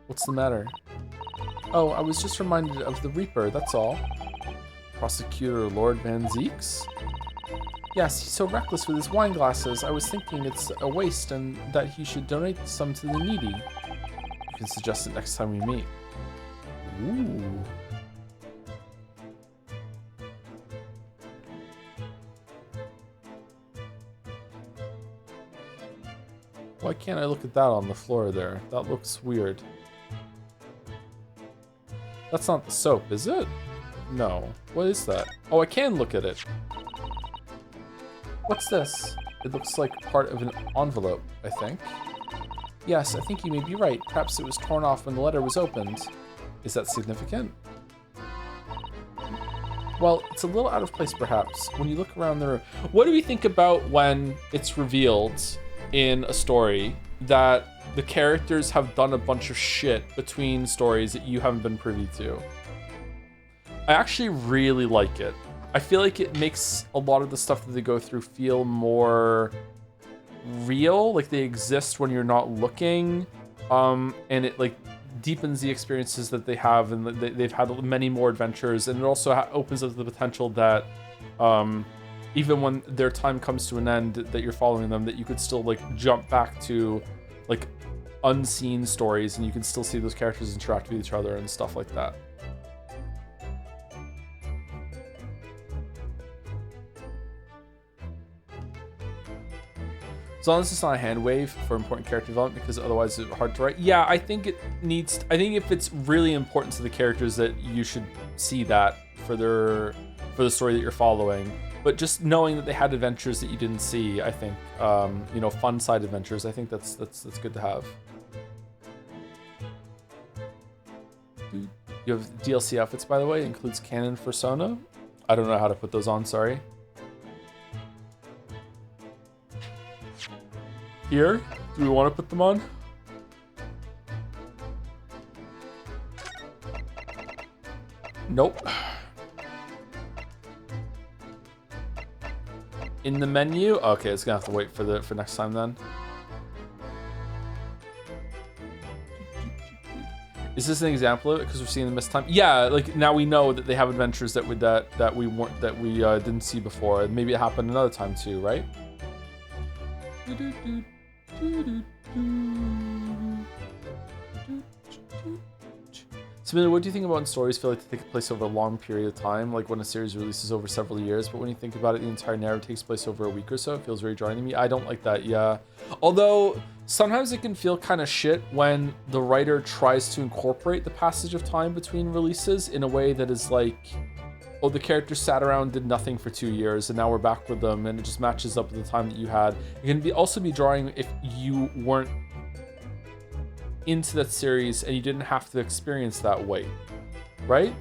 What's the matter? Oh, I was just reminded of the Reaper, that's all. Prosecutor Lord Van Zeeks? Yes, he's so reckless with his wine glasses. I was thinking it's a waste and that he should donate some to the needy. You can suggest it next time we meet. Ooh. Why can't I look at that on the floor there? That looks weird. That's not the soap, is it? No. What is that? Oh, I can look at it. What's this? It looks like part of an envelope, I think. Yes, I think you may be right. Perhaps it was torn off when the letter was opened. Is that significant? Well, it's a little out of place, perhaps. When you look around the room... What do we think about when it's revealed in a story that the characters have done a bunch of shit between stories that you haven't been privy to? I actually really like it. I feel like it makes a lot of the stuff that they go through feel more real, like they exist when you're not looking, and it like deepens the experiences that they have, and they've had many more adventures, and it also opens up the potential that even when their time comes to an end, that you're following them, that you could still like jump back to like unseen stories, and you can still see those characters interact with each other and stuff like that. As long as it's not a hand wave for important character development, because otherwise it's hard to write. Yeah, I think it needs... I think if it's really important to the characters, that you should see that for the story that you're following. But just knowing that they had adventures that you didn't see, I think, you know, fun side adventures, I think that's good to have. You have DLC outfits, by the way. It includes canon persona. I don't know how to put those on, sorry. Here? Do we want to put them on? Nope. In the menu? Okay, it's gonna have to wait for next time then. Is this an example of it? Because we're seeing them this time. Yeah, like now we know that they have adventures that we didn't see before. And maybe it happened another time too, right? Similarly, what do you think about when stories feel like they take place over a long period of time, like when a series releases over several years, but when you think about it, the entire narrative takes place over a week or so? It feels very drawing to me. I don't like that, yeah. Although, sometimes it can feel kind of shit when the writer tries to incorporate the passage of time between releases in a way that is like, oh, the characters sat around, did nothing for 2 years, and now we're back with them, and it just matches up with the time that you had. It can also be drawing if you weren't into that series and you didn't have to experience that way, right?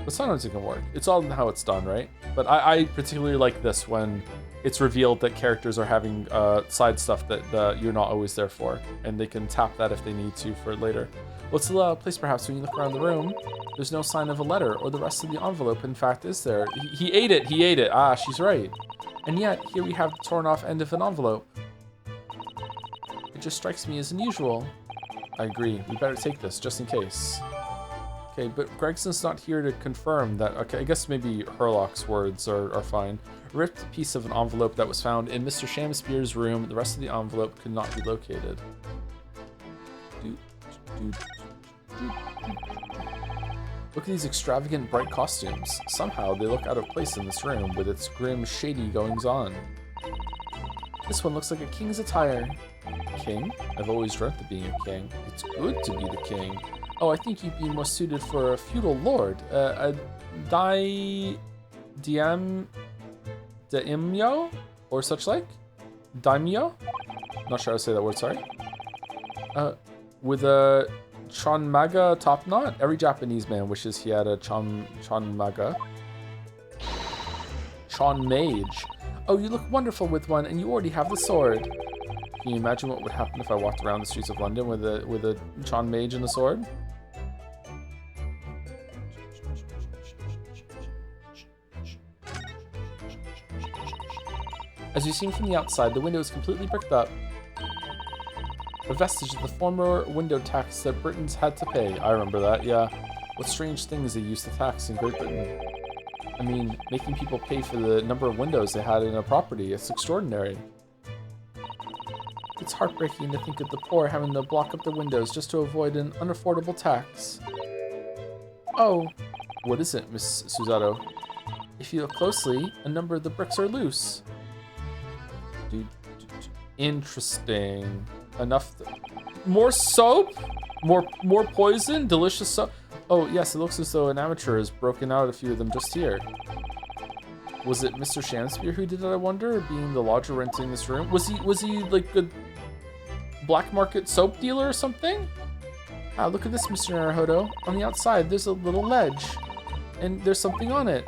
But sometimes it can work. It's all in how it's done, right? But I particularly like this when it's revealed that characters are having side stuff that you're not always there for, and they can tap that if they need to for later. What's the place perhaps when you look around the room? There's no sign of a letter or the rest of the envelope, in fact, is there? He ate it, he ate it. Ah, she's right. And yet, here we have the torn off end of an envelope. It just strikes me as unusual. I agree. We better take this, just in case. Okay, but Gregson's not here to confirm that. Okay, I guess maybe Herlock's words are fine. A ripped piece of an envelope that was found in Mr. Shamspeare's room. The rest of the envelope could not be located. Look at these extravagant, bright costumes. Somehow they look out of place in this room with its grim, shady goings-on. This one looks like a king's attire. King? I've always dreamt of being a king. It's good to be the king. Oh, I think you'd be more suited for a feudal lord. A daimyo? Or such like? Daimyo? Not sure how to say that word, sorry. With a chonmaga top knot? Every Japanese man wishes he had a chonmaga. Chonmage. Oh, you look wonderful with one, and you already have the sword. Can you imagine what would happen if I walked around the streets of London with a chonmage and a sword? As you've seen from the outside, the window is completely bricked up. A vestige of the former window tax that Britons had to pay. I remember that, yeah. What strange things they used to tax in Great Britain. I mean, making people pay for the number of windows they had in a property. It's extraordinary. It's heartbreaking to think of the poor having to block up the windows just to avoid an unaffordable tax. Oh, what is it, Miss Susato? If you look closely, a number of the bricks are loose. Interesting. Enough. More soap? More poison? Delicious soap? Oh, yes, it looks as though an amateur has broken out a few of them just here. Was it Mr. Shamspeare who did it, I wonder, being the lodger renting this room? Was he like a black market soap dealer or something? Ah, look at this, Mr. Naruhodo. On the outside, there's a little ledge. And there's something on it.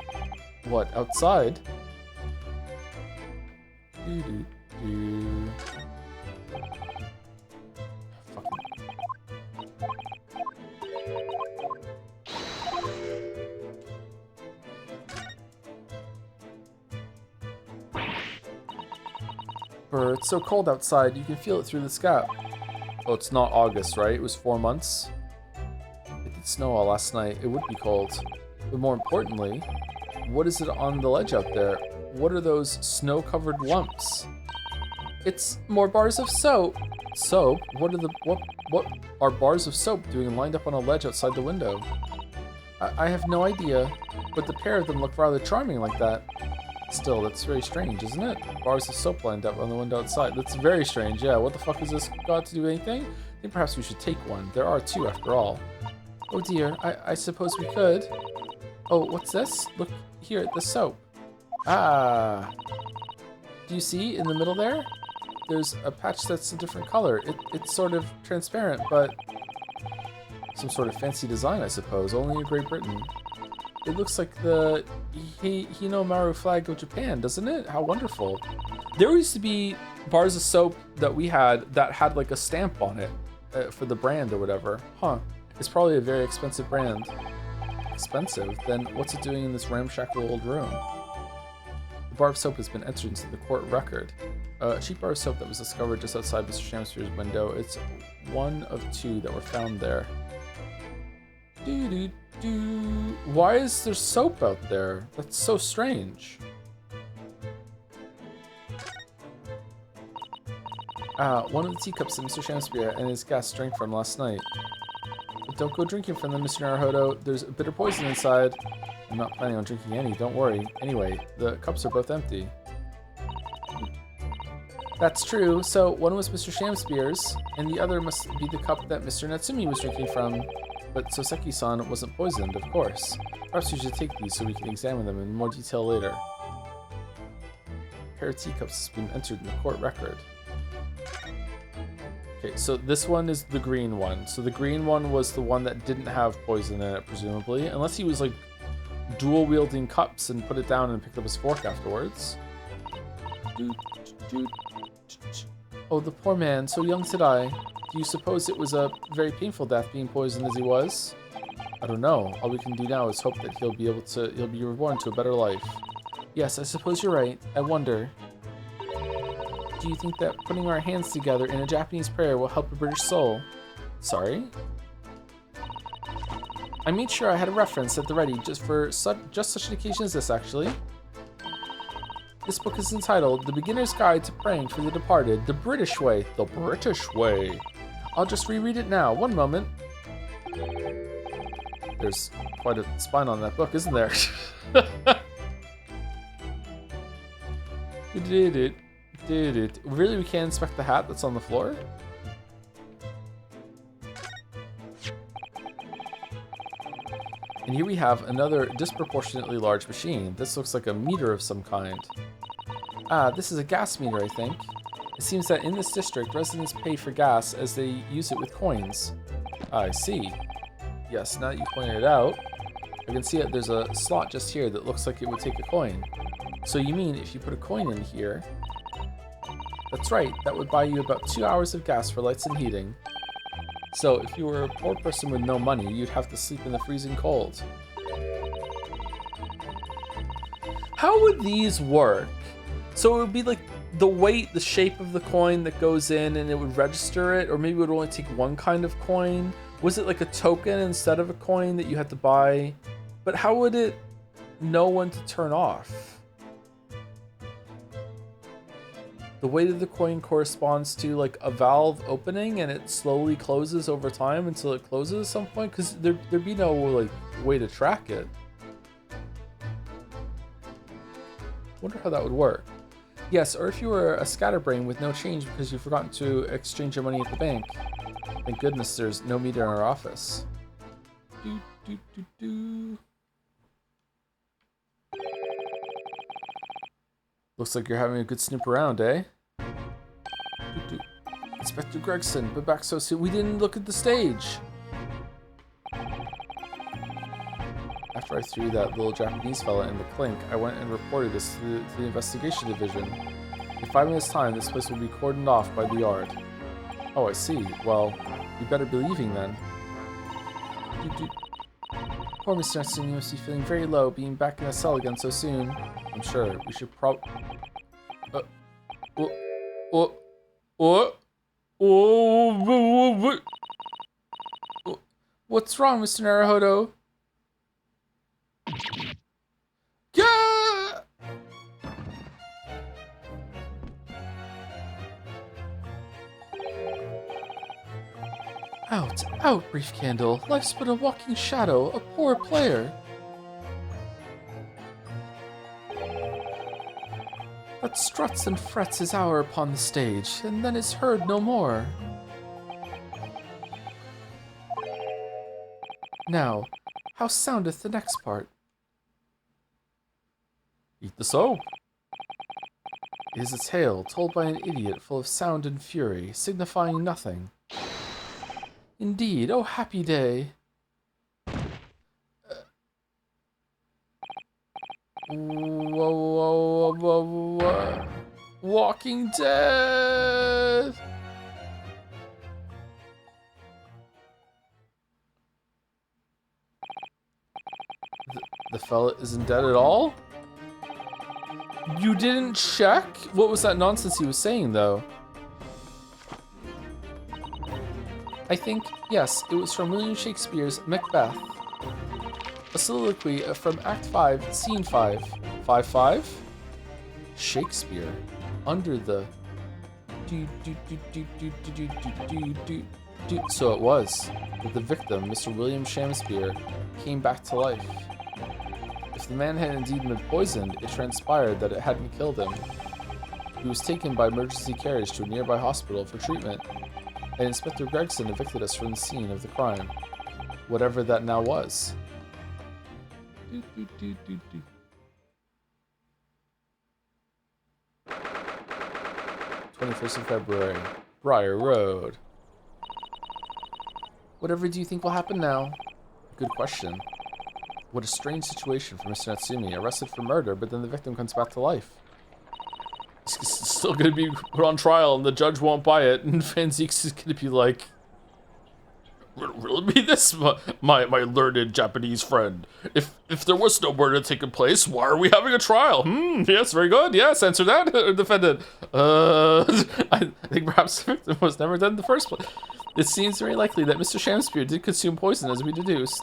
What, outside? It's so cold outside, you can feel it through the sky. Oh, it's not August, right? It was 4 months. It did snow all last night. It would be cold. But more importantly, what is it on the ledge out there? What are those snow-covered lumps? It's more bars of soap. Soap? What are bars of soap doing lined up on a ledge outside the window? I have no idea, but the pair of them look rather charming like that. Still, that's very strange, isn't it? Bars of soap lined up on the window outside. That's very strange, yeah. What the fuck has this got to do with anything? I think perhaps we should take one. There are 2 after all. Oh dear, I suppose we could. Oh, what's this? Look here at the soap. Ah. Do you see in the middle there? There's a patch that's a different color. It's sort of transparent, but some sort of fancy design, I suppose. Only in Great Britain. It looks like the Hinomaru flag of Japan, doesn't it? How wonderful. There used to be bars of soap that we had that had like a stamp on it for the brand or whatever. Huh. It's probably a very expensive brand. Expensive? Then what's it doing in this ramshackle old room? The bar of soap has been entered into the court record. A cheap bar of soap that was discovered just outside Mr. Shamspeare's window. It's one of 2 that were found there. Why is there soap out there? That's so strange. One of the teacups that Mr. Shamspeare and his guests drank from last night. But don't go drinking from them, Mr. Naruhodo. There's a bitter poison inside. I'm not planning on drinking any, don't worry. Anyway, the cups are both empty. That's true, so one was Mr. Shamspeare's, and the other must be the cup that Mr. Natsumi was drinking from. But Soseki-san wasn't poisoned, of course. Perhaps we should take these so we can examine them in more detail later. A pair of teacups has been entered in the court record. Okay, so this one is the green one. So the green one was the one that didn't have poison in it, presumably. Unless he was, like, dual-wielding cups and put it down and picked up his fork afterwards. Oh, the poor man, so young to die. Do you suppose it was a very painful death being poisoned as he was? I don't know. All we can do now is hope that he'll be reborn to a better life. Yes, I suppose you're right. I wonder. Do you think that putting our hands together in a Japanese prayer will help a British soul? Sorry? I made sure I had a reference at the ready just for such an occasion as this, actually. This book is entitled The Beginner's Guide to Praying for the Departed, the British Way. The British Way. I'll just reread it now. One moment. There's quite a spine on that book, isn't there? Really, we can't inspect the hat that's on the floor? And here we have another disproportionately large machine. This looks like a meter of some kind. Ah, this is a gas meter, I think. It seems that in this district, residents pay for gas as they use it with coins. Ah, I see. Yes, now that you pointed it out, I can see that there's a slot just here that looks like it would take a coin. So you mean if you put a coin in here... That's right, that would buy you about 2 hours of gas for lights and heating. So if you were a poor person with no money, you'd have to sleep in the freezing cold. How would these work? So it would be like the weight, the shape of the coin that goes in and it would register it, or maybe it would only take one kind of coin. Was it like a token instead of a coin that you had to buy? But how would it know when to turn off? The weight of the coin corresponds to like a valve opening and it slowly closes over time until it closes at some point? Because there'd be no like way to track it. Wonder how that would work. Yes, or if you were a scatterbrain with no change because you've forgotten to exchange your money at the bank. Thank goodness there's no meter in our office. Looks like you're having a good snoop around, eh? Inspector Gregson, but back so soon. We didn't look at the stage. After I threw that little Japanese fella in the clink, I went and reported this to the investigation division. In 5 minutes' time, this place will be cordoned off by the yard. Oh, I see. Well, you better be leaving then. Poor Mr. Natsumi must be feeling very low, being back in the cell again so soon. I'm sure we should What's wrong, Mr. Naruhodo? Yeah! Out, Brief Candle. Life's but a walking shadow, a poor player. That struts and frets his hour upon the stage, and then is heard no more. Now, how soundeth the next part? Eat the soap. It is a tale told by an idiot full of sound and fury, signifying nothing. Indeed, oh happy day! Whoa. Walking Dead! The fella isn't dead at all? You didn't check? What was that nonsense he was saying, though? I think, yes, it was from William Shakespeare's Macbeth. A soliloquy from Act 5, Scene 5. 5-5? Shakespeare. Under the So it was that the victim, Mr. William Shamspeare, came back to life. If the man had indeed been poisoned, it transpired that it hadn't killed him. He was taken by emergency carriage to a nearby hospital for treatment, and Inspector Gregson evicted us from the scene of the crime, whatever that now was. 21st of February, Briar Road. Whatever do you think will happen now? Good question. What a strange situation for Mr. Natsumi, arrested for murder, but then the victim comes back to life. He's still gonna be put on trial and the judge won't buy it, and Fanzeeks is gonna be like, really be this, my learned Japanese friend? If there was no murder taking place, why are we having a trial? Yes, very good. Yes, answer that, defendant. I think perhaps the victim was never dead in the first place. It seems very likely that Mr. Shamspeare did consume poison, as we deduced.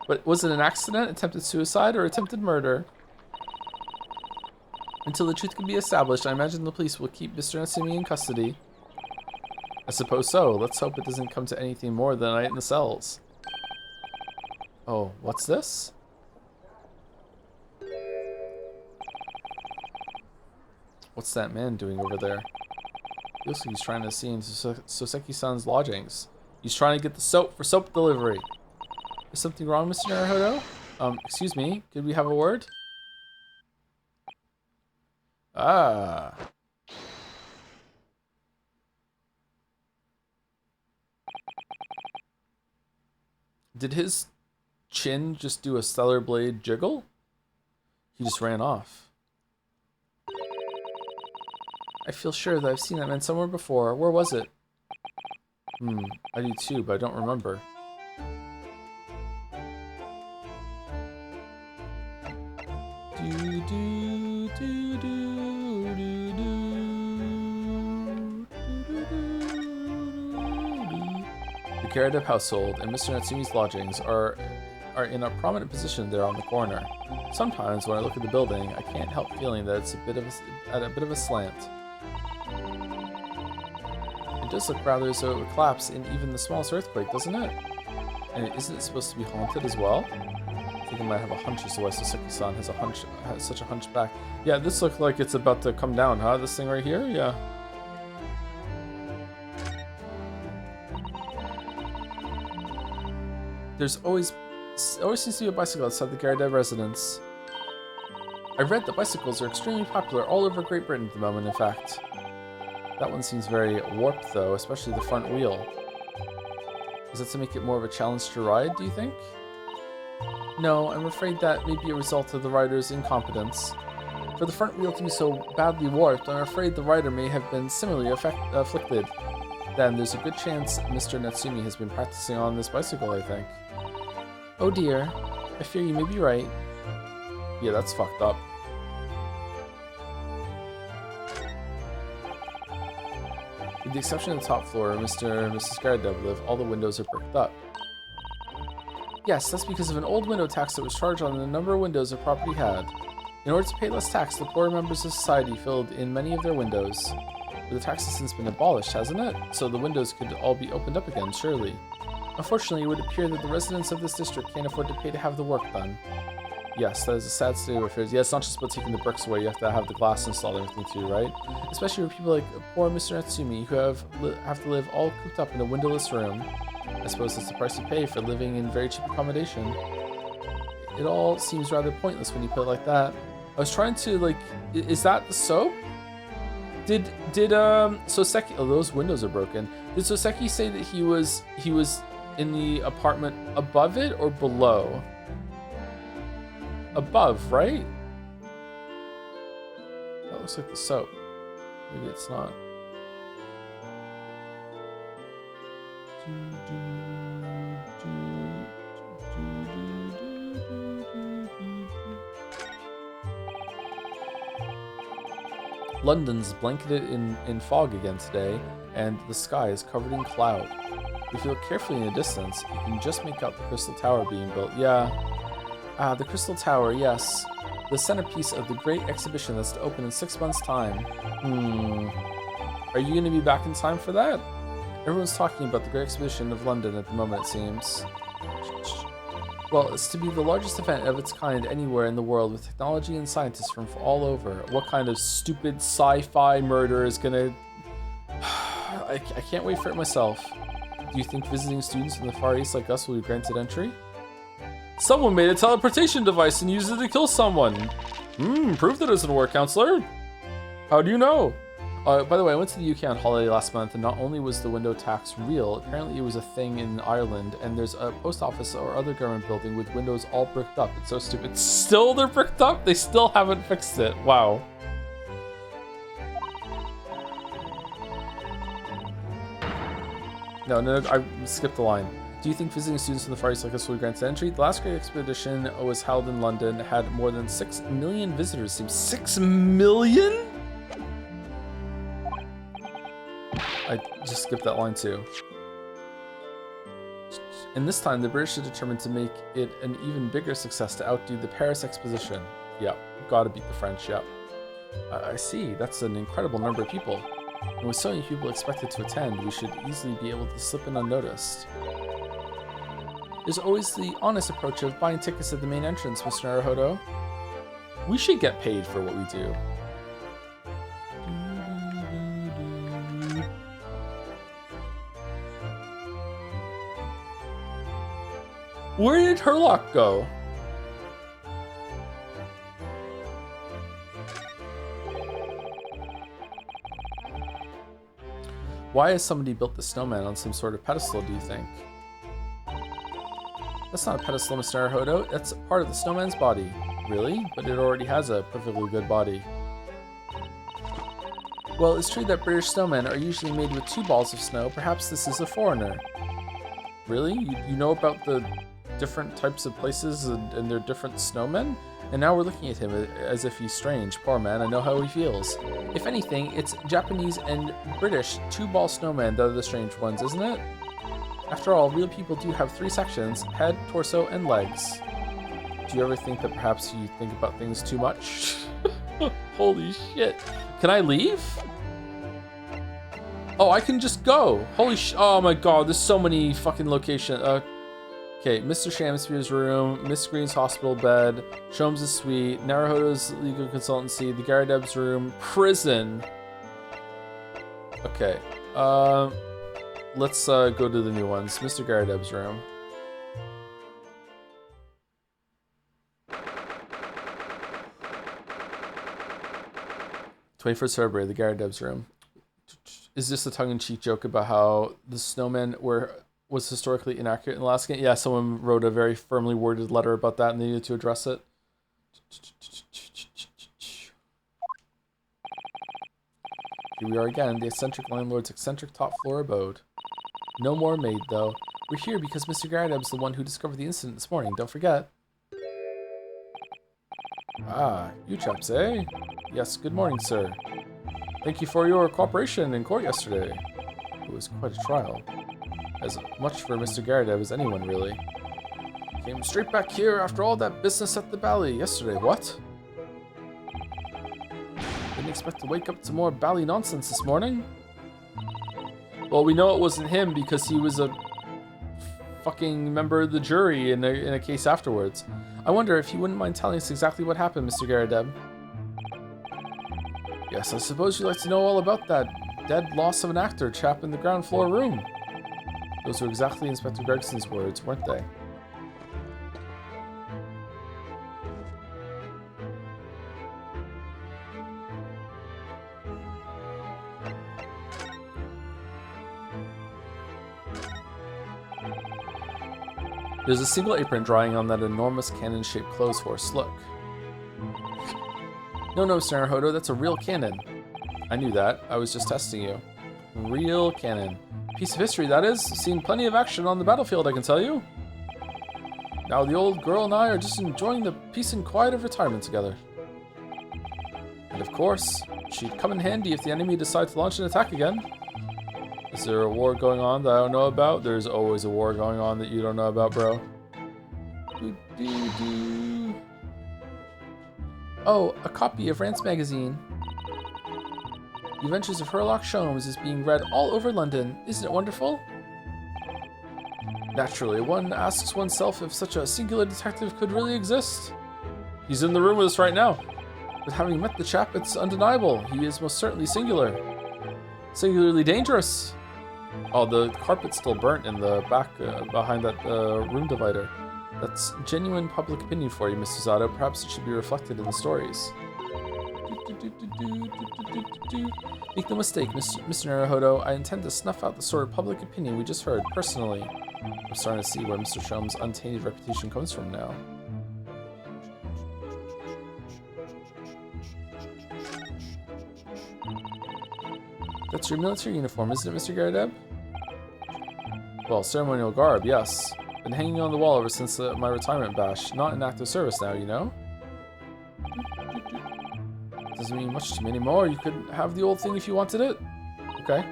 But was it an accident, attempted suicide, or attempted murder? Until the truth can be established, I imagine the police will keep Mr. Natsumi in custody. I suppose so. Let's hope it doesn't come to anything more than a night in the cells. Oh, what's this? What's that man doing over there? Looks like he's trying to see into Soseki-san's lodgings. He's trying to get the soap for soap delivery. Is something wrong, Mr. Naruhodo? Excuse me, could we have a word? Ah. Did his chin just do a stellar blade jiggle? He just ran off. I feel sure that I've seen that man somewhere before. Where was it? I do too, but I don't remember. The Garadev household and Mr. Natsumi's lodgings are in a prominent position there on the corner. Sometimes when I look at the building, I can't help feeling that it's at a bit of a slant. It does look rather as though it would collapse in even the smallest earthquake, doesn't it? And isn't it supposed to be haunted as well? I think I might have a hunch as to why Soseki-san has such a hunchback. Yeah, this looks like it's about to come down, huh? This thing right here? Yeah. There's always seems to be a bicycle outside the Garadev residence. I read that bicycles are extremely popular all over Great Britain at the moment, in fact. That one seems very warped, though, especially the front wheel. Is that to make it more of a challenge to ride, do you think? No, I'm afraid that may be a result of the rider's incompetence. For the front wheel to be so badly warped, I'm afraid the rider may have been similarly afflicted. Then there's a good chance Mr. Natsumi has been practicing on this bicycle, I think. Oh dear, I fear you may be right. Yeah, that's fucked up. With the exception of the top floor where Mr. and Mrs. Garadev live, all the windows are bricked up. Yes, that's because of an old window tax that was charged on the number of windows a property had. In order to pay less tax, the poorer members of society filled in many of their windows. But the tax has since been abolished, hasn't it? So the windows could all be opened up again, surely. Unfortunately, it would appear that the residents of this district can't afford to pay to have the work done. Yes, that is a sad state of affairs. Yeah, it's not just about taking the bricks away, you have to have the glass installed and everything too, right? Especially for people like poor Mr. Natsumi, who have to live all cooped up in a windowless room. I suppose that's the price you pay for living in very cheap accommodation. It all seems rather pointless when you put it like that. I was trying to, like, is that the soap? Did Soseki, oh, those windows are broken. Did Soseki say that he was in the apartment above it or below? Above, right? That looks like the soap. Maybe it's not. London's blanketed in fog again today, and the sky is covered in cloud. If you look carefully in the distance, you can just make out the Crystal Tower being built. Yeah. Ah, the Crystal Tower, yes. The centerpiece of the great exhibition that's to open in 6 months' time. Are you going to be back in time for that? Everyone's talking about the Great Exhibition of London at the moment, it seems. Well, it's to be the largest event of its kind anywhere in the world, with technology and scientists from all over. What kind of stupid sci-fi murder is gonna... I can't wait for it myself. Do you think visiting students from the Far East like us will be granted entry? Someone made a teleportation device and used it to kill someone. Proof that it doesn't work, counselor. How do you know? By the way, I went to the UK on holiday last month, and not only was the window tax real, apparently it was a thing in Ireland, and there's a post office or other government building with windows all bricked up. It's so stupid. Still they're bricked up? They still haven't fixed it. Wow. No, I skipped the line. Do you think visiting students from the Far East like us will be granted entry? The last great expedition was held in London, had more than 6 million visitors. Seems 6 million? I just skipped that line too. And this time, the British are determined to make it an even bigger success to outdo the Paris Exposition. Yep, gotta beat the French, yep. I see, that's an incredible number of people. And with so many people expected to attend, we should easily be able to slip in unnoticed. There's always the honest approach of buying tickets at the main entrance, Mr. Naruhodo. We should get paid for what we do. Where did Herlock go? Why has somebody built the snowman on some sort of pedestal, do you think? That's not a pedestal, Mr. Naruhodo. That's part of the snowman's body. Really? But it already has a perfectly good body. Well, it's true that British snowmen are usually made with 2 balls of snow. Perhaps this is a foreigner. Really? You know about the different types of places and their different snowmen? And now we're looking at him as if he's strange. Poor man, I know how he feels. If anything, it's Japanese and British 2-ball snowmen that are the strange ones, isn't it? After all, real people do have 3 sections: head, torso, and legs. Do you ever think that perhaps you think about things too much? Holy shit. Can I leave? Oh, I can just go. Holy oh my god, there's so many fucking locations. Okay, Mr. Shamspeare's room, Miss Green's hospital bed, Sholmes' suite, Naruhodo's legal consultancy, the Garadeb's room, prison. Okay, let's go to the new ones. Mr. Garadeb's room. "21st February, the Garadeb's room." Is this a tongue-in-cheek joke about how the snowmen was historically inaccurate in the last game? Yeah, someone wrote a very firmly worded letter about that and they needed to address it. Here we are again, the eccentric landlord's eccentric top floor abode. No more maid, though. We're here because Mr. Garadeb's the one who discovered the incident this morning, don't forget. Ah, you chaps, eh? Yes, good morning, sir. Thank you for your cooperation in court yesterday. It was quite a trial. As much for Mr. Garadeb as anyone, really. Came straight back here after all that business at the Bally yesterday. What? Didn't expect to wake up to more Bally nonsense this morning? Well, we know it wasn't him because he was a fucking member of the jury in a case afterwards. I wonder if you wouldn't mind telling us exactly what happened, Mr. Garadeb. Yes, I suppose you'd like to know all about that dead loss of an actor chap in the ground floor room. Those were exactly Inspector Gregson's words, weren't they? There's a single apron drying on that enormous cannon-shaped clothes horse. Look. No, Mr. Naruhodo, that's a real cannon. I knew that. I was just testing you. Real cannon. Piece of history, that is. Seen plenty of action on the battlefield, I can tell you. Now the old girl and I are just enjoying the peace and quiet of retirement together. And of course, she'd come in handy if the enemy decides to launch an attack again. Is there a war going on that I don't know about? There's always a war going on that you don't know about, bro. Oh, a copy of Rance magazine. The Adventures of Sherlock Holmes is being read all over London. Isn't it wonderful? Naturally, one asks oneself if such a singular detective could really exist. He's in the room with us right now. But having met the chap, it's undeniable. He is most certainly singular. Singularly dangerous. Oh, the carpet's still burnt in the back behind that room divider. That's genuine public opinion for you, Mr. Zato. Perhaps it should be reflected in the stories. Make no mistake, Mr. Naruhodo, I intend to snuff out the sort of public opinion we just heard, personally. I'm starting to see where Mr. Sholmes' untainted reputation comes from now. That's your military uniform, isn't it, Mr. Garadeb? Well, ceremonial garb, yes. Been hanging on the wall ever since my retirement bash. Not in active service now, you know? Doesn't mean much to me anymore. You could have the old thing if you wanted it. Okay.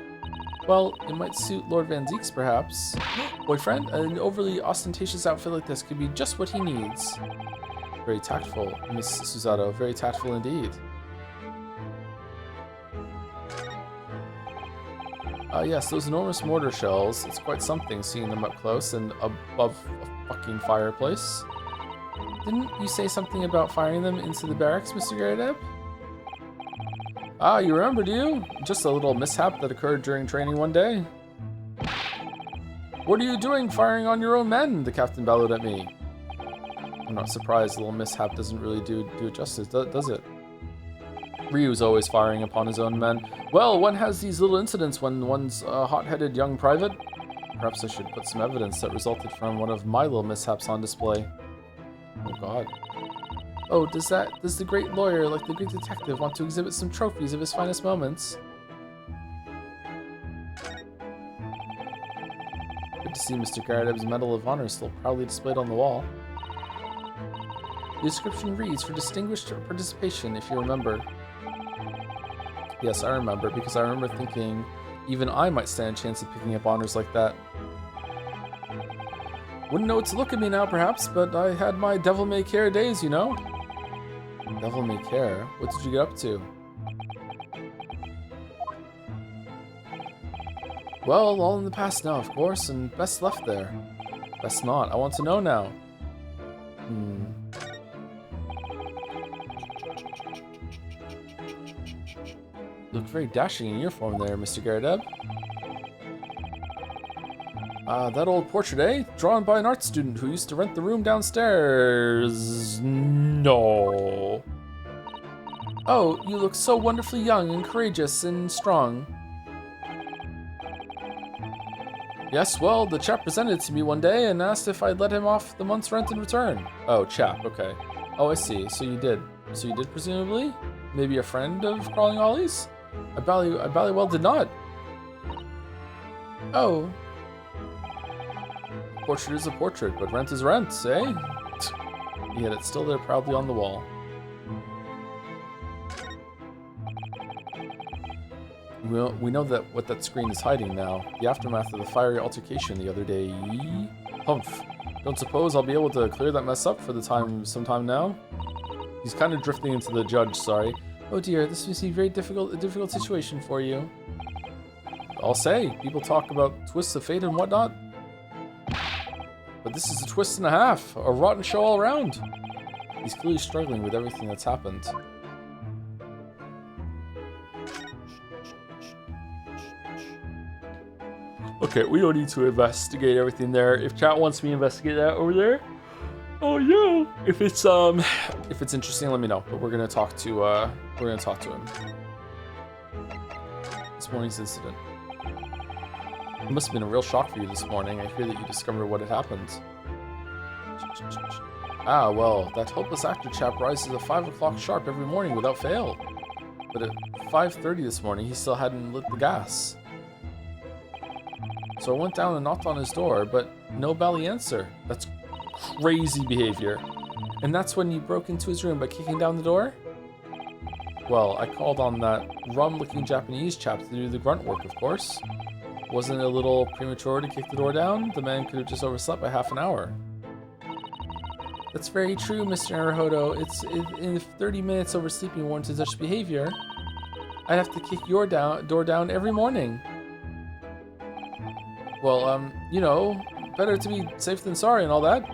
Well, it might suit Lord Van Deeks, perhaps. Boyfriend, an overly ostentatious outfit like this could be just what he needs. Very tactful, Miss Susato. Very tactful indeed. Yes, those enormous mortar shells. It's quite something seeing them up close and above a fucking fireplace. Didn't you say something about firing them into the barracks, Mr. Garadeb? Ah, you remember, do you? Just a little mishap that occurred during training one day. What are you doing firing on your own men? The captain bellowed at me. I'm not surprised a little mishap doesn't really do it justice, does it? Ryu's always firing upon his own men. Well, one has these little incidents when one's a hot-headed young private. Perhaps I should put some evidence that resulted from one of my little mishaps on display. Oh god. Oh, does the great lawyer, like the great detective, want to exhibit some trophies of his finest moments? Good to see Mr. Garadeb's Medal of Honor still proudly displayed on the wall. The description reads, for distinguished participation, if you remember. Yes, I remember, because I remember thinking even I might stand a chance of picking up honors like that. Wouldn't know what to look at me now, perhaps, but I had my devil-may-care days, you know? Devil-may-care? What did you get up to? Well, all in the past now, of course, and best left there. Best not. I want to know now. You look very dashing in uniform there, Mr. Garadeb. That old portrait, eh? Drawn by an art student who used to rent the room downstairs. No. Oh, you look so wonderfully young and courageous and strong. Yes, well, the chap presented it to me one day and asked if I'd let him off the month's rent in return. Oh, chap, okay. Oh, I see. So you did. So you did, presumably? Maybe a friend of Crawling Ollie's? I bally well did not. Oh. Portrait is a portrait, but rent is rent, eh? Yet it's still there proudly on the wall. We know that what that screen is hiding now. The aftermath of the fiery altercation the other day. Humph. Don't suppose I'll be able to clear that mess up for the sometime now? He's kind of drifting into the judge, sorry. Oh dear, this must be a difficult situation for you. I'll say, people talk about twists of fate and whatnot. But this is a twist and a half, a rotten show all around. He's clearly struggling with everything that's happened. Okay, we don't need to investigate everything there. If chat wants me to investigate that over there, oh yeah. If it's interesting, let me know. But we're gonna talk to him. This morning's incident. It must have been a real shock for you this morning. I hear that you discovered what had happened. Ah, well, that hopeless actor chap rises at 5 o'clock sharp every morning without fail. But at 5:30 this morning, he still hadn't lit the gas. So I went down and knocked on his door, but no bally answer. That's crazy behavior. And that's when you broke into his room by kicking down the door? Well, I called on that rum-looking Japanese chap to do the grunt work, of course. Wasn't it a little premature to kick the door down? The man could have just overslept by half an hour. That's very true, Mr. Naruhodo. In 30 minutes oversleeping warranted such behavior. I'd have to kick your door down every morning. Well, you know, better to be safe than sorry and all that.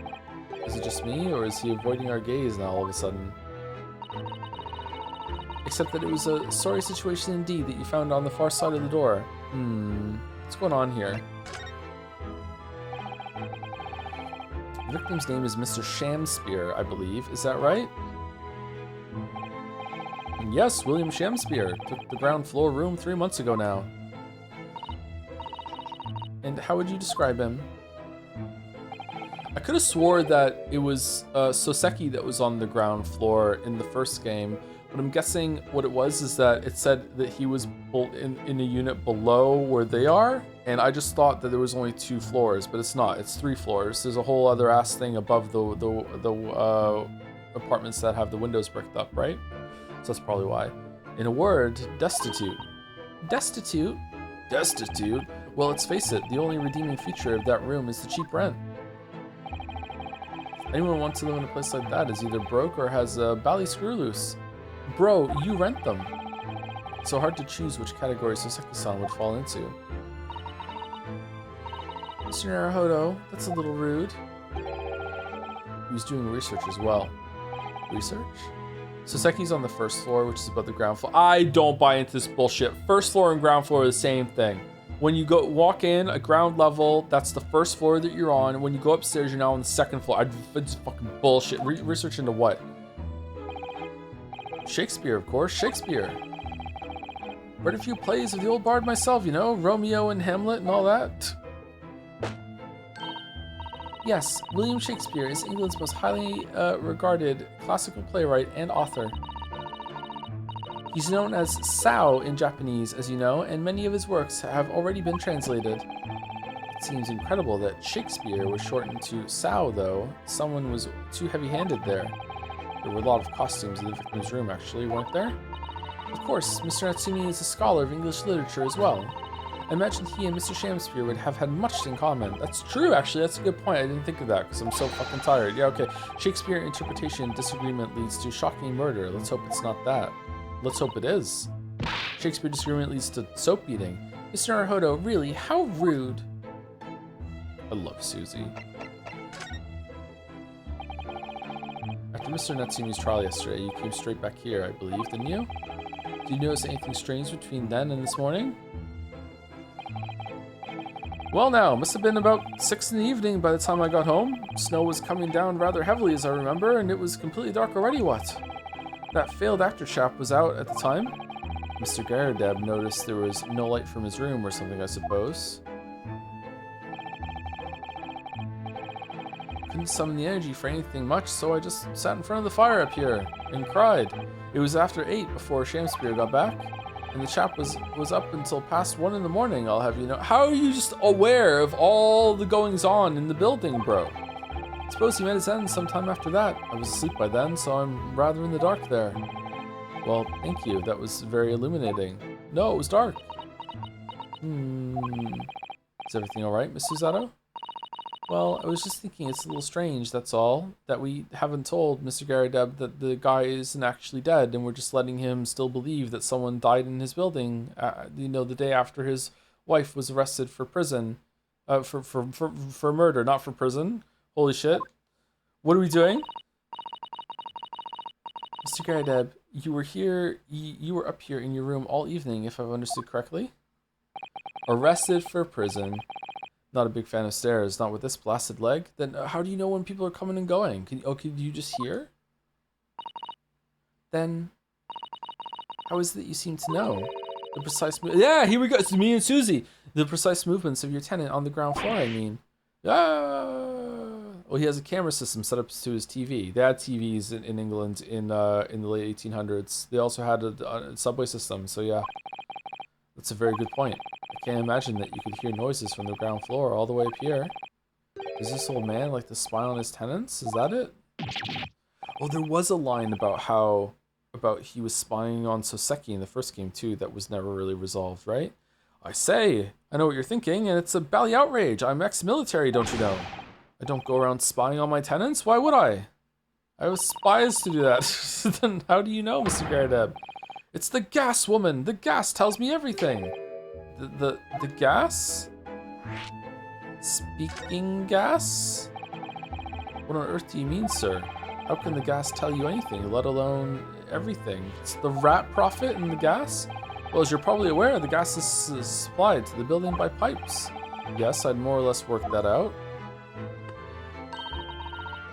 Is it just me, or is he avoiding our gaze now all of a sudden? Except that it was a sorry situation indeed that you found on the far side of the door. What's going on here? The victim's name is Mr. Shamspear, I believe. Is that right? Yes, William Shamspear. Took the ground floor room 3 months ago now. And how would you describe him? I could have swore that it was Soseki that was on the ground floor in the first game, but I'm guessing what it was is that it said that he was in a unit below where they are, and I just thought that there was only 2 floors, but it's not. It's 3 floors. There's a whole other ass thing above the apartments that have the windows bricked up, right? So that's probably why. In a word, destitute. Destitute? Destitute? Well, let's face it, the only redeeming feature of that room is the cheap rent. Anyone who wants to live in a place like that is either broke or has a bally screw loose. Bro, you rent them. It's so hard to choose which category Soseki-san would fall into. Mr. Naruhodo, that's a little rude. He was doing research as well. Research? Soseki's on the first floor, which is above the ground floor. I don't buy into this bullshit. First floor and ground floor are the same thing. When you walk in at ground level, that's the first floor that you're on. When you go upstairs, you're now on the second floor. It's fucking bullshit. Research into what? Shakespeare, of course. Shakespeare. Read a few plays of the old bard myself, you know, Romeo and Hamlet and all that. Yes, William Shakespeare is England's most highly regarded classical playwright and author. He's known as Sao in Japanese, as you know, and many of his works have already been translated. It seems incredible that Shakespeare was shortened to Sao, though. Someone was too heavy-handed there. There were a lot of costumes in the victim's room, actually, weren't there? Of course, Mr. Natsumi is a scholar of English literature as well. I imagine he and Mr. Shamspeare would have had much in common. That's true, actually. That's a good point. I didn't think of that because I'm so fucking tired. Yeah, okay. Shakespeare interpretation disagreement leads to shocking murder. Let's hope it's not that. Let's hope it is. Shakespeare disagreement leads to soap eating. Mr. Naruhodo, really? How rude. I love Susie. After Mr. Natsumi's trial yesterday, you came straight back here, I believe, didn't you? Did you notice anything strange between then and this morning? Well now, must have been about 6 in the evening by the time I got home. Snow was coming down rather heavily as I remember, and it was completely dark already, what? That failed actor chap was out at the time. Mr. Garadeb noticed there was no light from his room or something, I suppose. Couldn't summon the energy for anything much, so I just sat in front of the fire up here and cried. It was after 8 before Shamspeare got back, and the chap was up until past 1 in the morning, I'll have you know. How are you just aware of all the goings on in the building, bro? Suppose he met his end sometime after that. I was asleep by then, so I'm rather in the dark there. Well, thank you. That was very illuminating. No, it was dark. Is everything alright, Miss Susato? Well, I was just thinking it's a little strange, that's all, that we haven't told Mr. Garadeb that the guy isn't actually dead, and we're just letting him still believe that someone died in his building, you know, the day after his wife was arrested for prison, for murder, not for prison. Holy shit. What are we doing? Mr. Garadeb, you were here, you were up here in your room all evening, if I've understood correctly? Arrested for prison. Not a big fan of stairs, not with this blasted leg. Then how do you know when people are coming and going? Can you just hear? Then, how is it that you seem to know? The precise yeah, here we go, it's me and Susie. The precise movements of your tenant on the ground floor, I mean. Well, he has a camera system set up to his TV. They had TVs in England in the late 1800s. They also had a subway system, so yeah. That's a very good point. I can't imagine that you could hear noises from the ground floor all the way up here. Does this old man like to spy on his tenants? Is that it? Oh, there was a line about he was spying on Soseki in the first game too that was never really resolved, right? I say, I know what you're thinking, and it's a bally outrage. I'm ex-military, don't you know? I don't go around spying on my tenants. Why would I? I have spies to do that. Then how do you know, Mr. Garadeb? It's the gas woman! The gas tells me everything! The gas? Speaking gas? What on earth do you mean, sir? How can the gas tell you anything, let alone everything? It's the rat prophet in the gas? Well, as you're probably aware, the gas is supplied to the building by pipes. Yes, I'd more or less worked that out.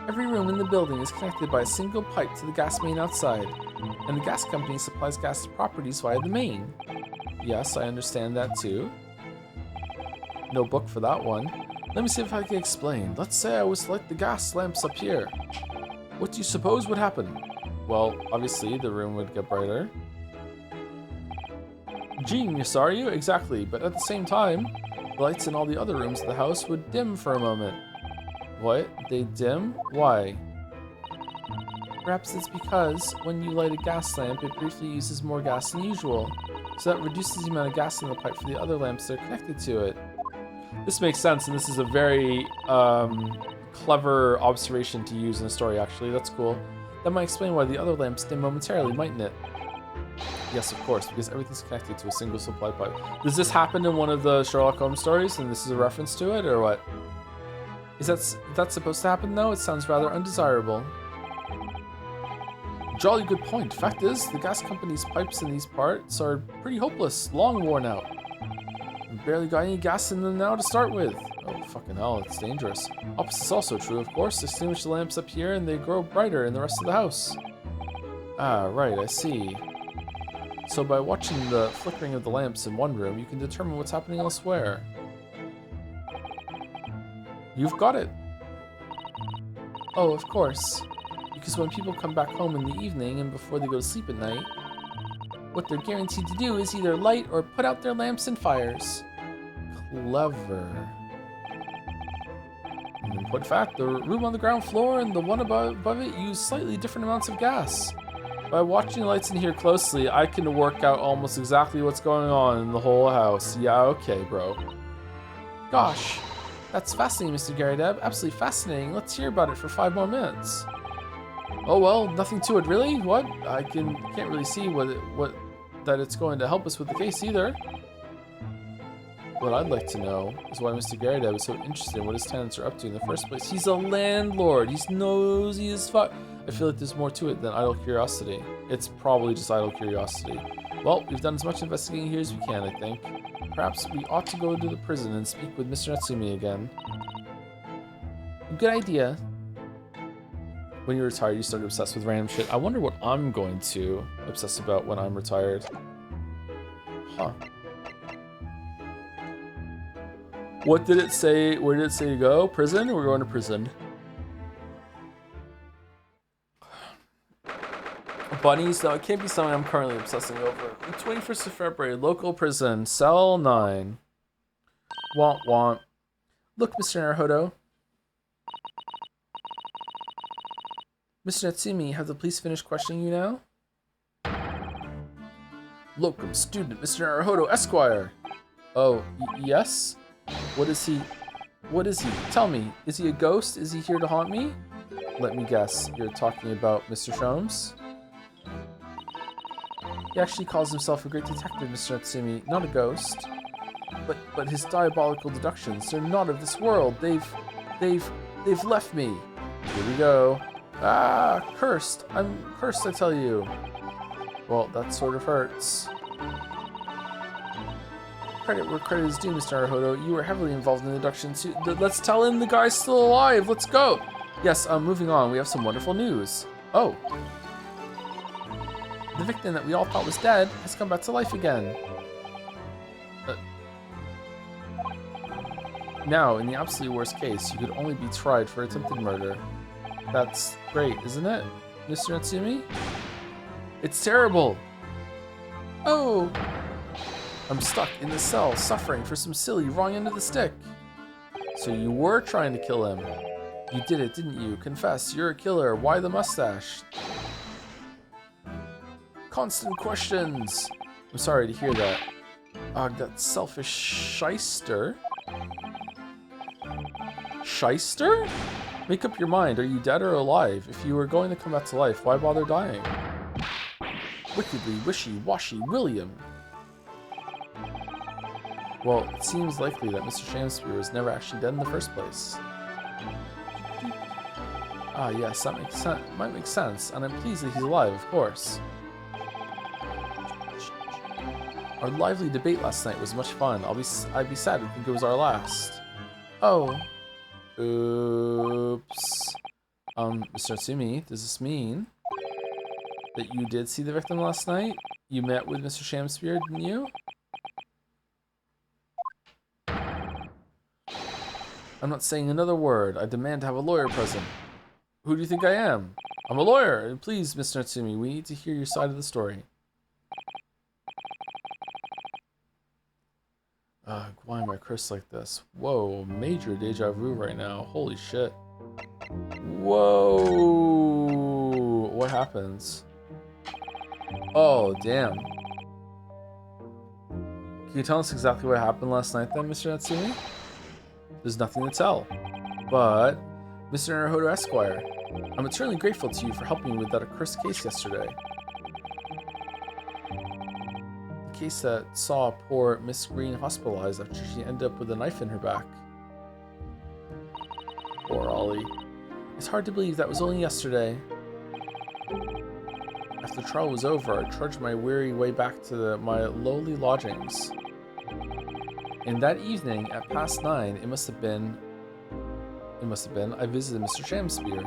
Every room in the building is connected by a single pipe to the gas main outside, and the gas company supplies gas to properties via the main. Yes, I understand that too. No book for that one. Let me see if I can explain. Let's say I was to light the gas lamps up here. What do you suppose would happen? Well, obviously the room would get brighter. Genius, are you? Exactly, but at the same time, the lights in all the other rooms of the house would dim for a moment. What? They dim? Why? Perhaps it's because when you light a gas lamp, it briefly uses more gas than usual, so that reduces the amount of gas in the pipe for the other lamps that are connected to it. This makes sense, and this is a very clever observation to use in a story, actually. That's cool. That might explain why the other lamps dim momentarily, mightn't it? Yes, of course, because everything's connected to a single supply pipe. Does this happen in one of the Sherlock Holmes stories, and this is a reference to it, or what? Is that supposed to happen, though? It sounds rather undesirable. Jolly good point. Fact is, the gas company's pipes in these parts are pretty hopeless, long worn out. Barely got any gas in them now to start with. Oh, fucking hell, it's dangerous. Opposite's also true, of course. Extinguish the lamps up here and they grow brighter in the rest of the house. Ah, right, I see. So by watching the flickering of the lamps in one room, you can determine what's happening elsewhere. You've got it. Oh, of course. Because when people come back home in the evening and before they go to sleep at night, what they're guaranteed to do is either light or put out their lamps and fires. Clever. In point of fact, the room on the ground floor and the one above it use slightly different amounts of gas. By watching the lights in here closely, I can work out almost exactly what's going on in the whole house. Yeah, okay, bro. Gosh, that's fascinating, Mr. Garadeb. Absolutely fascinating. Let's hear about it for 5 more minutes. Oh well, nothing to it really. What? I can't really see that it's going to help us with the case either. What I'd like to know is why Mr. Garadeb is so interested in what his tenants are up to in the first place. He's a landlord. He's nosy as fuck. I feel like there's more to it than idle curiosity. It's probably just idle curiosity. Well, we've done as much investigating here as we can, I think. Perhaps we ought to go to the prison and speak with Mr. Natsumi again. Good idea. When you're retired, you start to obsess with random shit. I wonder what I'm going to obsess about when I'm retired. Huh. What did it say? Where did it say to go? Prison? We're going to prison. Bunnies? No, it can't be something I'm currently obsessing over. The 21st of February, local prison, cell 9. Want, want. Look, Mr. Naruhodo. Mr. Natsumi, have the police finished questioning you now? Locum student, Mr. Naruhodo, Esquire. Oh, yes? What is he? What is he? Tell me, is he a ghost? Is he here to haunt me? Let me guess, you're talking about Mr. Sholmes? He actually calls himself a great detective, Mr. Natsumi, not a ghost. But his diabolical deductions, they're not of this world. They've left me. Here we go. Ah, cursed. I'm cursed, I tell you. Well, that sort of hurts. Credit where credit is due, Mr. Naruhodo. You were heavily involved in the abduction too. Let's tell him the guy's still alive. Let's go. Yes, moving on. We have some wonderful news. Oh. The victim that we all thought was dead has come back to life again. Now, in the absolute worst case, you could only be tried for attempted murder. That's great, isn't it, Mr. Natsumi? It's terrible! Oh! I'm stuck in the cell, suffering for some silly wrong end of the stick. So you were trying to kill him. You did it, didn't you? Confess, you're a killer. Why the mustache? Constant questions! I'm sorry to hear that. That selfish shyster. Shyster? Make up your mind. Are you dead or alive? If you were going to come back to life, why bother dying? Wickedly wishy-washy William. Well, it seems likely that Mr. Shamspeare was never actually dead in the first place. Ah, yes, that might make sense, and I'm pleased that he's alive, of course. Our lively debate last night was much fun. I'd be sad to think it was our last. Oh. Oops. Mr. Tsumi, does this mean that you did see the victim last night? You met with Mr. Shamspeare, didn't you? I'm not saying another word. I demand to have a lawyer present. Who do you think I am? I'm a lawyer. Please, Mr. Natsumi, we need to hear your side of the story. Why am I cursed like this? Whoa, major deja vu right now. Holy shit. Whoa. What happens? Oh, damn. Can you tell us exactly what happened last night then, Mr. Natsumi? There's nothing to tell. But, Mr. Naruhodo Esquire, I'm eternally grateful to you for helping me with that accursed case yesterday. The case that saw poor Miss Green hospitalized after she ended up with a knife in her back. Poor Ollie. It's hard to believe that was only yesterday. After the trial was over, I trudged my weary way back to my lowly lodgings. And that evening, at past 9, I visited Mr. Shamspeare.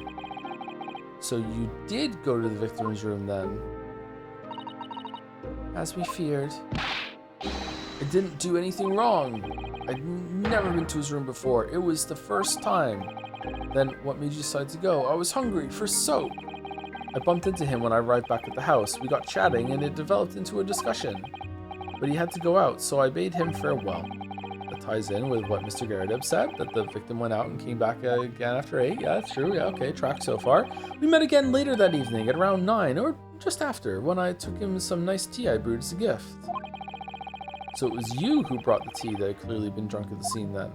So you did go to the victim's room then? As we feared. I didn't do anything wrong. I'd never been to his room before. It was the first time. Then what made you decide to go? I was hungry for soap. I bumped into him when I arrived back at the house. We got chatting and it developed into a discussion. But he had to go out, so I bade him farewell. That ties in with what Mr. Garadeb said, that the victim went out and came back again after 8. Yeah, that's true. Yeah, okay, track so far. We met again later that evening at around 9, or just after, when I took him some nice tea I brewed as a gift. So it was you who brought the tea that had clearly been drunk at the scene then.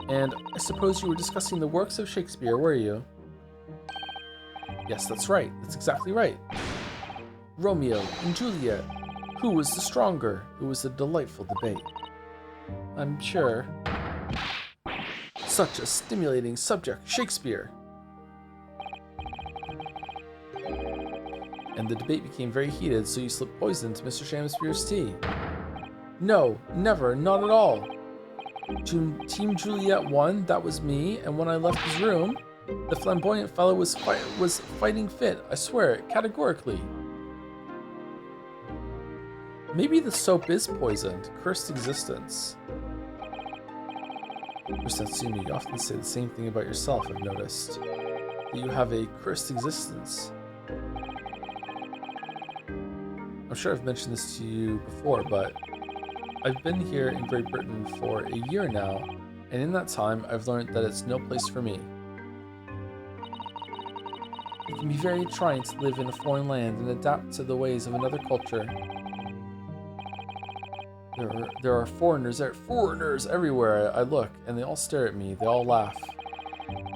And I suppose you were discussing the works of Shakespeare, were you? Yes, that's right. That's exactly right. Romeo and Juliet. Who was the stronger? It was a delightful debate. I'm sure. Such a stimulating subject, Shakespeare. And the debate became very heated, so you slipped poison to Mr. Shamspeare's tea. No, never, not at all. Team Juliet won, that was me, and when I left his room, the flamboyant fellow was fighting fit, I swear it, categorically. Maybe the soap is poisoned. Cursed existence. Mr. Natsumi, you often say the same thing about yourself, I've noticed. That you have a cursed existence. I'm sure I've mentioned this to you before, but I've been here in Great Britain for a year now, and in that time, I've learned that it's no place for me. It can be very trying to live in a foreign land and adapt to the ways of another culture. There are foreigners everywhere I look, and they all stare at me, they all laugh.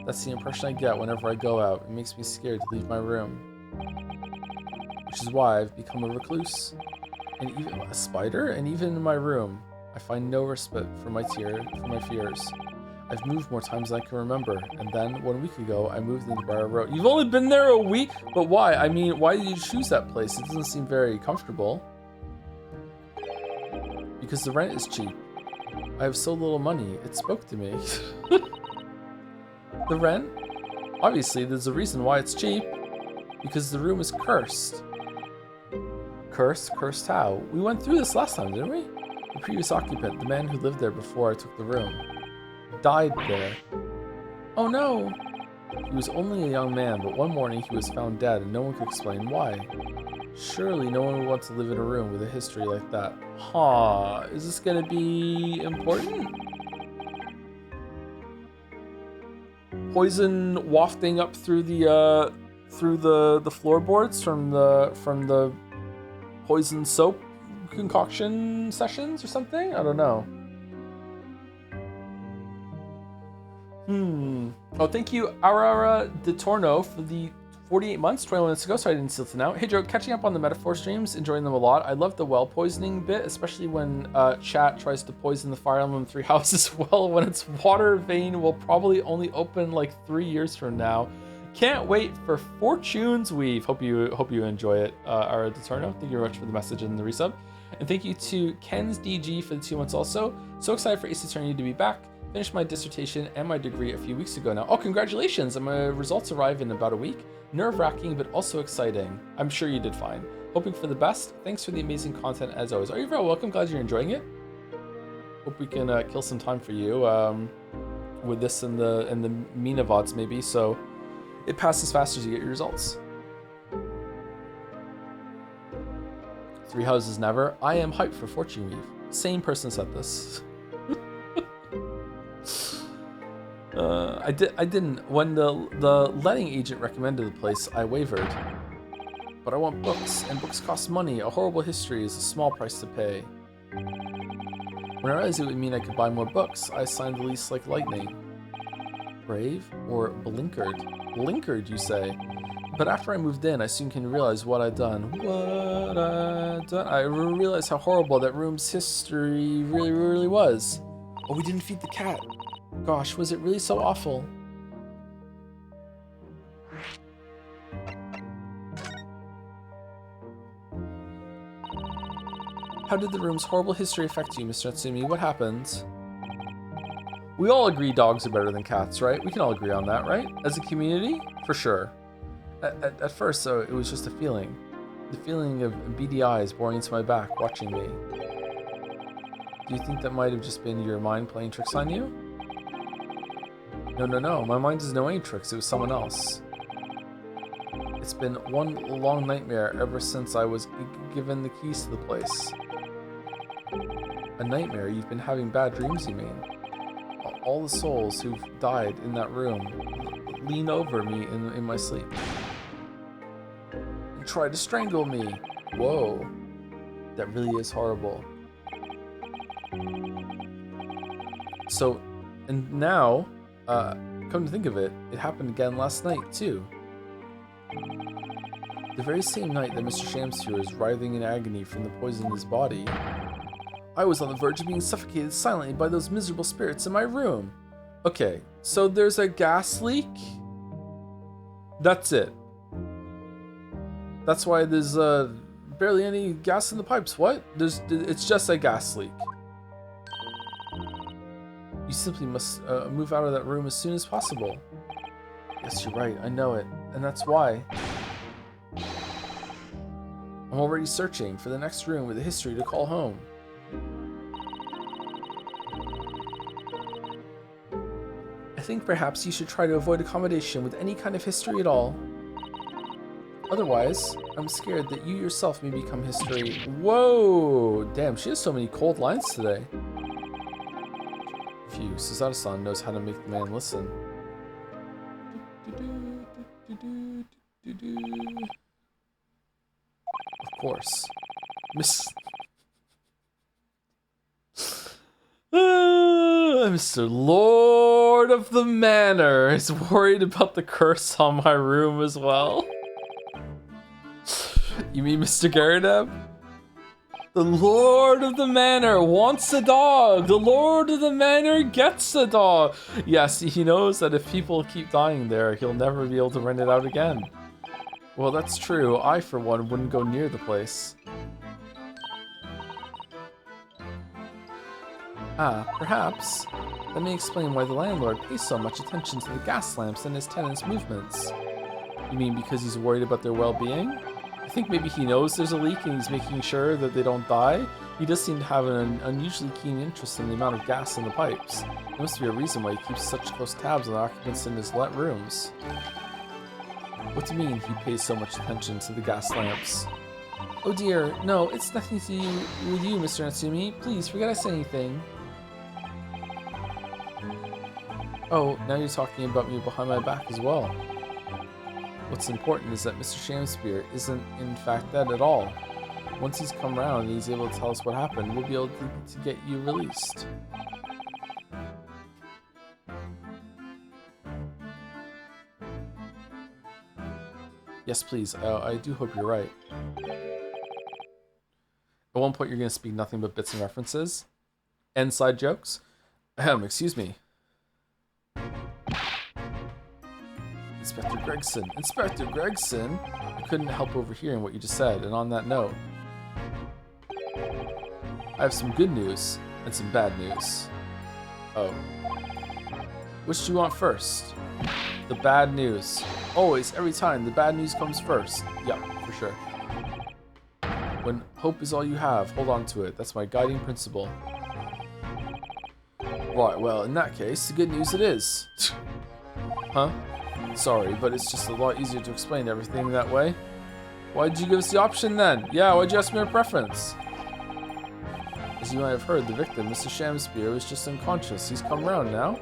That's the impression I get whenever I go out. It makes me scared to leave my room. Which is why I've become a recluse. And even a spider? And even in my room, I find no respite for my fears. I've moved more times than I can remember, and then 1 week ago, I moved into Briar Road. You've only been there a week? But why? I mean, why did you choose that place? It doesn't seem very comfortable. Because the rent is cheap. I have so little money, it spoke to me. The rent? Obviously, there's a reason why it's cheap. Because the room is cursed. Cursed? Cursed how? We went through this last time, didn't we? The previous occupant, the man who lived there before I took the room, died there. Oh no! He was only a young man, but one morning he was found dead and no one could explain why. Surely no one would want to live in a room with a history like that. Huh, is this gonna be important? Poison wafting up through the floorboards from the poison soap concoction sessions or something? I don't know. Oh, thank you, Arara de Torno, for the 48 months, 21 minutes ago, so I didn't see till now. Hey Joe, catching up on the metaphor streams, enjoying them a lot. I love the well poisoning bit, especially when chat tries to poison the Fire Emblem 3 Houses well when its water vein will probably only open like 3 years from now. Can't wait for Fortune's Weave. Hope you enjoy it, Ara Detorno. Thank you very much for the message and the resub. And thank you to Ken's DG for the 2 months also. So excited for Ace Attorney to be back. Finished my dissertation and my degree a few weeks ago now. Oh, congratulations! And my results arrive in about a week. Nerve-wracking, but also exciting. I'm sure you did fine. Hoping for the best. Thanks for the amazing content as always. Are you very welcome? Glad you're enjoying it. Hope we can kill some time for you with this and the Mina VODs maybe, so it passes fast as you get your results. 3 Houses never. I am hyped for Fortune Weave. Same person said this. I didn't. When the letting agent recommended the place, I wavered. But I want books, and books cost money. A horrible history is a small price to pay. When I realized it would mean I could buy more books, I signed the lease like lightning. Brave or blinkered? Blinkered, you say? But after I moved in, I soon can realize what I'd done. What I'd done? I realized how horrible that room's history really was. Oh, we didn't feed the cat. Gosh, was it really so awful? How did the room's horrible history affect you, Mr. Natsumi? What happened? We all agree dogs are better than cats, right? We can all agree on that, right? As a community? For sure. At first, though, it was just a feeling. The feeling of beady eyes boring into my back, watching me. Do you think that might have just been your mind playing tricks on you? No. My mind doesn't know any tricks. It was someone else. It's been one long nightmare ever since I was given the keys to the place. A nightmare? You've been having bad dreams, you mean? All the souls who've died in that room lean over me in my sleep and try to strangle me. Whoa. That really is horrible. So, and now, come to think of it, it happened again last night, too. The very same night that Mr. Shamster was writhing in agony from the poison in his body, I was on the verge of being suffocated silently by those miserable spirits in my room. Okay, so there's a gas leak? That's it. That's why there's barely any gas in the pipes. What? It's just a gas leak. You simply must move out of that room as soon as possible. Yes, you're right. I know it. And that's why. I'm already searching for the next room with a history to call home. I think perhaps you should try to avoid accommodation with any kind of history at all. Otherwise, I'm scared that you yourself may become history. Whoa! Damn, she has so many cold lines today. Phew, Suzato-san knows how to make the man listen. Of course. Mr. Lord of the Manor is worried about the curse on my room as well. You mean Mr. Garadeb? The Lord of the Manor wants a dog. The Lord of the Manor gets a dog. Yes, he knows that if people keep dying there, he'll never be able to rent it out again. Well, that's true. I, for one, wouldn't go near the place. Ah, perhaps. That may explain why the landlord pays so much attention to the gas lamps and his tenants' movements. You mean because he's worried about their well-being? I think maybe he knows there's a leak and he's making sure that they don't die. He does seem to have an unusually keen interest in the amount of gas in the pipes. There must be a reason why he keeps such close tabs on the occupants in his let rooms. What do you mean he pays so much attention to the gas lamps? Oh dear, no, it's nothing to do with you, Mr. Natsumi. Please, forget I said anything. Oh, now you're talking about me behind my back as well. What's important is that Mr. Shamspear isn't in fact dead at all. Once he's come round and he's able to tell us what happened, we'll be able to get you released. Yes, please. I do hope you're right. At one point, you're going to speak nothing but bits and references and side jokes. Excuse me. Inspector Gregson. Inspector Gregson! I couldn't help overhearing what you just said, and on that note, I have some good news and some bad news. Oh. Which do you want first? The bad news. Always, every time, the bad news comes first. Yeah, for sure. When hope is all you have, hold on to it. That's my guiding principle. Right, well, in that case, the good news it is. Huh? Sorry, but it's just a lot easier to explain everything that way. Why'd you give us the option then? Yeah, why'd you ask me our preference? As you might have heard, the victim, Mr. Shamspear, was just unconscious. He's come round now.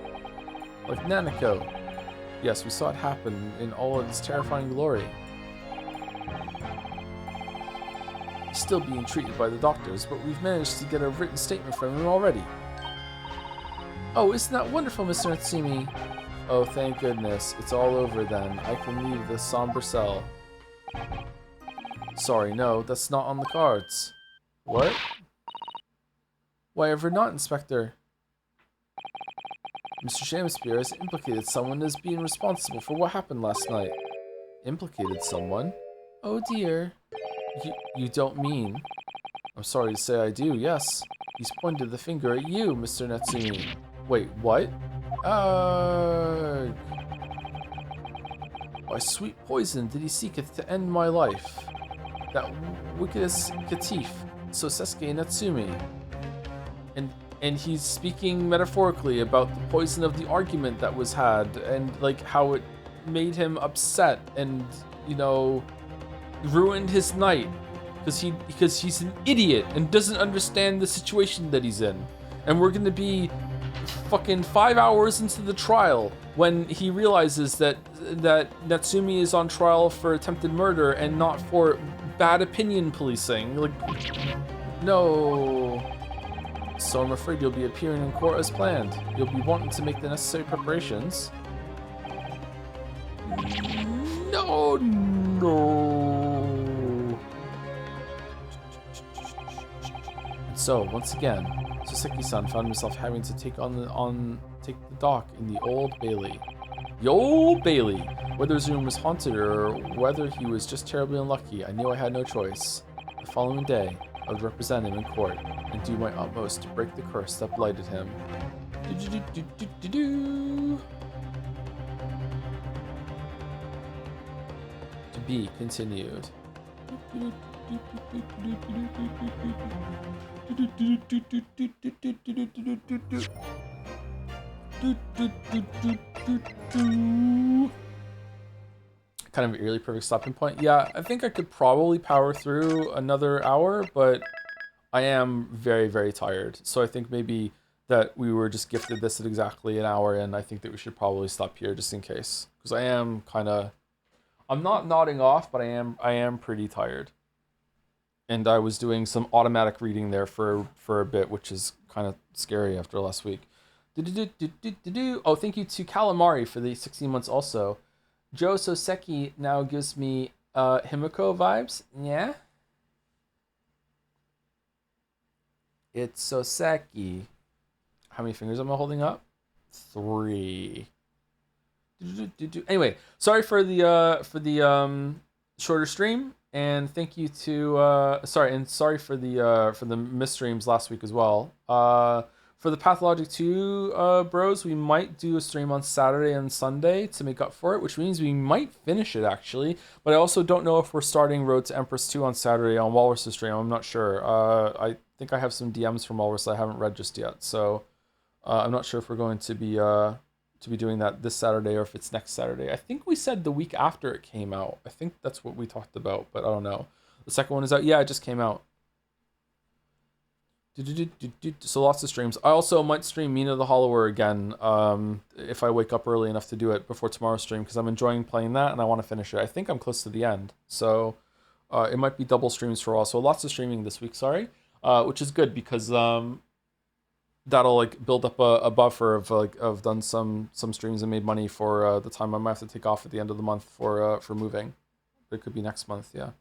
Like Nanako. Yes, we saw it happen in all of its terrifying glory. He's still being treated by the doctors, but we've managed to get a written statement from him already. Oh, isn't that wonderful, Mr. Natsumi? Oh, thank goodness. It's all over then. I can leave this somber cell. Sorry, no, that's not on the cards. What? Why ever not, Inspector? Mr. Shamspear has implicated someone as being responsible for what happened last night. Implicated someone? Oh dear. You don't mean? I'm sorry to say I do, yes. He's pointed the finger at you, Mr. Natsumi. Wait, what? By sweet poison did he seeketh to end my life. That wickedest caitiff, Sosesuke Natsumi. And he's speaking metaphorically about the poison of the argument that was had, and like how it made him upset and, you know, ruined his night because he's an idiot and doesn't understand the situation that he's in. And we're gonna be fucking 5 hours into the trial when he realizes that Natsumi is on trial for attempted murder and not for bad opinion policing. Like, no. So I'm afraid you'll be appearing in court as planned. You'll be wanting to make the necessary preparations. No. And so, once again, Soseki-san found himself having to take the dock in the Old Bailey. The Old Bailey! Whether his room was haunted or whether he was just terribly unlucky, I knew I had no choice. The following day, I would represent him in court and do my utmost to break the curse that blighted him. To be continued. Kind of an eerily perfect stopping point. Yeah, I think I could probably power through another hour, but I am very, very tired. So I think maybe that we were just gifted this at exactly an hour, and I think that we should probably stop here just in case. Because I am kind of... I'm not nodding off, but I am pretty tired. And I was doing some automatic reading there for a bit, which is kind of scary after last week. Oh, thank you to Calamari for the 16 months also. Joe Soseki now gives me Himiko vibes. Yeah? It's Soseki. How many fingers am I holding up? 3. Anyway, sorry for the shorter stream, and thank you to sorry for the missed streams last week as well. For the Pathologic 2 bros, we might do a stream on Saturday and Sunday to make up for it, which means we might finish it actually. But I also don't know if we're starting Road to Empress 2 on Saturday on Walrus's stream. I'm not sure. I think I have some DMs from Walrus I haven't read just yet, so I'm not sure if we're going to be doing that this Saturday or if it's next Saturday. I think we said the week after it came out. I think that's what we talked about, but I don't know. The second one is out. Yeah, it just came out. So lots of streams. I also might stream Mina the Hollower again if I wake up early enough to do it before tomorrow's stream, because I'm enjoying playing that and I want to finish it. I think I'm close to the end, so it might be double streams for all. So lots of streaming this week, sorry, which is good because that'll like build up a buffer of like I've done some streams and made money for the time I might have to take off at the end of the month for moving. It could be next month. Yeah.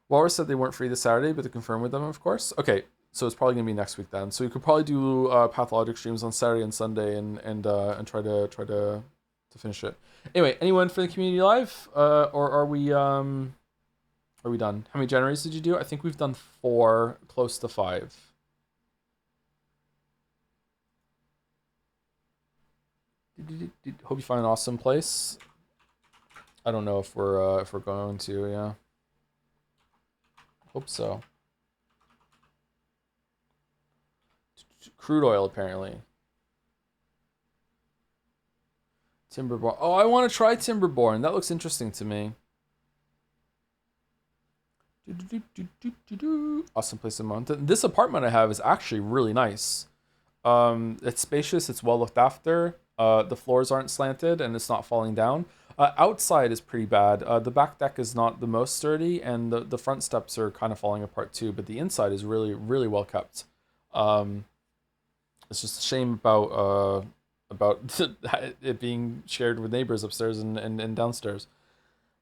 Walrus said they weren't free this Saturday, but to confirm with them, of course. Okay, so it's probably gonna be next week then. So you could probably do Pathologic streams on Saturday and Sunday, and try to finish it. Anyway, anyone for the community live, or are we done? How many generates did you do? I think we've done 4, close to 5. Hope you find an awesome place. I don't know if we're going to, yeah. Hope so. Crude oil, apparently. Timberborn. Oh, I want to try Timberborn. That looks interesting to me. Awesome place to mount it. This apartment I have is actually really nice. It's spacious. It's well looked after. The floors aren't slanted and it's not falling down. Outside is pretty bad. The back deck is not the most sturdy, and the front steps are kind of falling apart too. But the inside is really, really well kept. It's just a shame about it being shared with neighbors upstairs and downstairs.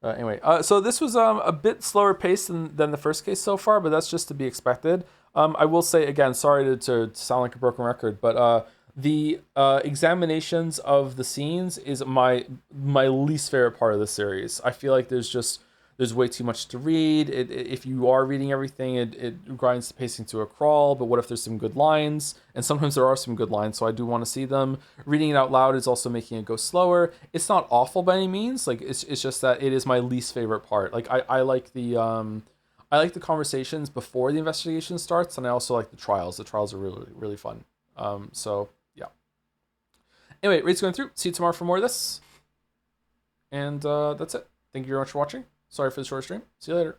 Anyway, so this was a bit slower paced than the first case so far, but that's just to be expected. I will say again, sorry to sound like a broken record, but the examinations of the scenes is my least favorite part of the series. I feel like there's way too much to read. If you are reading everything, it grinds the pacing to a crawl. But what if there's some good lines? And sometimes there are some good lines, so I do want to see them. Reading it out loud is also making it go slower. It's not awful by any means. Like it's just that it is my least favorite part. Like I like the conversations before the investigation starts, and I also like the trials. The trials are really, really fun. So yeah. Anyway, rates going through. See you tomorrow for more of this. And that's it. Thank you very much for watching. Sorry for the short stream. See you later.